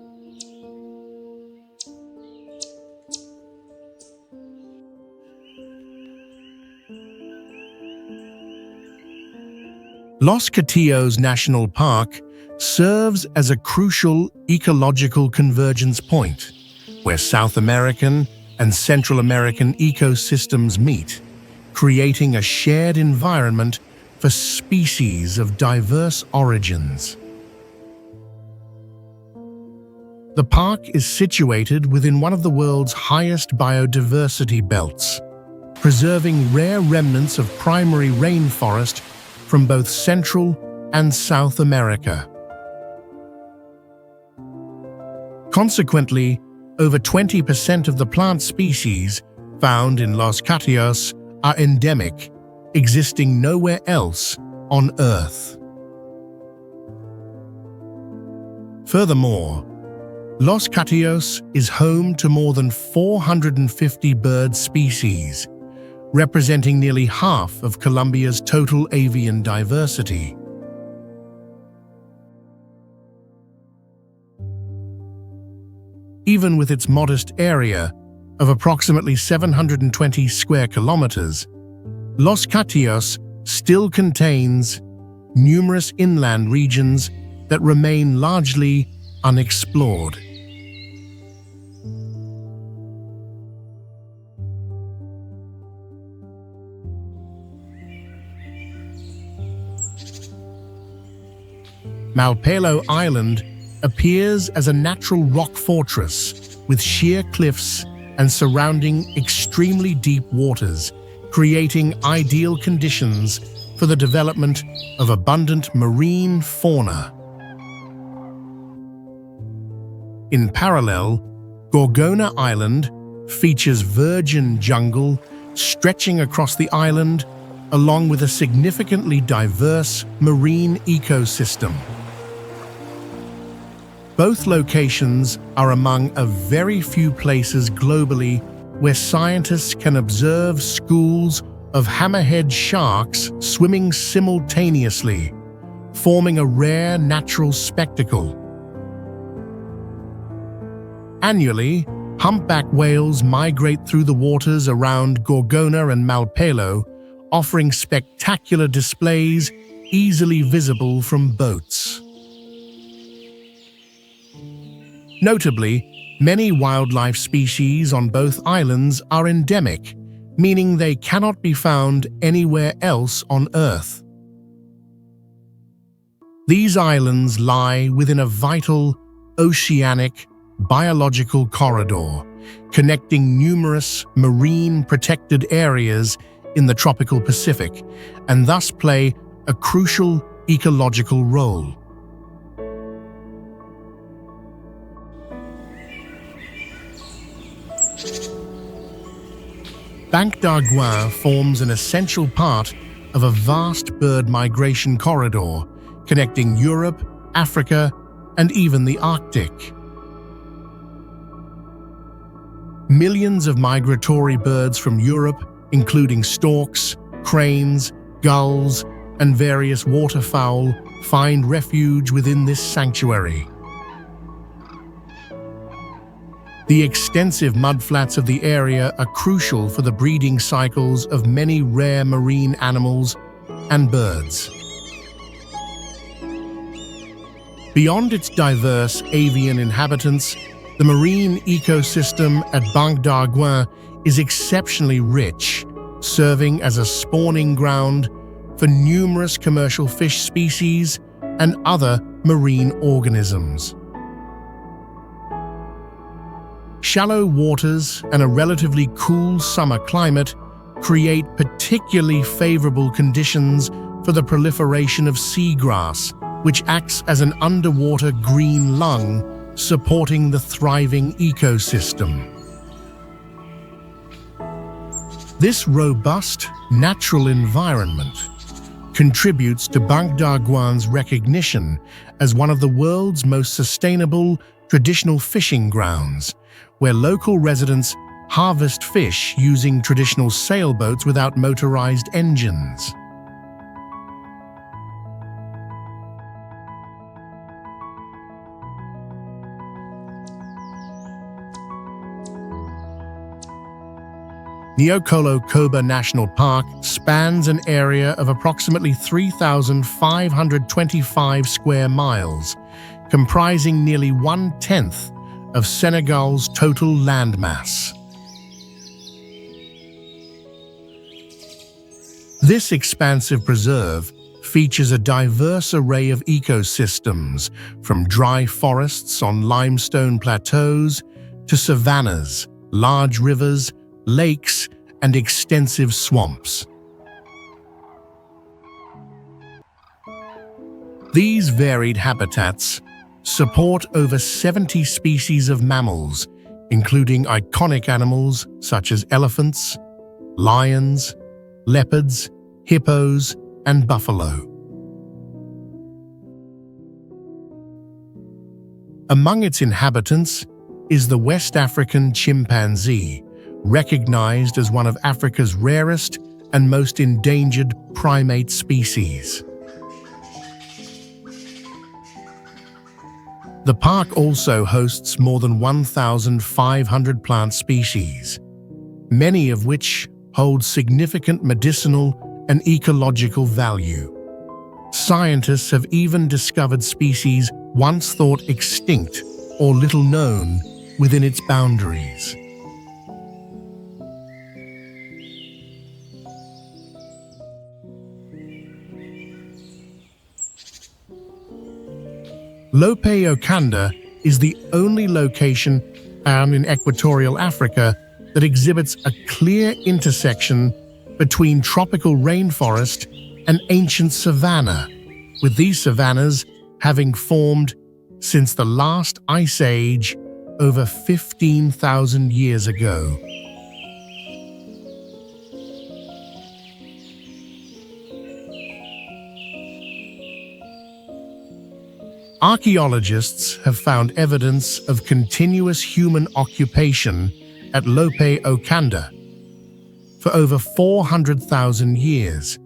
Los Catillos National Park serves as a crucial ecological convergence point, where South American and Central American ecosystems meet, creating a shared environment for species of diverse origins. The park is situated within one of the world's highest biodiversity belts, preserving rare remnants of primary rainforest from both Central and South America. Consequently, over 20% of the plant species found in Los Catillos are endemic, existing nowhere else on Earth. Furthermore, Los Catillos is home to more than 450 bird species, representing nearly half of Colombia's total avian diversity. Even with its modest area of approximately 720 square kilometers, Los Catillos still contains numerous inland regions that remain largely unexplored. Malpelo Island appears as a natural rock fortress with sheer cliffs and surrounding extremely deep waters, creating ideal conditions for the development of abundant marine fauna. In parallel, Gorgona Island features virgin jungle stretching across the island, along with a significantly diverse marine ecosystem. Both locations are among a very few places globally where scientists can observe schools of hammerhead sharks swimming simultaneously, forming a rare natural spectacle. Annually, humpback whales migrate through the waters around Gorgona and Malpelo, offering spectacular displays easily visible from boats. Notably, many wildlife species on both islands are endemic, meaning they cannot be found anywhere else on Earth. These islands lie within a vital, oceanic, biological corridor, connecting numerous marine protected areas in the tropical Pacific, and thus play a crucial ecological role. Banc d'Arguin forms an essential part of a vast bird migration corridor connecting Europe, Africa, and even the Arctic. Millions of migratory birds from Europe, including storks, cranes, gulls, and various waterfowl, find refuge within this sanctuary. The extensive mudflats of the area are crucial for the breeding cycles of many rare marine animals and birds. Beyond its diverse avian inhabitants, the marine ecosystem at Banc d'Arguin is exceptionally rich, serving as a spawning ground for numerous commercial fish species and other marine organisms. Shallow waters and a relatively cool summer climate create particularly favorable conditions for the proliferation of seagrass, which acts as an underwater green lung, supporting the thriving ecosystem. This robust, natural environment contributes to Banc d'Arguin's recognition as one of the world's most sustainable traditional fishing grounds, where local residents harvest fish using traditional sailboats without motorized engines. Niokolo-Koba National Park spans an area of approximately 3,525 square miles, comprising nearly 1/10 of Senegal's total landmass. This expansive preserve features a diverse array of ecosystems, from dry forests on limestone plateaus to savannas, large rivers, lakes, and extensive swamps. These varied habitats support over 70 species of mammals, including iconic animals such as elephants, lions, leopards, hippos, and buffalo. Among its inhabitants is the West African chimpanzee, recognized as one of Africa's rarest and most endangered primate species. The park also hosts more than 1,500 plant species, many of which hold significant medicinal and ecological value. Scientists have even discovered species once thought extinct or little known within its boundaries. Lope Okanda is the only location found in equatorial Africa that exhibits a clear intersection between tropical rainforest and ancient savanna, with these savannas having formed since the last ice age over 15,000 years ago. Archaeologists have found evidence of continuous human occupation at Lope Okanda for over 400,000 years,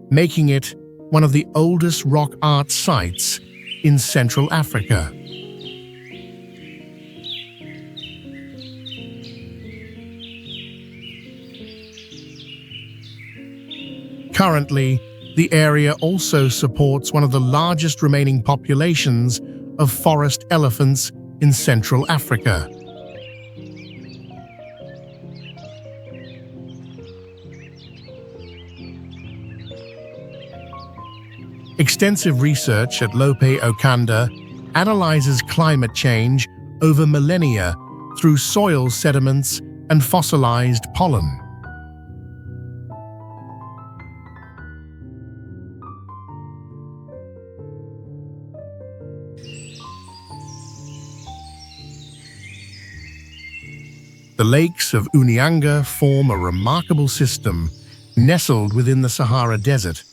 making it one of the oldest rock art sites in Central Africa. Currently, the area also supports one of the largest remaining populations of forest elephants in Central Africa. Extensive research at Lope Okanda analyzes climate change over millennia through soil sediments and fossilized pollen. The lakes of Unianga form a remarkable system nestled within the Sahara Desert,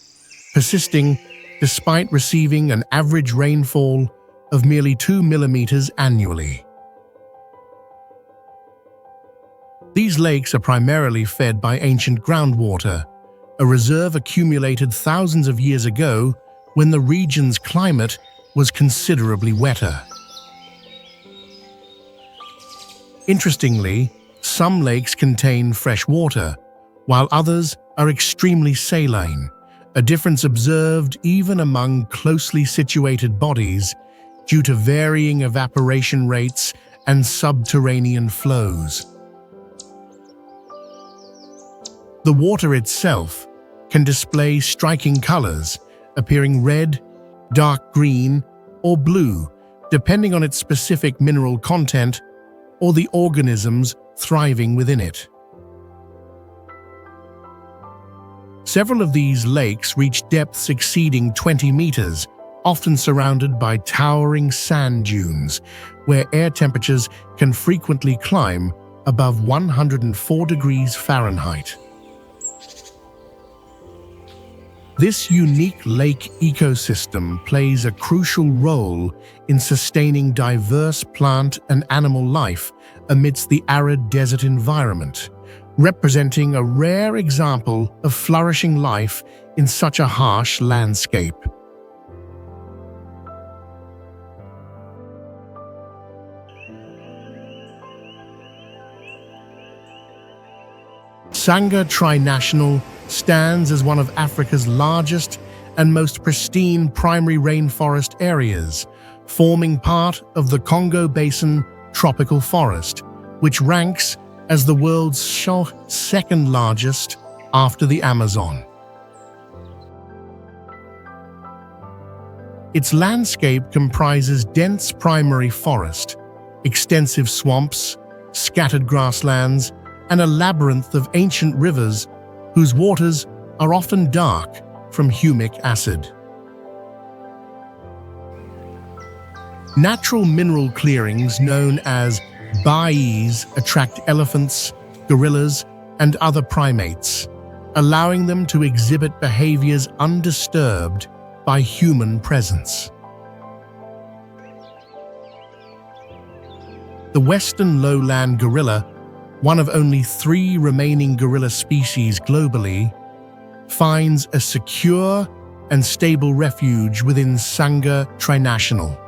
persisting despite receiving an average rainfall of merely 2 millimeters annually. These lakes are primarily fed by ancient groundwater, a reserve accumulated thousands of years ago when the region's climate was considerably wetter. Interestingly, some lakes contain fresh water, while others are extremely saline, a difference observed even among closely situated bodies due to varying evaporation rates and subterranean flows. The water itself can display striking colors, appearing red, dark green, or blue, depending on its specific mineral content or the organisms thriving within it. Several of these lakes reach depths exceeding 20 meters, often surrounded by towering sand dunes, where air temperatures can frequently climb above 104 degrees Fahrenheit. This unique lake ecosystem plays a crucial role in sustaining diverse plant and animal life amidst the arid desert environment, representing a rare example of flourishing life in such a harsh landscape. Sangha Trinational stands as one of Africa's largest and most pristine primary rainforest areas, forming part of the Congo Basin tropical forest, which ranks as the world's second largest after the Amazon. Its landscape comprises dense primary forest, extensive swamps, scattered grasslands, and a labyrinth of ancient rivers whose waters are often dark from humic acid. Natural mineral clearings known as bays attract elephants, gorillas, and other primates, allowing them to exhibit behaviors undisturbed by human presence. The western lowland gorilla, one of only 3 remaining gorilla species globally, finds a secure and stable refuge within Sangha Trinational.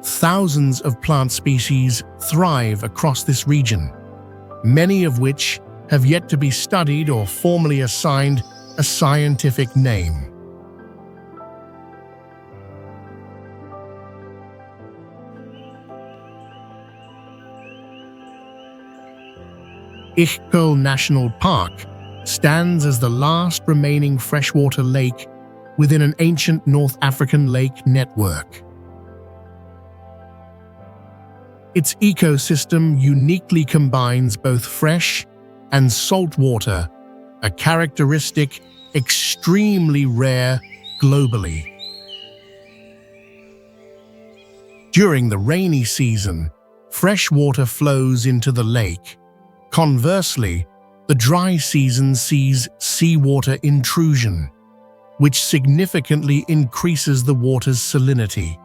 Thousands of plant species thrive across this region, many of which have yet to be studied or formally assigned a scientific name. Ichkel National Park stands as the last remaining freshwater lake within an ancient North African lake network. Its ecosystem uniquely combines both fresh and salt water, a characteristic extremely rare globally. During the rainy season, fresh water flows into the lake. Conversely, the dry season sees seawater intrusion, which significantly increases the water's salinity.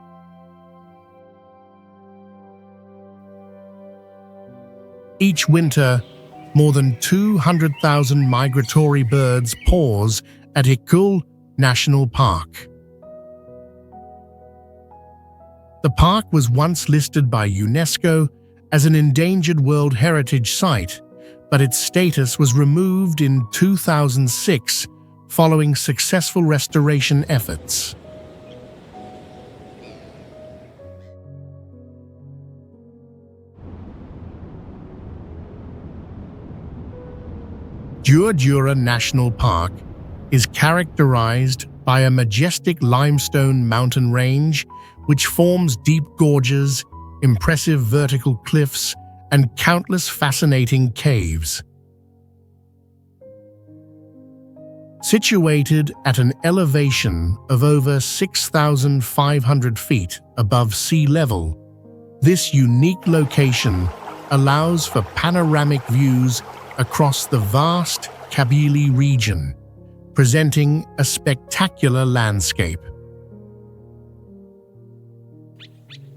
Each winter, more than 200,000 migratory birds pause at Ichkel National Park. The park was once listed by UNESCO as an endangered World Heritage Site, but its status was removed in 2006 following successful restoration efforts. Djurdjura National Park is characterized by a majestic limestone mountain range which forms deep gorges, impressive vertical cliffs, and countless fascinating caves. Situated at an elevation of over 6,500 feet above sea level, this unique location allows for panoramic views across the vast Kabylie region, presenting a spectacular landscape.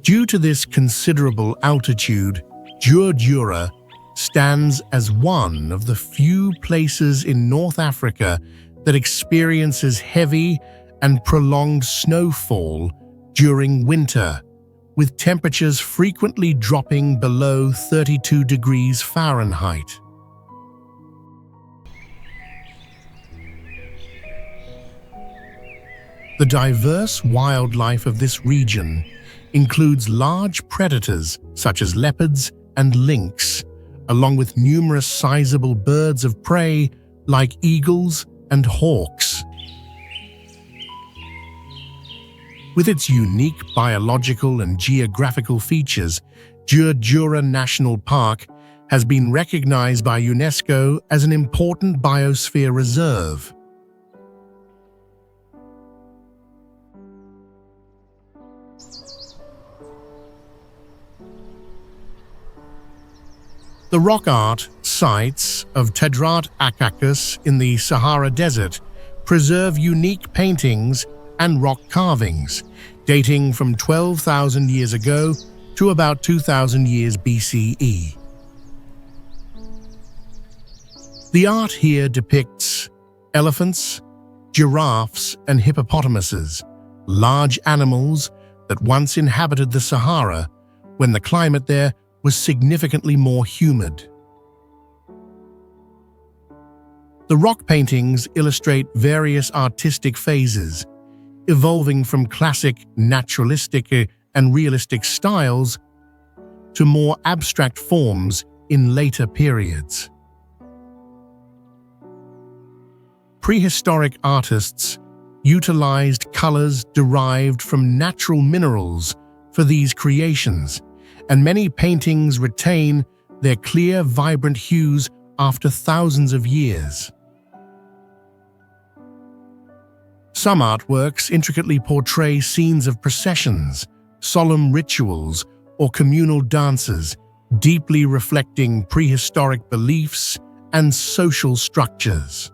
Due to this considerable altitude, Djurdjura stands as one of the few places in North Africa that experiences heavy and prolonged snowfall during winter, with temperatures frequently dropping below 32 degrees Fahrenheit. The diverse wildlife of this region includes large predators such as leopards and lynx, along with numerous sizable birds of prey like eagles and hawks. With its unique biological and geographical features, Jura National Park has been recognized by UNESCO as an important biosphere reserve. The rock art sites of Tedrat Akakas in the Sahara Desert preserve unique paintings and rock carvings dating from 12,000 years ago to about 2,000 years BCE. The art here depicts elephants, giraffes, and hippopotamuses, large animals that once inhabited the Sahara when the climate there was significantly more humid. The rock paintings illustrate various artistic phases, evolving from classic naturalistic and realistic styles to more abstract forms in later periods. Prehistoric artists utilized colors derived from natural minerals for these creations, and many paintings retain their clear, vibrant hues after thousands of years. Some artworks intricately portray scenes of processions, solemn rituals, or communal dances, deeply reflecting prehistoric beliefs and social structures.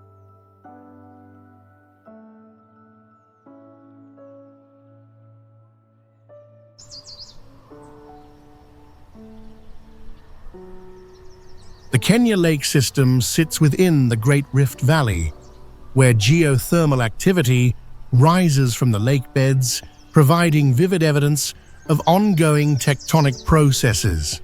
The Kenya Lake System sits within the Great Rift Valley, where geothermal activity rises from the lake beds, providing vivid evidence of ongoing tectonic processes.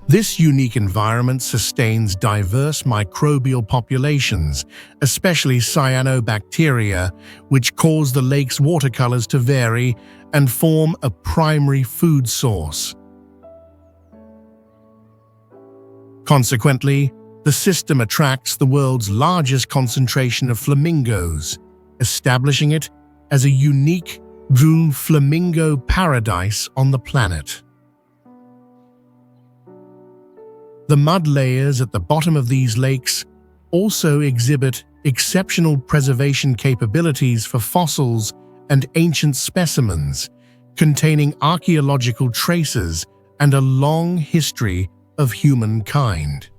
This unique environment sustains diverse microbial populations, especially cyanobacteria, which cause the lake's watercolors to vary and form a primary food source. Consequently, the system attracts the world's largest concentration of flamingos, establishing it as a unique blue flamingo paradise on the planet. The mud layers at the bottom of these lakes also exhibit exceptional preservation capabilities for fossils and ancient specimens, containing archaeological traces and a long history of humankind.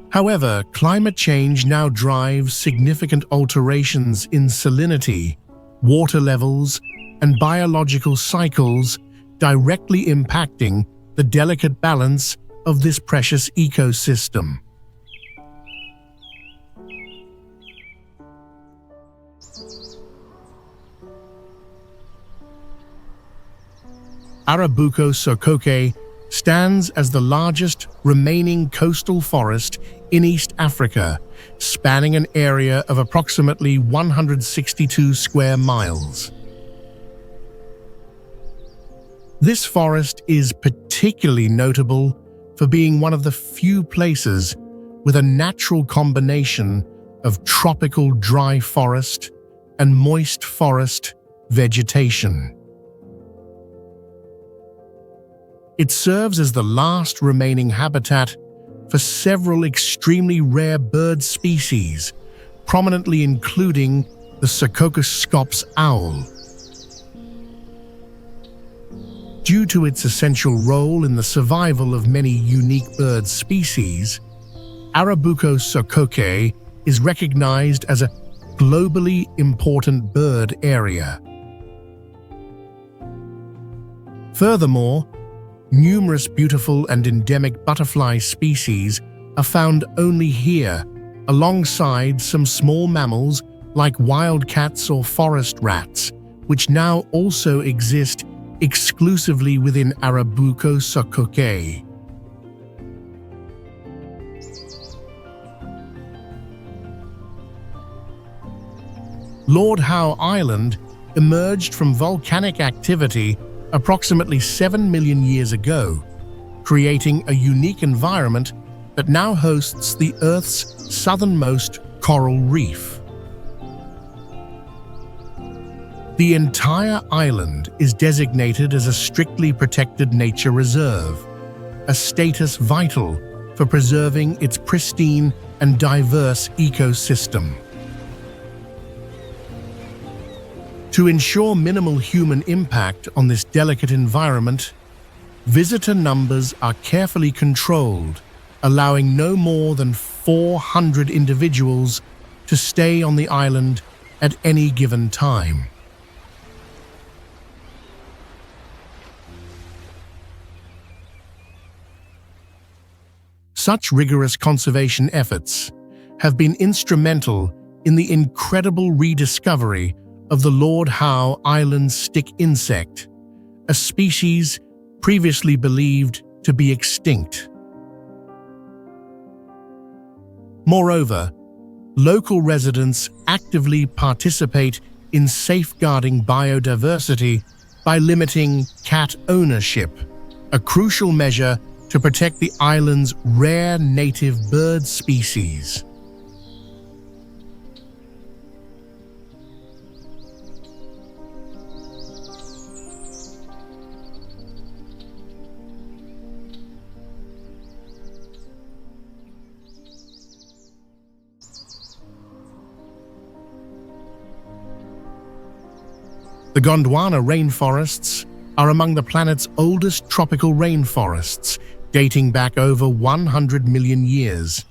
However, climate change now drives significant alterations in salinity, water levels, and biological cycles, directly impacting the delicate balance of this precious ecosystem. Arabuko-Sokoke stands as the largest remaining coastal forest in East Africa, spanning an area of approximately 162 square miles. This forest is particularly notable for being one of the few places with a natural combination of tropical dry forest and moist forest vegetation. It serves as the last remaining habitat for several extremely rare bird species, prominently including the Sokoke owl. Due to its essential role in the survival of many unique bird species, Arabuko-Sokoke is recognized as a globally important bird area. Furthermore, numerous beautiful and endemic butterfly species are found only here, alongside some small mammals like wildcats or forest rats, which now also exist exclusively within Arabuko-Sokoke. Lord Howe Island emerged from volcanic activity approximately 7 million years ago, creating a unique environment that now hosts the Earth's southernmost coral reef. The entire island is designated as a strictly protected nature reserve, a status vital for preserving its pristine and diverse ecosystem. To ensure minimal human impact on this delicate environment, visitor numbers are carefully controlled, allowing no more than 400 individuals to stay on the island at any given time. Such rigorous conservation efforts have been instrumental in the incredible rediscovery of the Lord Howe Island stick insect, a species previously believed to be extinct. Moreover, local residents actively participate in safeguarding biodiversity by limiting cat ownership, a crucial measure to protect the island's rare native bird species. The Gondwana rainforests are among the planet's oldest tropical rainforests, dating back over 100 million years.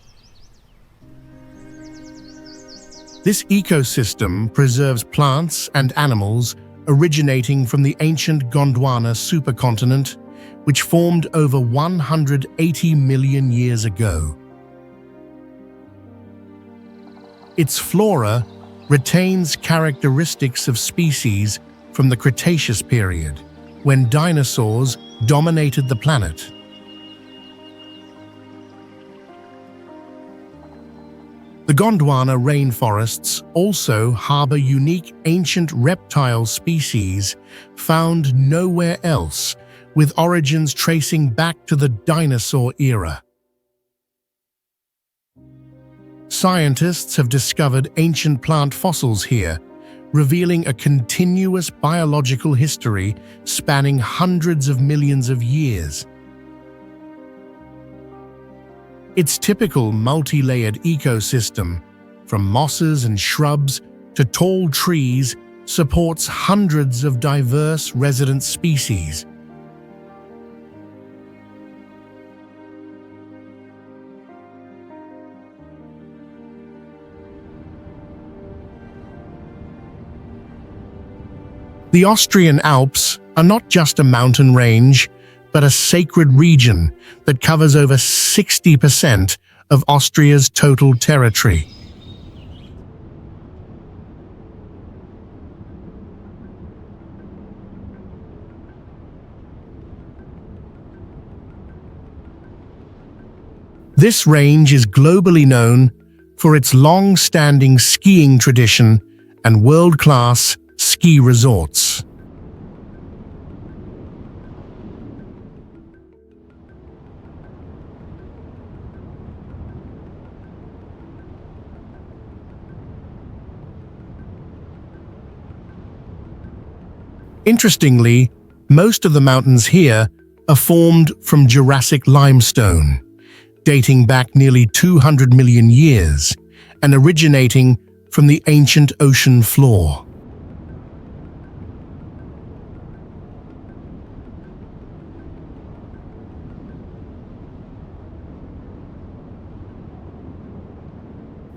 This ecosystem preserves plants and animals originating from the ancient Gondwana supercontinent, which formed over 180 million years ago. Its flora retains characteristics of species from the Cretaceous period, when dinosaurs dominated the planet. The Gondwana rainforests also harbor unique ancient reptile species found nowhere else, with origins tracing back to the dinosaur era. Scientists have discovered ancient plant fossils here, revealing a continuous biological history spanning hundreds of millions of years. Its typical multi-layered ecosystem, from mosses and shrubs to tall trees, supports hundreds of diverse resident species. The Austrian Alps are not just a mountain range, but a sacred region that covers over 60% of Austria's total territory. This range is globally known for its long-standing skiing tradition and world-class ski resorts. Interestingly, most of the mountains here are formed from Jurassic limestone, dating back nearly 200 million years and originating from the ancient ocean floor.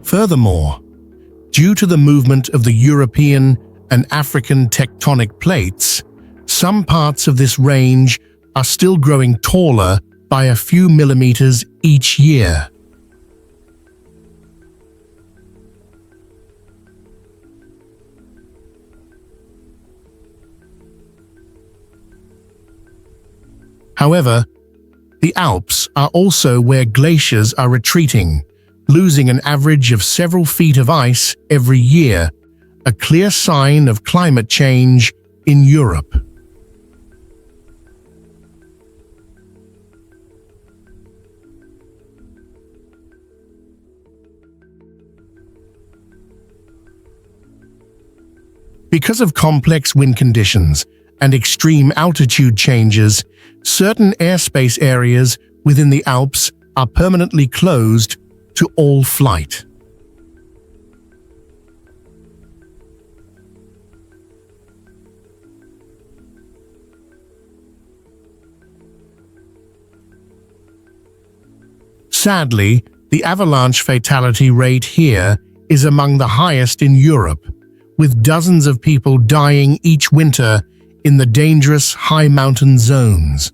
Furthermore, due to the movement of the European and African tectonic plates, some parts of this range are still growing taller by a few millimeters each year. However, the Alps are also where glaciers are retreating, losing an average of several feet of ice every year, a clear sign of climate change in Europe. Because of complex wind conditions and extreme altitude changes, certain airspace areas within the Alps are permanently closed to all flight. Sadly, the avalanche fatality rate here is among the highest in Europe, with dozens of people dying each winter in the dangerous high mountain zones.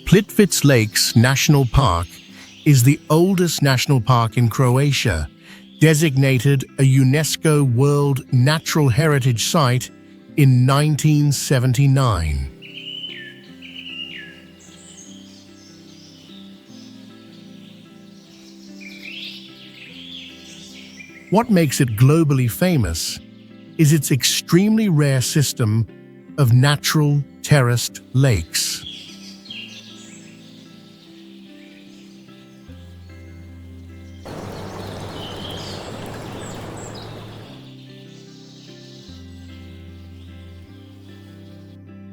Plitvice Lakes National Park is the oldest national park in Croatia, designated a UNESCO World Natural Heritage Site in 1979. What makes it globally famous is its extremely rare system of natural terraced lakes.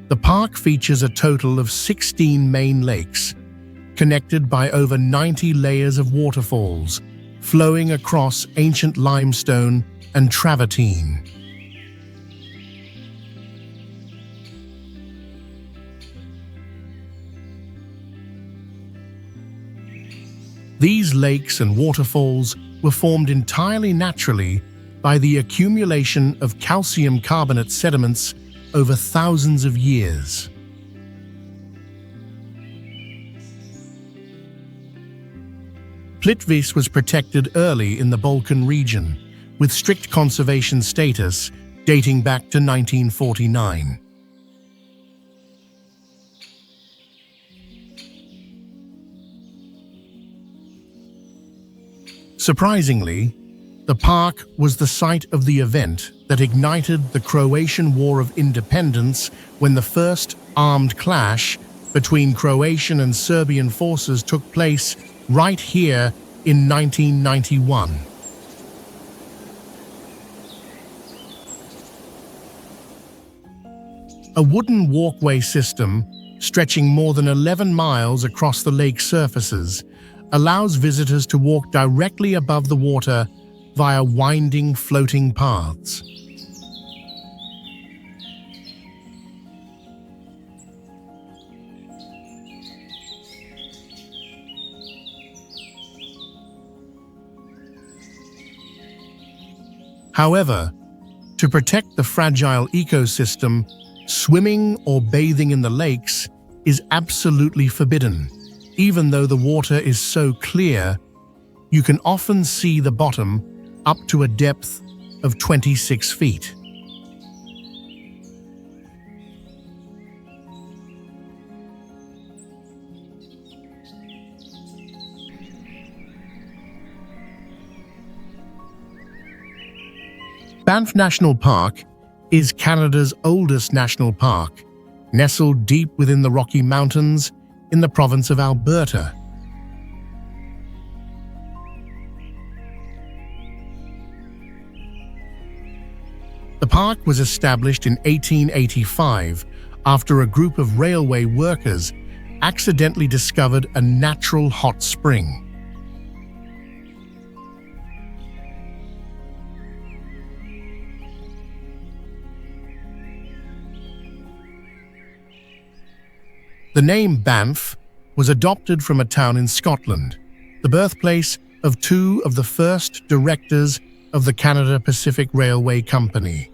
The park features a total of 16 main lakes, connected by over 90 layers of waterfalls, flowing across ancient limestone and travertine. These lakes and waterfalls were formed entirely naturally by the accumulation of calcium carbonate sediments over thousands of years. Plitvice was protected early in the Balkan region, with strict conservation status dating back to 1949. Surprisingly, the park was the site of the event that ignited the Croatian War of Independence when the first armed clash between Croatian and Serbian forces took place right here in 1991. A wooden walkway system stretching more than 11 miles across the lake surfaces allows visitors to walk directly above the water via winding floating paths. However, to protect the fragile ecosystem, swimming or bathing in the lakes is absolutely forbidden. Even though the water is so clear, you can often see the bottom up to a depth of 26 feet. Banff National Park is Canada's oldest national park, nestled deep within the Rocky Mountains in the province of Alberta. The park was established in 1885 after a group of railway workers accidentally discovered a natural hot spring. The name Banff was adopted from a town in Scotland, the birthplace of two of the first directors of the Canada Pacific Railway Company.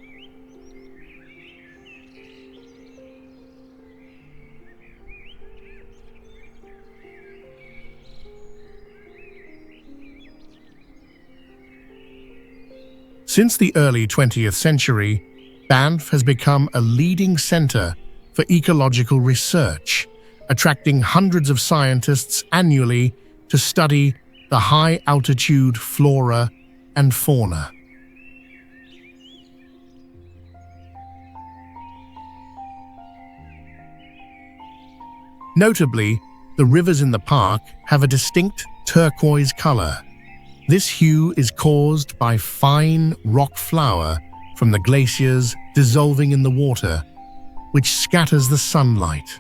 Since the early 20th century, Banff has become a leading center for ecological research, attracting hundreds of scientists annually to study the high-altitude flora and fauna. Notably, the rivers in the park have a distinct turquoise color. This hue is caused by fine rock flour from the glaciers dissolving in the water, which scatters the sunlight.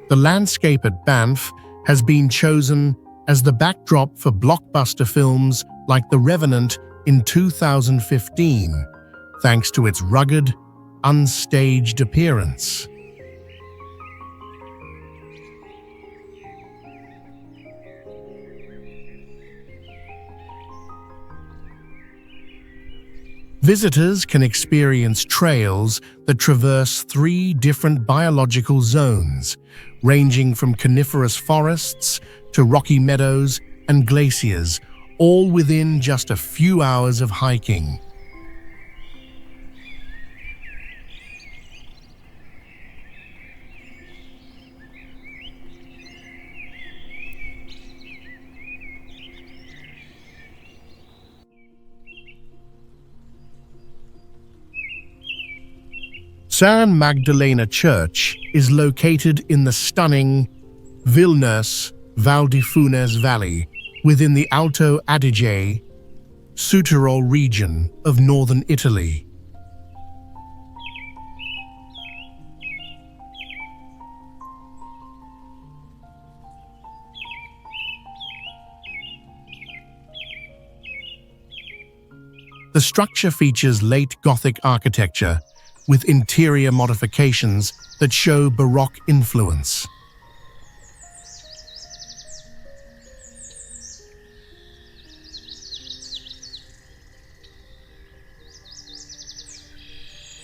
The landscape at Banff has been chosen as the backdrop for blockbuster films like The Revenant in 2015, thanks to its rugged, unstaged appearance. Visitors can experience trails that traverse 3 different biological zones, ranging from coniferous forests to rocky meadows and glaciers, all within just a few hours of hiking. San Magdalena Church is located in the stunning Vilnius Val di Funes Valley within the Alto Adige, Südtirol region of northern Italy. The structure features late Gothic architecture with interior modifications that show Baroque influence.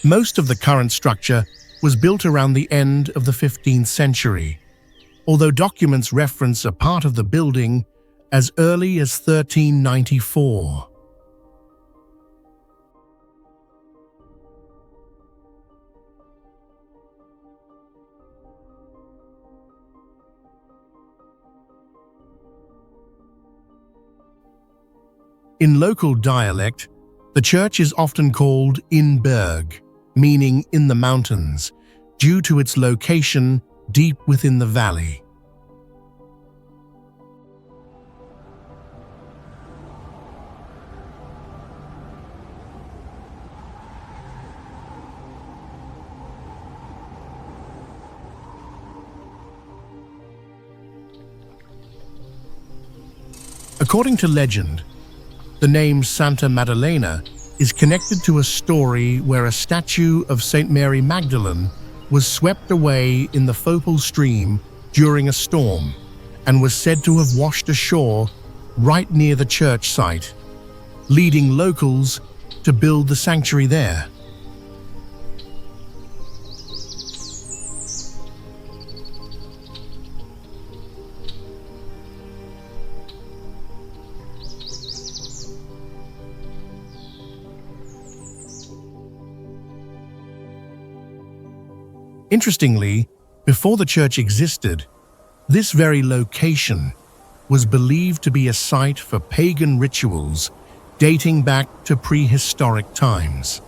Most of the current structure was built around the end of the 15th century, although documents reference a part of the building as early as 1394. In local dialect, the church is often called in Berg, meaning in the mountains, due to its location deep within the valley. According to legend, the name Santa Maddalena is connected to a story where a statue of Saint Mary Magdalene was swept away in the Fopal stream during a storm and was said to have washed ashore right near the church site, leading locals to build the sanctuary there. Interestingly, before the church existed, this very location was believed to be a site for pagan rituals dating back to prehistoric times.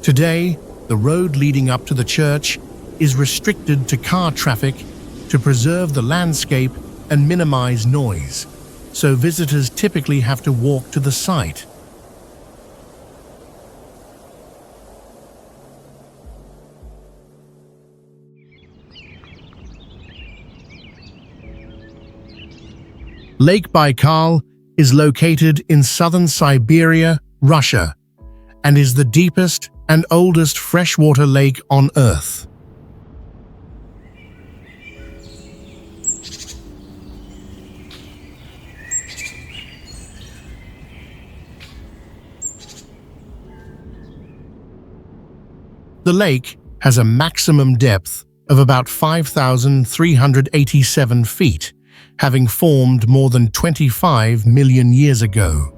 Today, the road leading up to the church is restricted to car traffic to preserve the landscape and minimize noise, so visitors typically have to walk to the site. Lake Baikal is located in southern Siberia, Russia, and is the deepest and oldest freshwater lake on Earth. The lake has a maximum depth of about 5,387 feet, having formed more than 25 million years ago.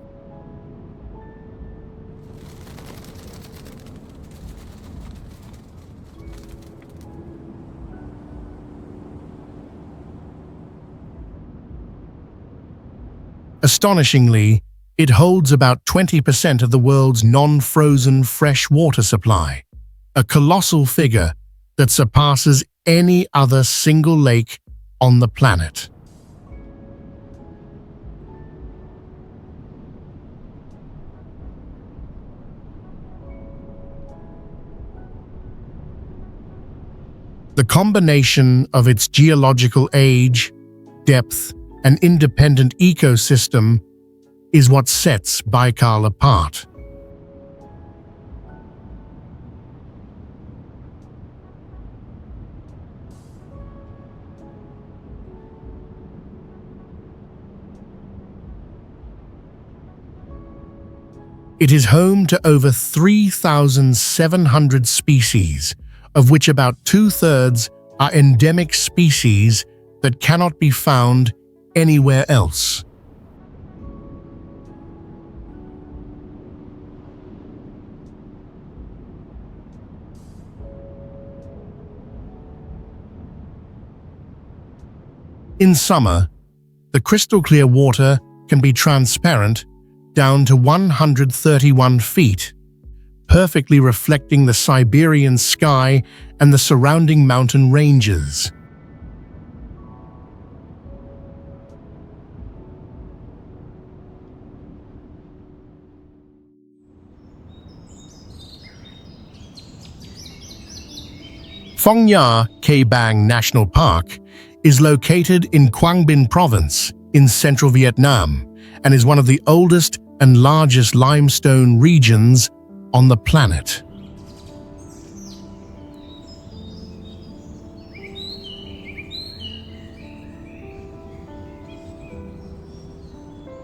Astonishingly, it holds about 20% of the world's non-frozen fresh water supply, a colossal figure that surpasses any other single lake on the planet. The combination of its geological age, depth, and independent ecosystem is what sets Baikal apart. It is home to over 3,700 species, of which about two-thirds are endemic species that cannot be found anywhere else. In summer, the crystal-clear water can be transparent down to 131 feet, perfectly reflecting the Siberian sky and the surrounding mountain ranges. Phong Nha Ke Bang National Park is located in Quang Binh Province in central Vietnam and is one of the oldest and largest limestone regions on the planet.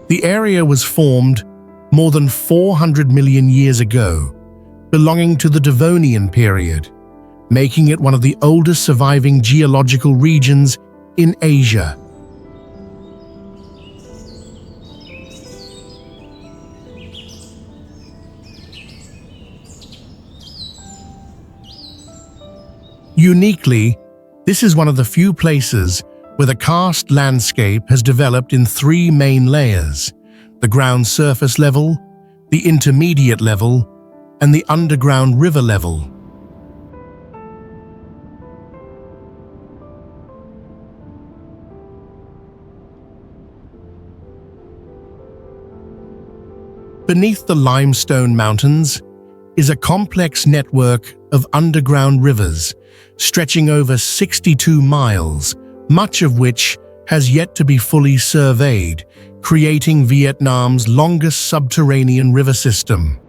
The area was formed more than 400 million years ago, belonging to the Devonian period, making it one of the oldest surviving geological regions in Asia. Uniquely, this is one of the few places where the karst landscape has developed in three main layers: the ground surface level, the intermediate level, and the underground river level. Beneath the limestone mountains is a complex network of underground rivers stretching over 62 miles, much of which has yet to be fully surveyed, creating Vietnam's longest subterranean river system.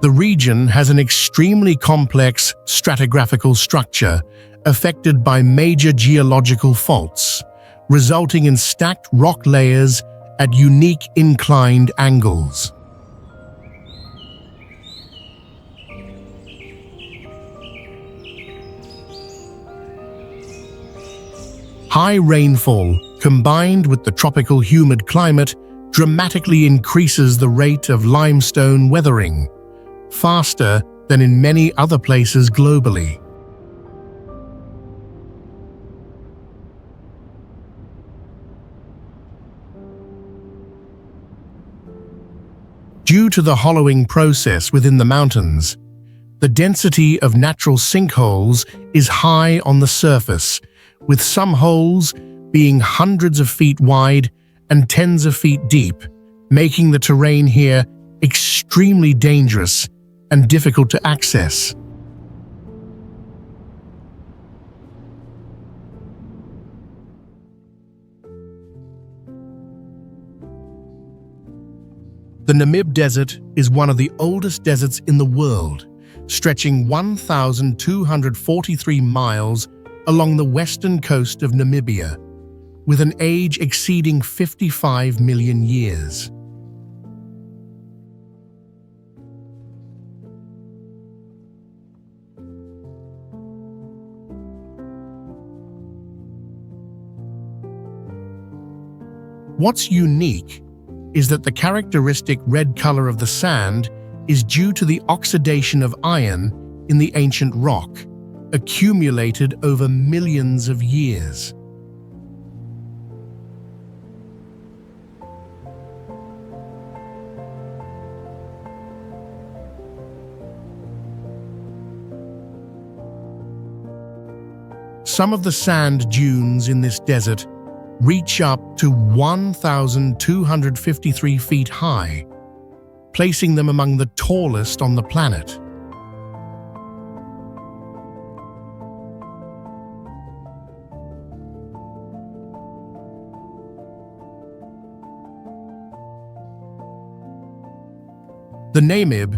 The region has an extremely complex stratigraphical structure affected by major geological faults, resulting in stacked rock layers at unique inclined angles. High rainfall, combined with the tropical humid climate, dramatically increases the rate of limestone weathering, faster than in many other places globally. Due to the hollowing process within the mountains, the density of natural sinkholes is high on the surface, with some holes being hundreds of feet wide and tens of feet deep, making the terrain here extremely dangerous and difficult to access. The Namib Desert is one of the oldest deserts in the world, stretching 1,243 miles along the western coast of Namibia, with an age exceeding 55 million years. What's unique is that the characteristic red color of the sand is due to the oxidation of iron in the ancient rock, accumulated over millions of years. Some of the sand dunes in this desert reach up to 1,253 feet high, placing them among the tallest on the planet. The Namib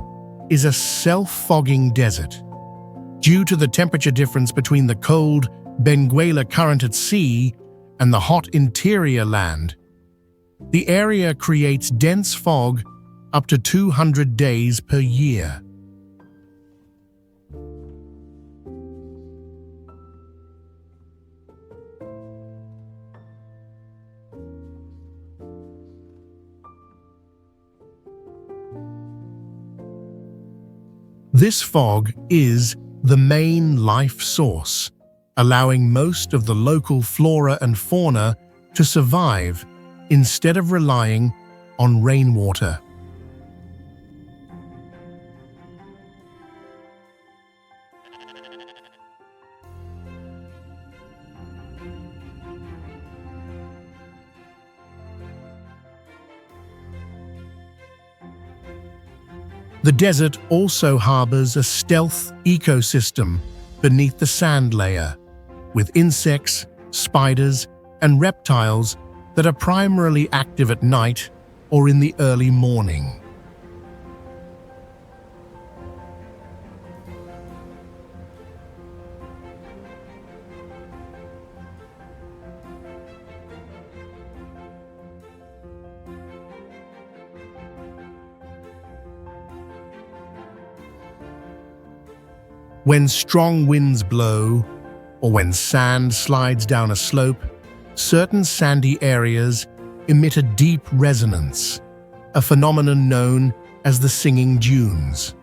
is a self-fogging desert. Due to the temperature difference between the cold Benguela current at sea and the hot interior land, the area creates dense fog up to 200 days per year. This fog is the main life source, allowing most of the local flora and fauna to survive instead of relying on rainwater. The desert also harbors a stealth ecosystem beneath the sand layer, with insects, spiders, and reptiles that are primarily active at night or in the early morning. When strong winds blow, or when sand slides down a slope, certain sandy areas emit a deep resonance, a phenomenon known as the singing dunes.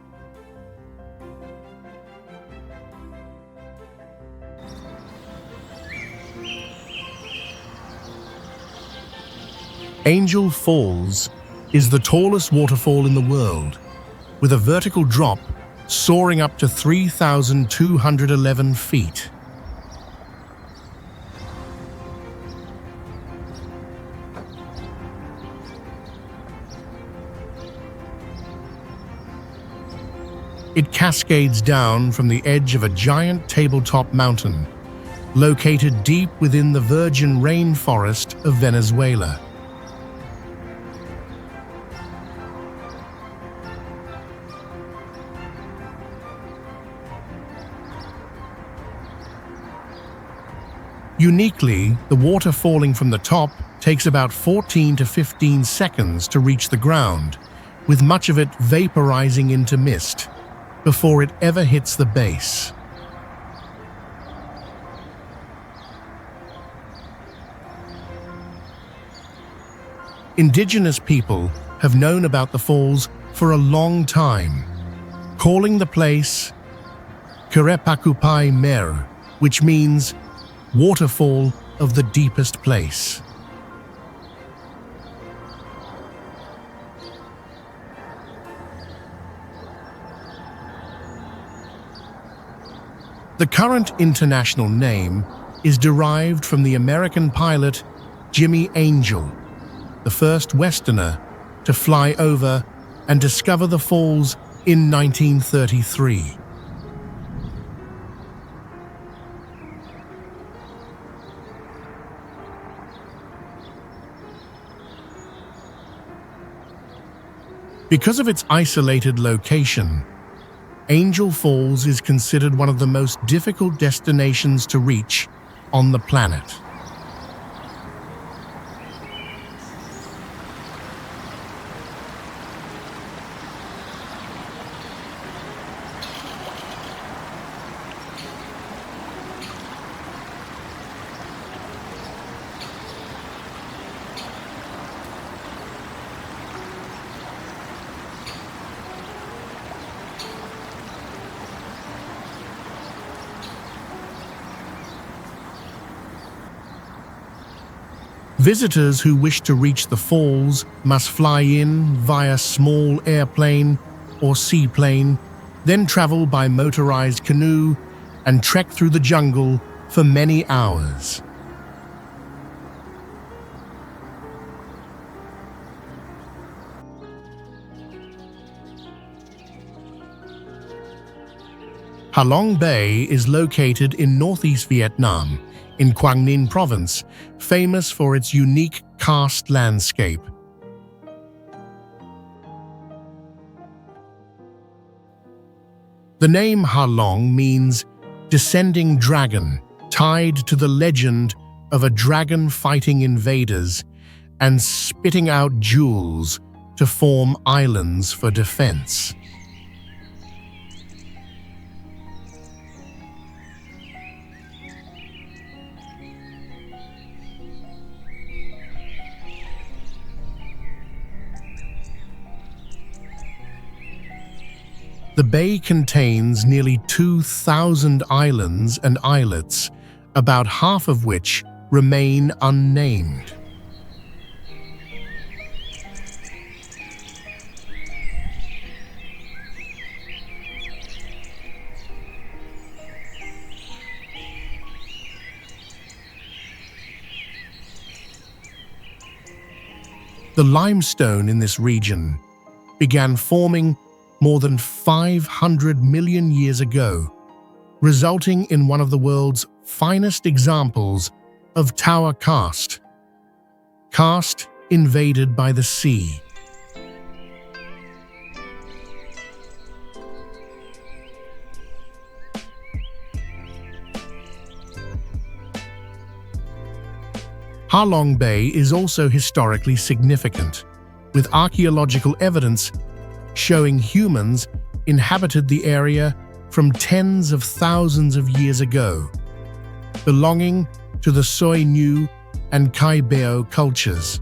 Angel Falls is the tallest waterfall in the world, with a vertical drop soaring up to 3,211 feet. It cascades down from the edge of a giant tabletop mountain, located deep within the virgin rainforest of Venezuela. Uniquely, the water falling from the top takes about 14 to 15 seconds to reach the ground, with much of it vaporizing into mist before it ever hits the base. Indigenous people have known about the falls for a long time, calling the place Kerepakupai Mer, which means waterfall of the deepest place. The current international name is derived from the American pilot Jimmy Angel, the first Westerner to fly over and discover the falls in 1933. Because of its isolated location, Angel Falls is considered one of the most difficult destinations to reach on the planet. Visitors who wish to reach the falls must fly in via small airplane or seaplane, then travel by motorized canoe and trek through the jungle for many hours. Ha Long Bay is located in northeast Vietnam, in Quang Ninh Province, famous for its unique karst landscape. The name Ha Long means descending dragon, tied to the legend of a dragon fighting invaders and spitting out jewels to form islands for defense. The bay contains nearly 2,000 islands and islets, about half of which remain unnamed. The limestone in this region began forming more than 500 million years ago, resulting in one of the world's finest examples of tower karst invaded by the sea. Ha Long Bay is also historically significant, with archaeological evidence showing humans inhabited the area from tens of thousands of years ago, belonging to the Soi Nu and Kai Beo cultures.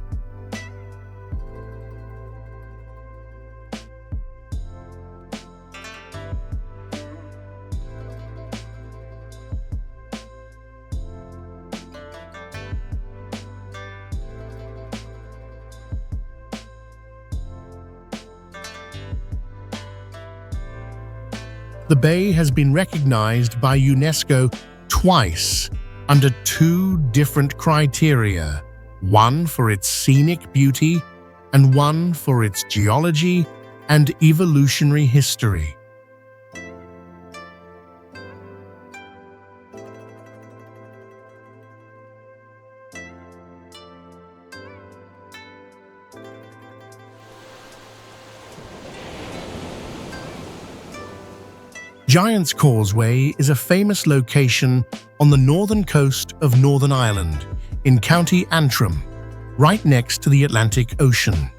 The bay has been recognized by UNESCO twice under two different criteria, one for its scenic beauty and one for its geology and evolutionary history. Giant's Causeway is a famous location on the northern coast of Northern Ireland, in County Antrim, right next to the Atlantic Ocean.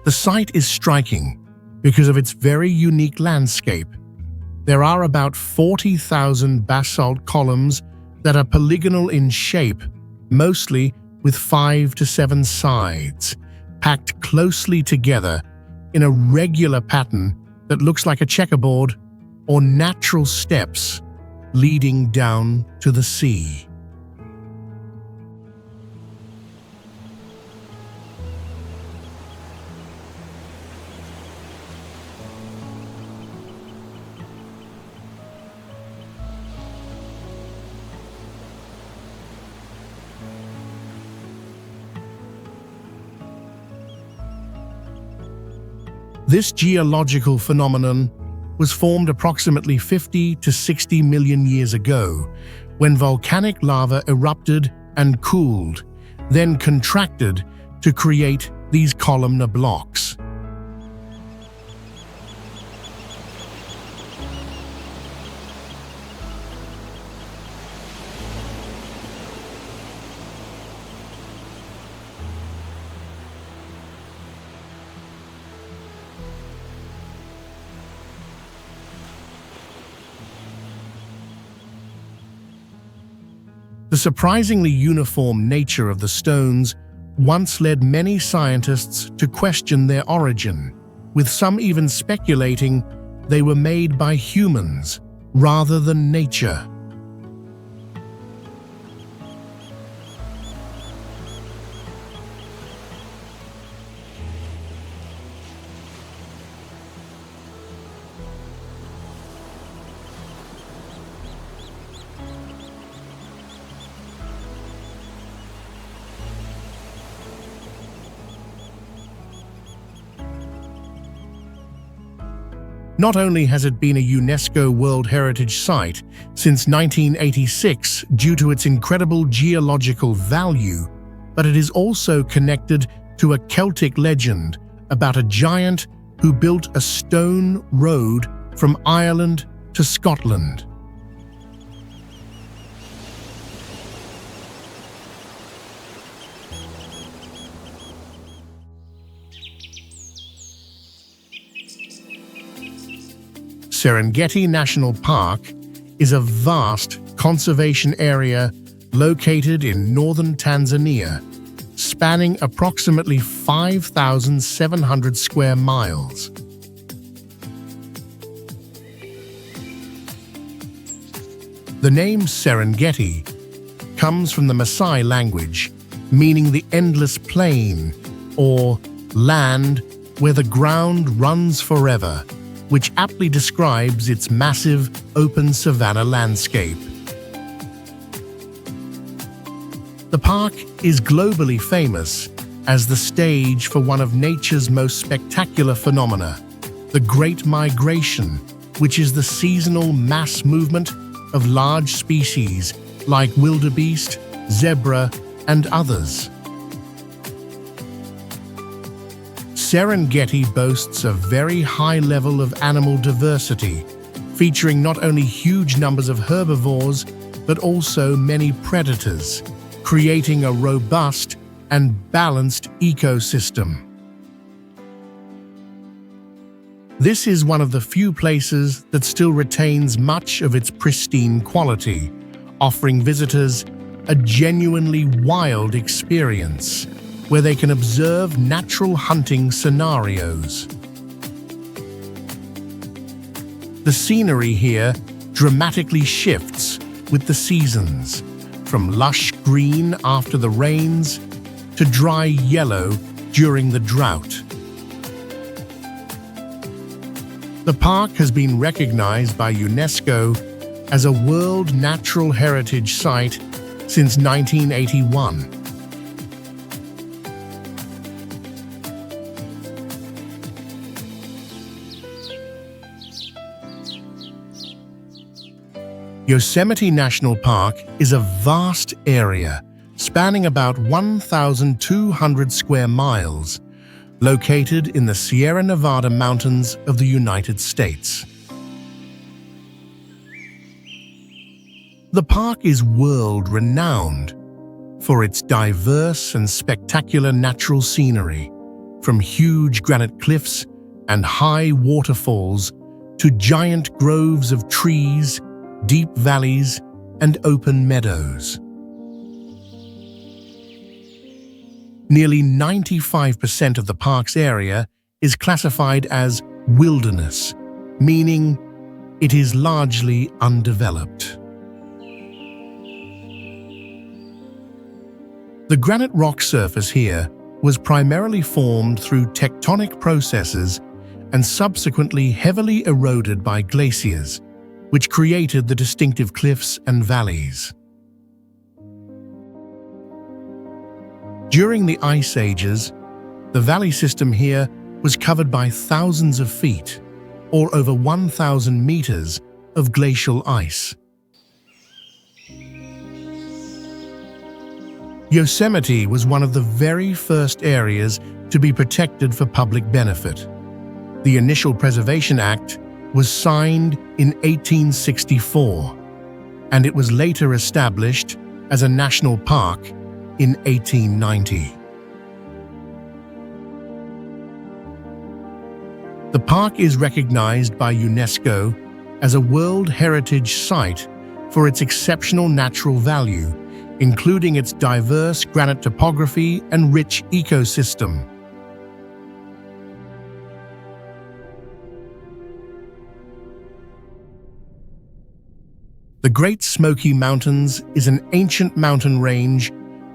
The site is striking because of its very unique landscape. There are about 40,000 basalt columns that are polygonal in shape, mostly with 5 to 7 sides, packed closely together in a regular pattern that looks like a checkerboard or natural steps leading down to the sea. This geological phenomenon was formed approximately 50 to 60 million years ago, when volcanic lava erupted and cooled, then contracted to create these columnar blocks. The surprisingly uniform nature of the stones once led many scientists to question their origin, with some even speculating they were made by humans rather than nature. Not only has it been a UNESCO World Heritage Site since 1986 due to its incredible geological value, but it is also connected to a Celtic legend about a giant who built a stone road from Ireland to Scotland. Serengeti National Park is a vast conservation area located in northern Tanzania, spanning approximately 5,700 square miles. The name Serengeti comes from the Maasai language, meaning the endless plain or land where the ground runs forever, which aptly describes its massive, open savanna landscape. The park is globally famous as the stage for one of nature's most spectacular phenomena, the Great Migration, which is the seasonal mass movement of large species like wildebeest, zebra, and others. Serengeti boasts a very high level of animal diversity, featuring not only huge numbers of herbivores, but also many predators, creating a robust and balanced ecosystem. This is one of the few places that still retains much of its pristine quality, offering visitors a genuinely wild experience, where they can observe natural hunting scenarios. The scenery here dramatically shifts with the seasons, from lush green after the rains to dry yellow during the drought. The park has been recognized by UNESCO as a World Natural Heritage Site since 1981. Yosemite National Park is a vast area spanning about 1,200 square miles, located in the Sierra Nevada mountains of the United States. The park is world-renowned for its diverse and spectacular natural scenery, from huge granite cliffs and high waterfalls to giant groves of trees, deep valleys, and open meadows. Nearly 95% of the park's area is classified as wilderness, meaning it is largely undeveloped. The granite rock surface here was primarily formed through tectonic processes and subsequently heavily eroded by glaciers, which created the distinctive cliffs and valleys. During the ice ages, the valley system here was covered by thousands of feet, or over 1,000 meters, of glacial ice. Yosemite was one of the very first areas to be protected for public benefit. The Initial Preservation Act was signed in 1864, and it was later established as a national park in 1890. The park is recognized by UNESCO as a World Heritage Site for its exceptional natural value, including its diverse granite topography and rich ecosystem. The Great Smoky Mountains is an ancient mountain range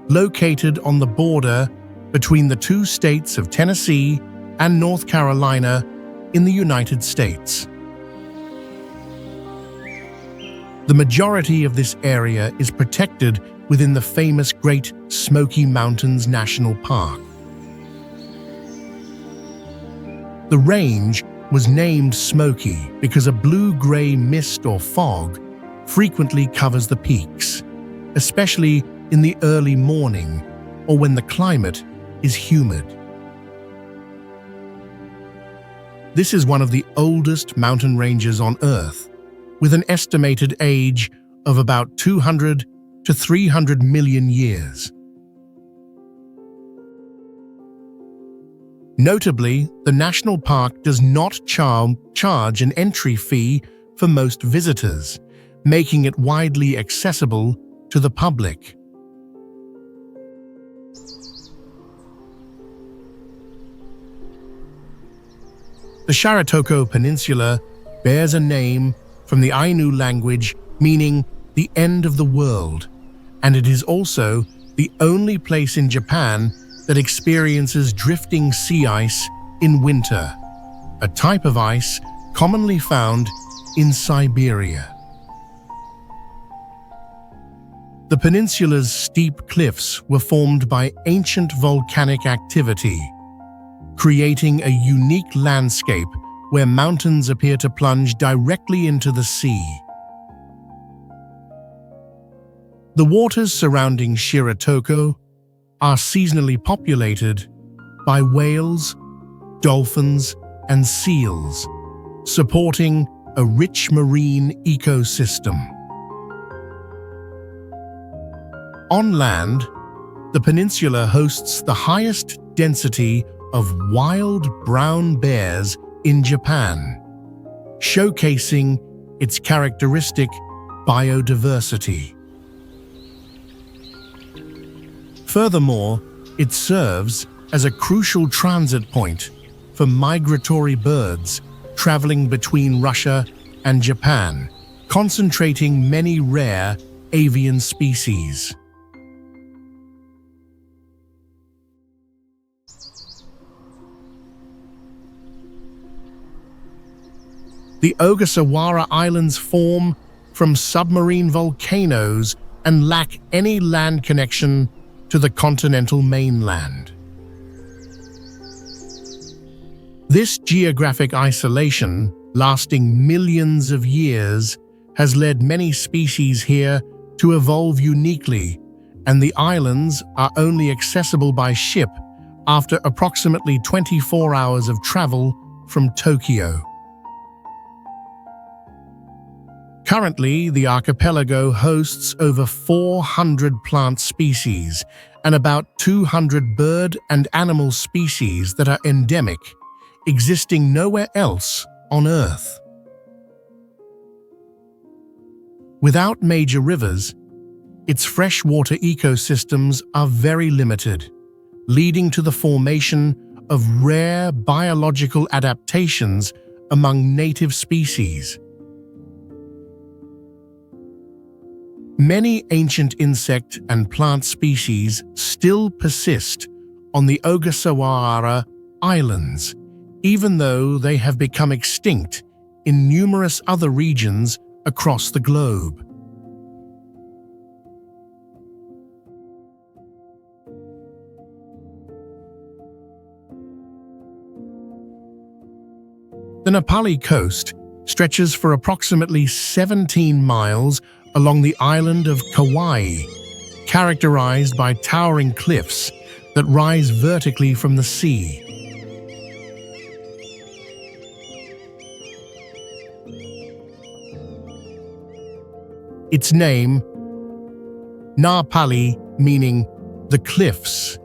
located on the border between the two states of Tennessee and North Carolina in the United States. The majority of this area is protected within the famous Great Smoky Mountains National Park. The range was named Smoky because a blue-gray mist or fog frequently covers the peaks, especially in the early morning or when the climate is humid. This is one of the oldest mountain ranges on Earth, with an estimated age of about 200 to 300 million years. Notably, the national park does not charge an entry fee for most visitors, making it widely accessible to the public. The Charitoko Peninsula bears a name from the Ainu language meaning the end of the world, and it is also the only place in Japan that experiences drifting sea ice in winter, a type of ice commonly found in Siberia. The peninsula's steep cliffs were formed by ancient volcanic activity, creating a unique landscape where mountains appear to plunge directly into the sea. The waters surrounding Shiratoko are seasonally populated by whales, dolphins, and seals, supporting a rich marine ecosystem. On land, the peninsula hosts the highest density of wild brown bears in Japan, showcasing its characteristic biodiversity. Furthermore, it serves as a crucial transit point for migratory birds traveling between Russia and Japan, concentrating many rare avian species. The Ogasawara Islands form from submarine volcanoes and lack any land connection to the continental mainland. This geographic isolation, lasting millions of years, has led many species here to evolve uniquely, and the islands are only accessible by ship after approximately 24 hours of travel from Tokyo. Currently, the archipelago hosts over 400 plant species and about 200 bird and animal species that are endemic, existing nowhere else on Earth. Without major rivers, its freshwater ecosystems are very limited, leading to the formation of rare biological adaptations among native species. Many ancient insect and plant species still persist on the Ogasawara Islands, even though they have become extinct in numerous other regions across the globe. The Nepali coast stretches for approximately 17 miles along the island of Kauai, characterized by towering cliffs that rise vertically from the sea. Its name, Napali, meaning the cliffs,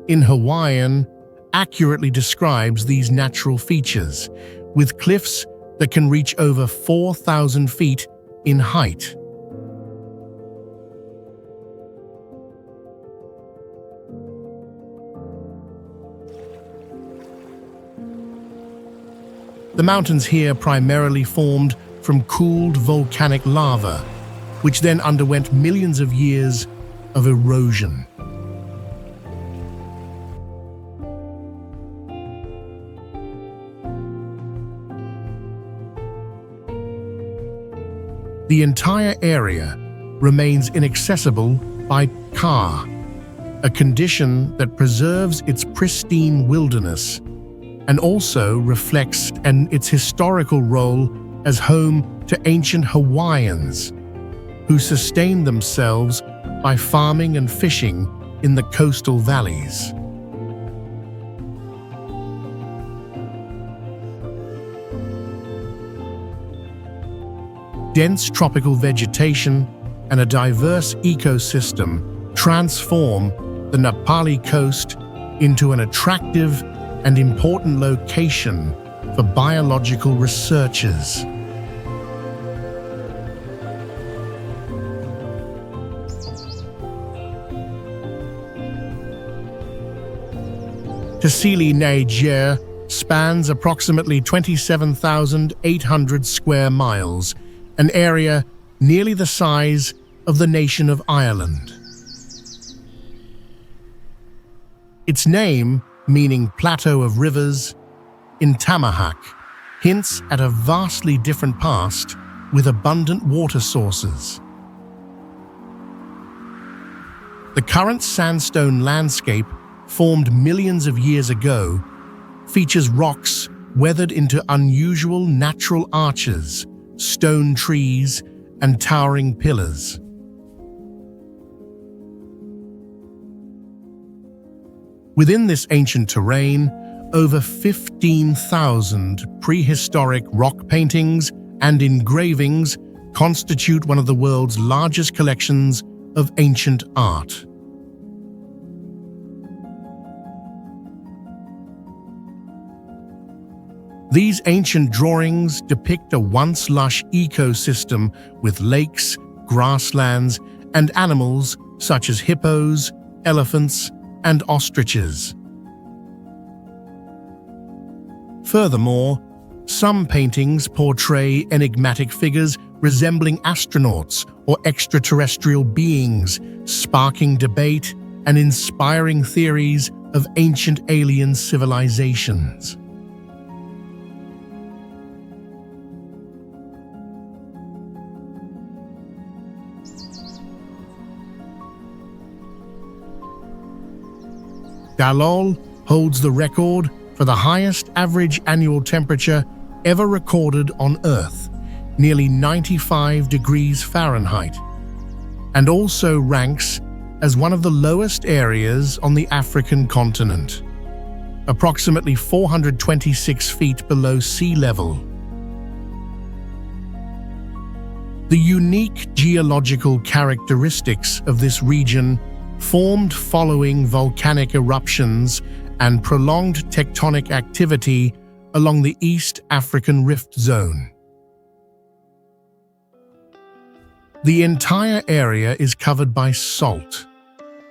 in Hawaiian, accurately describes these natural features, with cliffs that can reach over 4,000 feet in height. The mountains here primarily formed from cooled volcanic lava, which then underwent millions of years of erosion. The entire area remains inaccessible by car, a condition that preserves its pristine wilderness and also reflects its historical role as home to ancient Hawaiians who sustained themselves by farming and fishing in the coastal valleys. Dense tropical vegetation and a diverse ecosystem transform the Nepali coast into an attractive and important location for biological researchers. Tassili Niger spans approximately 27,800 square miles, an area nearly the size of the nation of Ireland. Its name, meaning Plateau of Rivers, in Tamahak, hints at a vastly different past with abundant water sources. The current sandstone landscape, formed millions of years ago, features rocks weathered into unusual natural arches, stone trees, and towering pillars. Within this ancient terrain, over 15,000 prehistoric rock paintings and engravings constitute one of the world's largest collections of ancient art. These ancient drawings depict a once lush ecosystem with lakes, grasslands, and animals such as hippos, elephants, and ostriches. Furthermore, some paintings portray enigmatic figures resembling astronauts or extraterrestrial beings, sparking debate and inspiring theories of ancient alien civilizations. Dalol holds the record for the highest average annual temperature ever recorded on Earth, nearly 95 degrees Fahrenheit, and also ranks as one of the lowest areas on the African continent, approximately 426 feet below sea level. The unique geological characteristics of this region, formed following volcanic eruptions and prolonged tectonic activity along the East African Rift Zone. The entire area is covered by salt,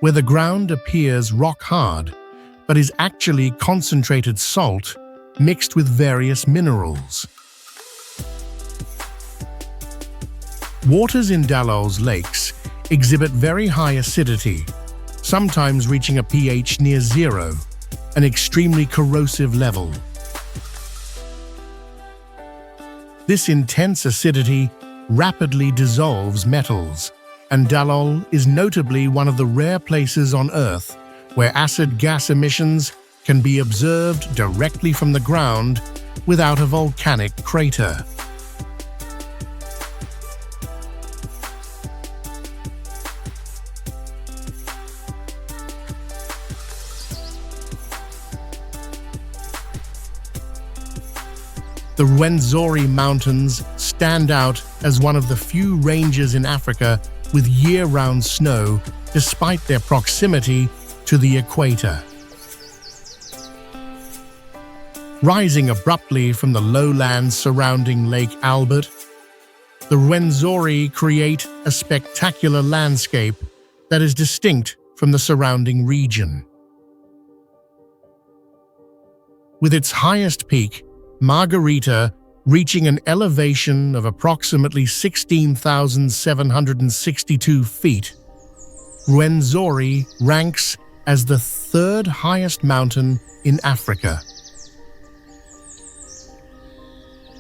where the ground appears rock-hard, but is actually concentrated salt mixed with various minerals. Waters in Dalol's lakes exhibit very high acidity, sometimes reaching a pH near 0, an extremely corrosive level. This intense acidity rapidly dissolves metals, and Dalol is notably one of the rare places on Earth where acid gas emissions can be observed directly from the ground without a volcanic crater. The Rwenzori Mountains stand out as one of the few ranges in Africa with year-round snow despite their proximity to the equator. Rising abruptly from the lowlands surrounding Lake Albert, the Rwenzori create a spectacular landscape that is distinct from the surrounding region. With its highest peak, Margarita, reaching an elevation of approximately 16,762 feet. Rwenzori ranks as the third highest mountain in Africa.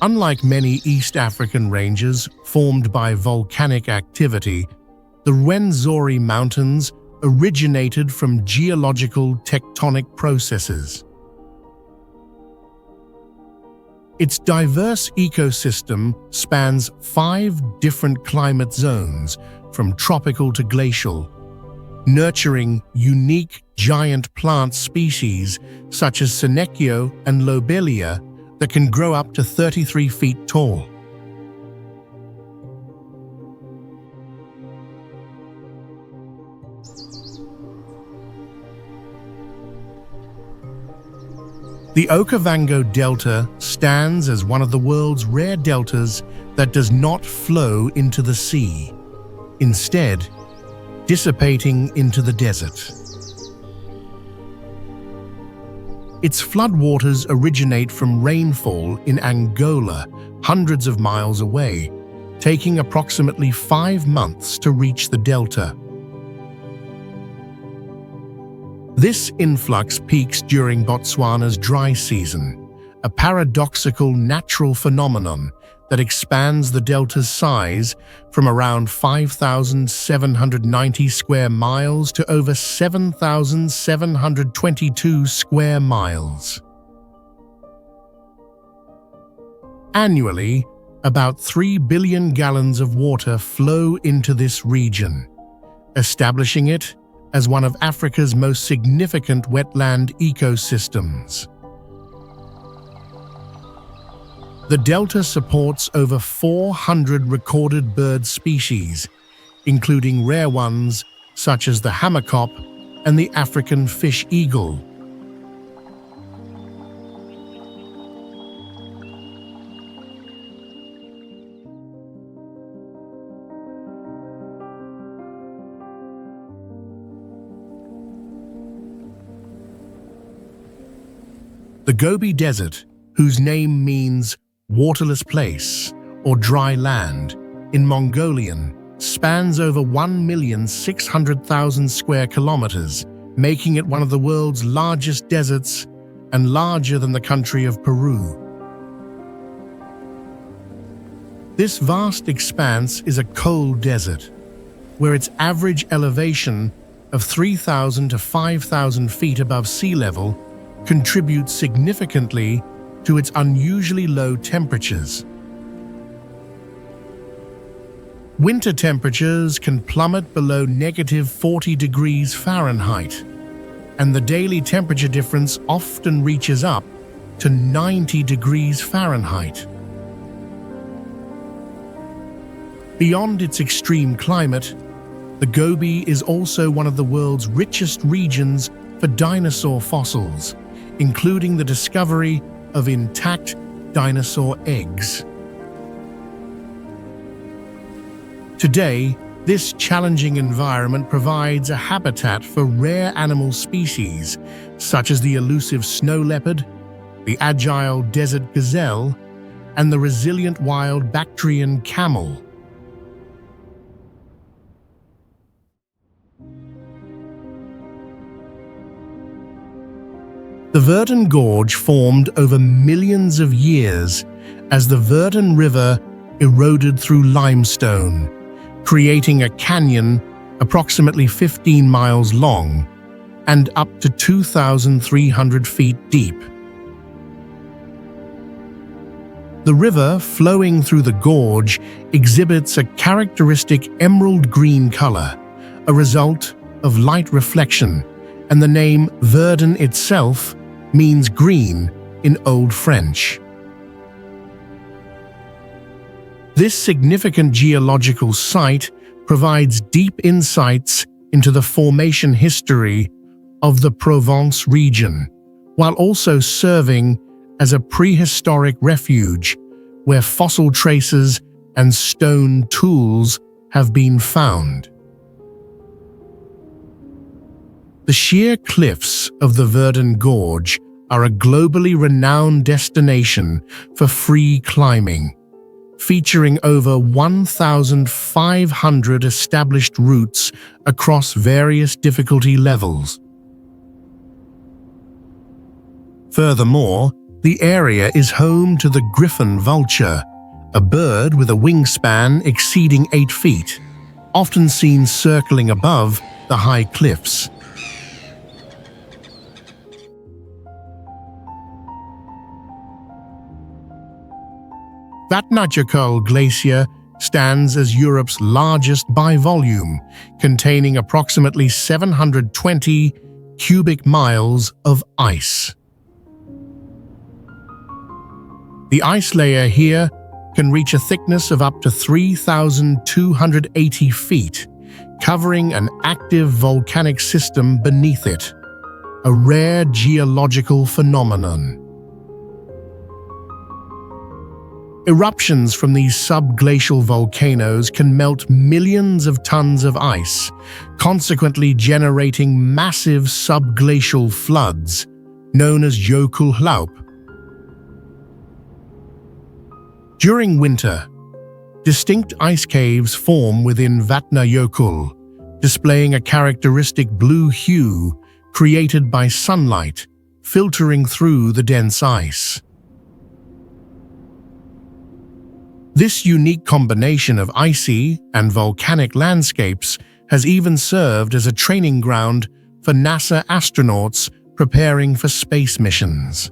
Unlike many East African ranges formed by volcanic activity, the Rwenzori Mountains originated from geological tectonic processes. Its diverse ecosystem spans 5 different climate zones, from tropical to glacial, nurturing unique giant plant species such as Senecio and Lobelia that can grow up to 33 feet tall. The Okavango Delta stands as one of the world's rare deltas that does not flow into the sea, instead dissipating into the desert. Its floodwaters originate from rainfall in Angola, hundreds of miles away, taking approximately 5 months to reach the delta. This influx peaks during Botswana's dry season, a paradoxical natural phenomenon that expands the delta's size from around 5,790 square miles to over 7,722 square miles. Annually, about 3 billion gallons of water flow into this region, establishing it as one of Africa's most significant wetland ecosystems. The delta supports over 400 recorded bird species, including rare ones such as the hammerkop and the African fish eagle. The Gobi Desert, whose name means waterless place or dry land in Mongolian, spans over 1,600,000 square kilometers, making it one of the world's largest deserts and larger than the country of Peru. This vast expanse is a cold desert, where its average elevation of 3,000 to 5,000 feet above sea level contributes significantly to its unusually low temperatures. Winter temperatures can plummet below -40 degrees Fahrenheit, and the daily temperature difference often reaches up to 90 degrees Fahrenheit. Beyond its extreme climate, the Gobi is also one of the world's richest regions for dinosaur fossils, including the discovery of intact dinosaur eggs. Today, this challenging environment provides a habitat for rare animal species such as the elusive snow leopard, the agile desert gazelle, and the resilient wild Bactrian camel. The Verdun Gorge formed over millions of years as the Verdun River eroded through limestone, creating a canyon approximately 15 miles long and up to 2,300 feet deep. The river flowing through the gorge exhibits a characteristic emerald green color, a result of light reflection, and the name Verdun itself means green in Old French. This significant geological site provides deep insights into the formation history of the Provence region, while also serving as a prehistoric refuge where fossil traces and stone tools have been found. The sheer cliffs of the Verdun Gorge are a globally renowned destination for free climbing, featuring over 1,500 established routes across various difficulty levels. Furthermore, the area is home to the griffon vulture, a bird with a wingspan exceeding 8 feet, often seen circling above the high cliffs. Vatnajökull Glacier stands as Europe's largest by volume, containing approximately 720 cubic miles of ice. The ice layer here can reach a thickness of up to 3,280 feet, covering an active volcanic system beneath it, a rare geological phenomenon. Eruptions from these subglacial volcanoes can melt millions of tons of ice, consequently generating massive subglacial floods, known as Jökulhlaup. During winter, distinct ice caves form within Vatnajökull, displaying a characteristic blue hue created by sunlight filtering through the dense ice. This unique combination of icy and volcanic landscapes has even served as a training ground for NASA astronauts preparing for space missions.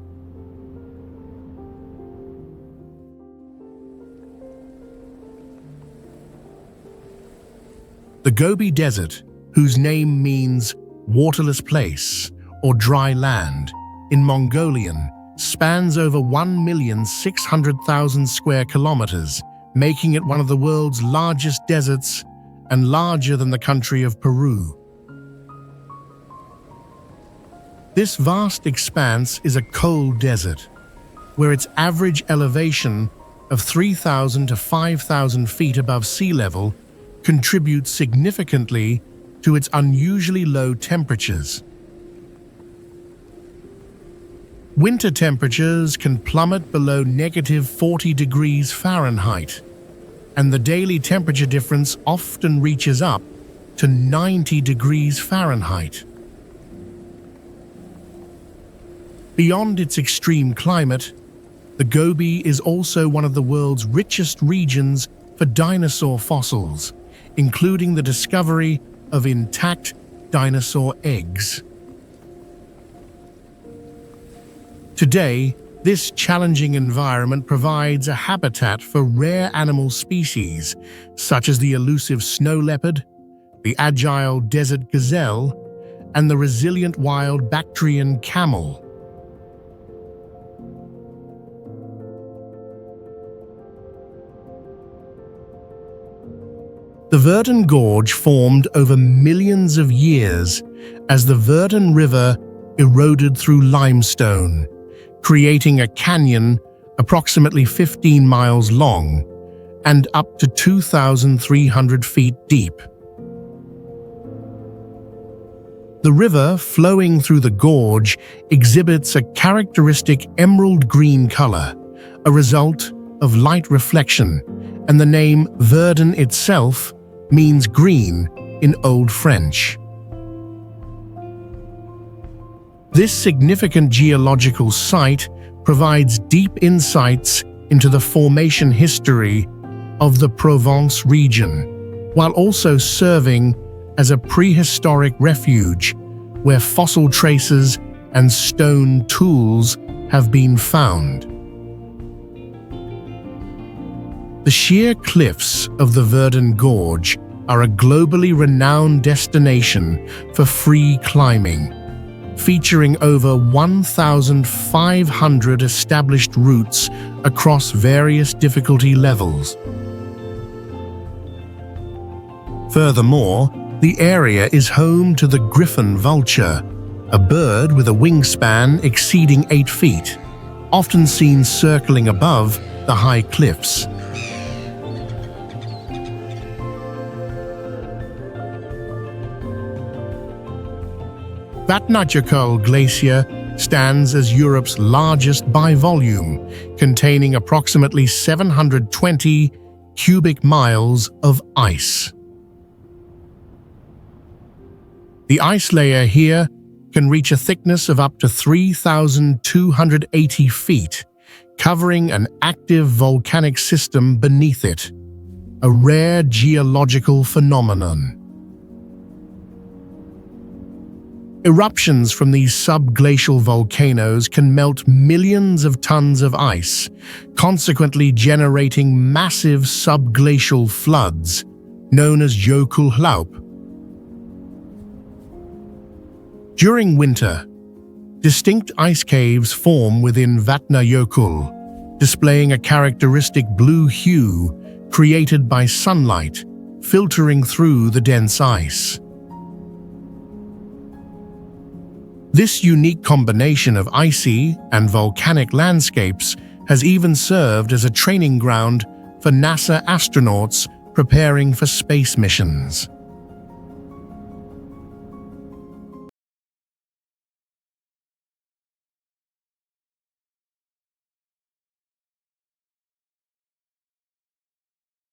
The Gobi Desert, whose name means waterless place or dry land in Mongolian, spans over 1,600,000 square kilometers, making it one of the world's largest deserts and larger than the country of Peru. This vast expanse is a cold desert, where its average elevation of 3,000 to 5,000 feet above sea level contributes significantly to its unusually low temperatures. Winter temperatures can plummet below -40 degrees Fahrenheit, and the daily temperature difference often reaches up to 90 degrees Fahrenheit. Beyond its extreme climate, the Gobi is also one of the world's richest regions for dinosaur fossils, including the discovery of intact dinosaur eggs. Today, this challenging environment provides a habitat for rare animal species, such as the elusive snow leopard, the agile desert gazelle, and the resilient wild Bactrian camel. The Verdon Gorge formed over millions of years as the Verdon River eroded through limestone, creating a canyon approximately 15 miles long and up to 2,300 feet deep. The river flowing through the gorge exhibits a characteristic emerald green color, a result of light reflection, and the name Verdon itself means green in Old French. This significant geological site provides deep insights into the formation history of the Provence region, while also serving as a prehistoric refuge where fossil traces and stone tools have been found. The sheer cliffs of the Verdon Gorge are a globally renowned destination for free climbing, featuring over 1,500 established routes across various difficulty levels. Furthermore, the area is home to the griffon vulture, a bird with a wingspan exceeding 8 feet, often seen circling above the high cliffs. Vatnajökull Glacier stands as Europe's largest by volume, containing approximately 720 cubic miles of ice. The ice layer here can reach a thickness of up to 3,280 feet, covering an active volcanic system beneath it, a rare geological phenomenon. Eruptions from these subglacial volcanoes can melt millions of tons of ice, consequently generating massive subglacial floods, known as Jökulhlaup. During winter, distinct ice caves form within Vatnajökull, displaying a characteristic blue hue created by sunlight filtering through the dense ice. This unique combination of icy and volcanic landscapes has even served as a training ground for NASA astronauts preparing for space missions.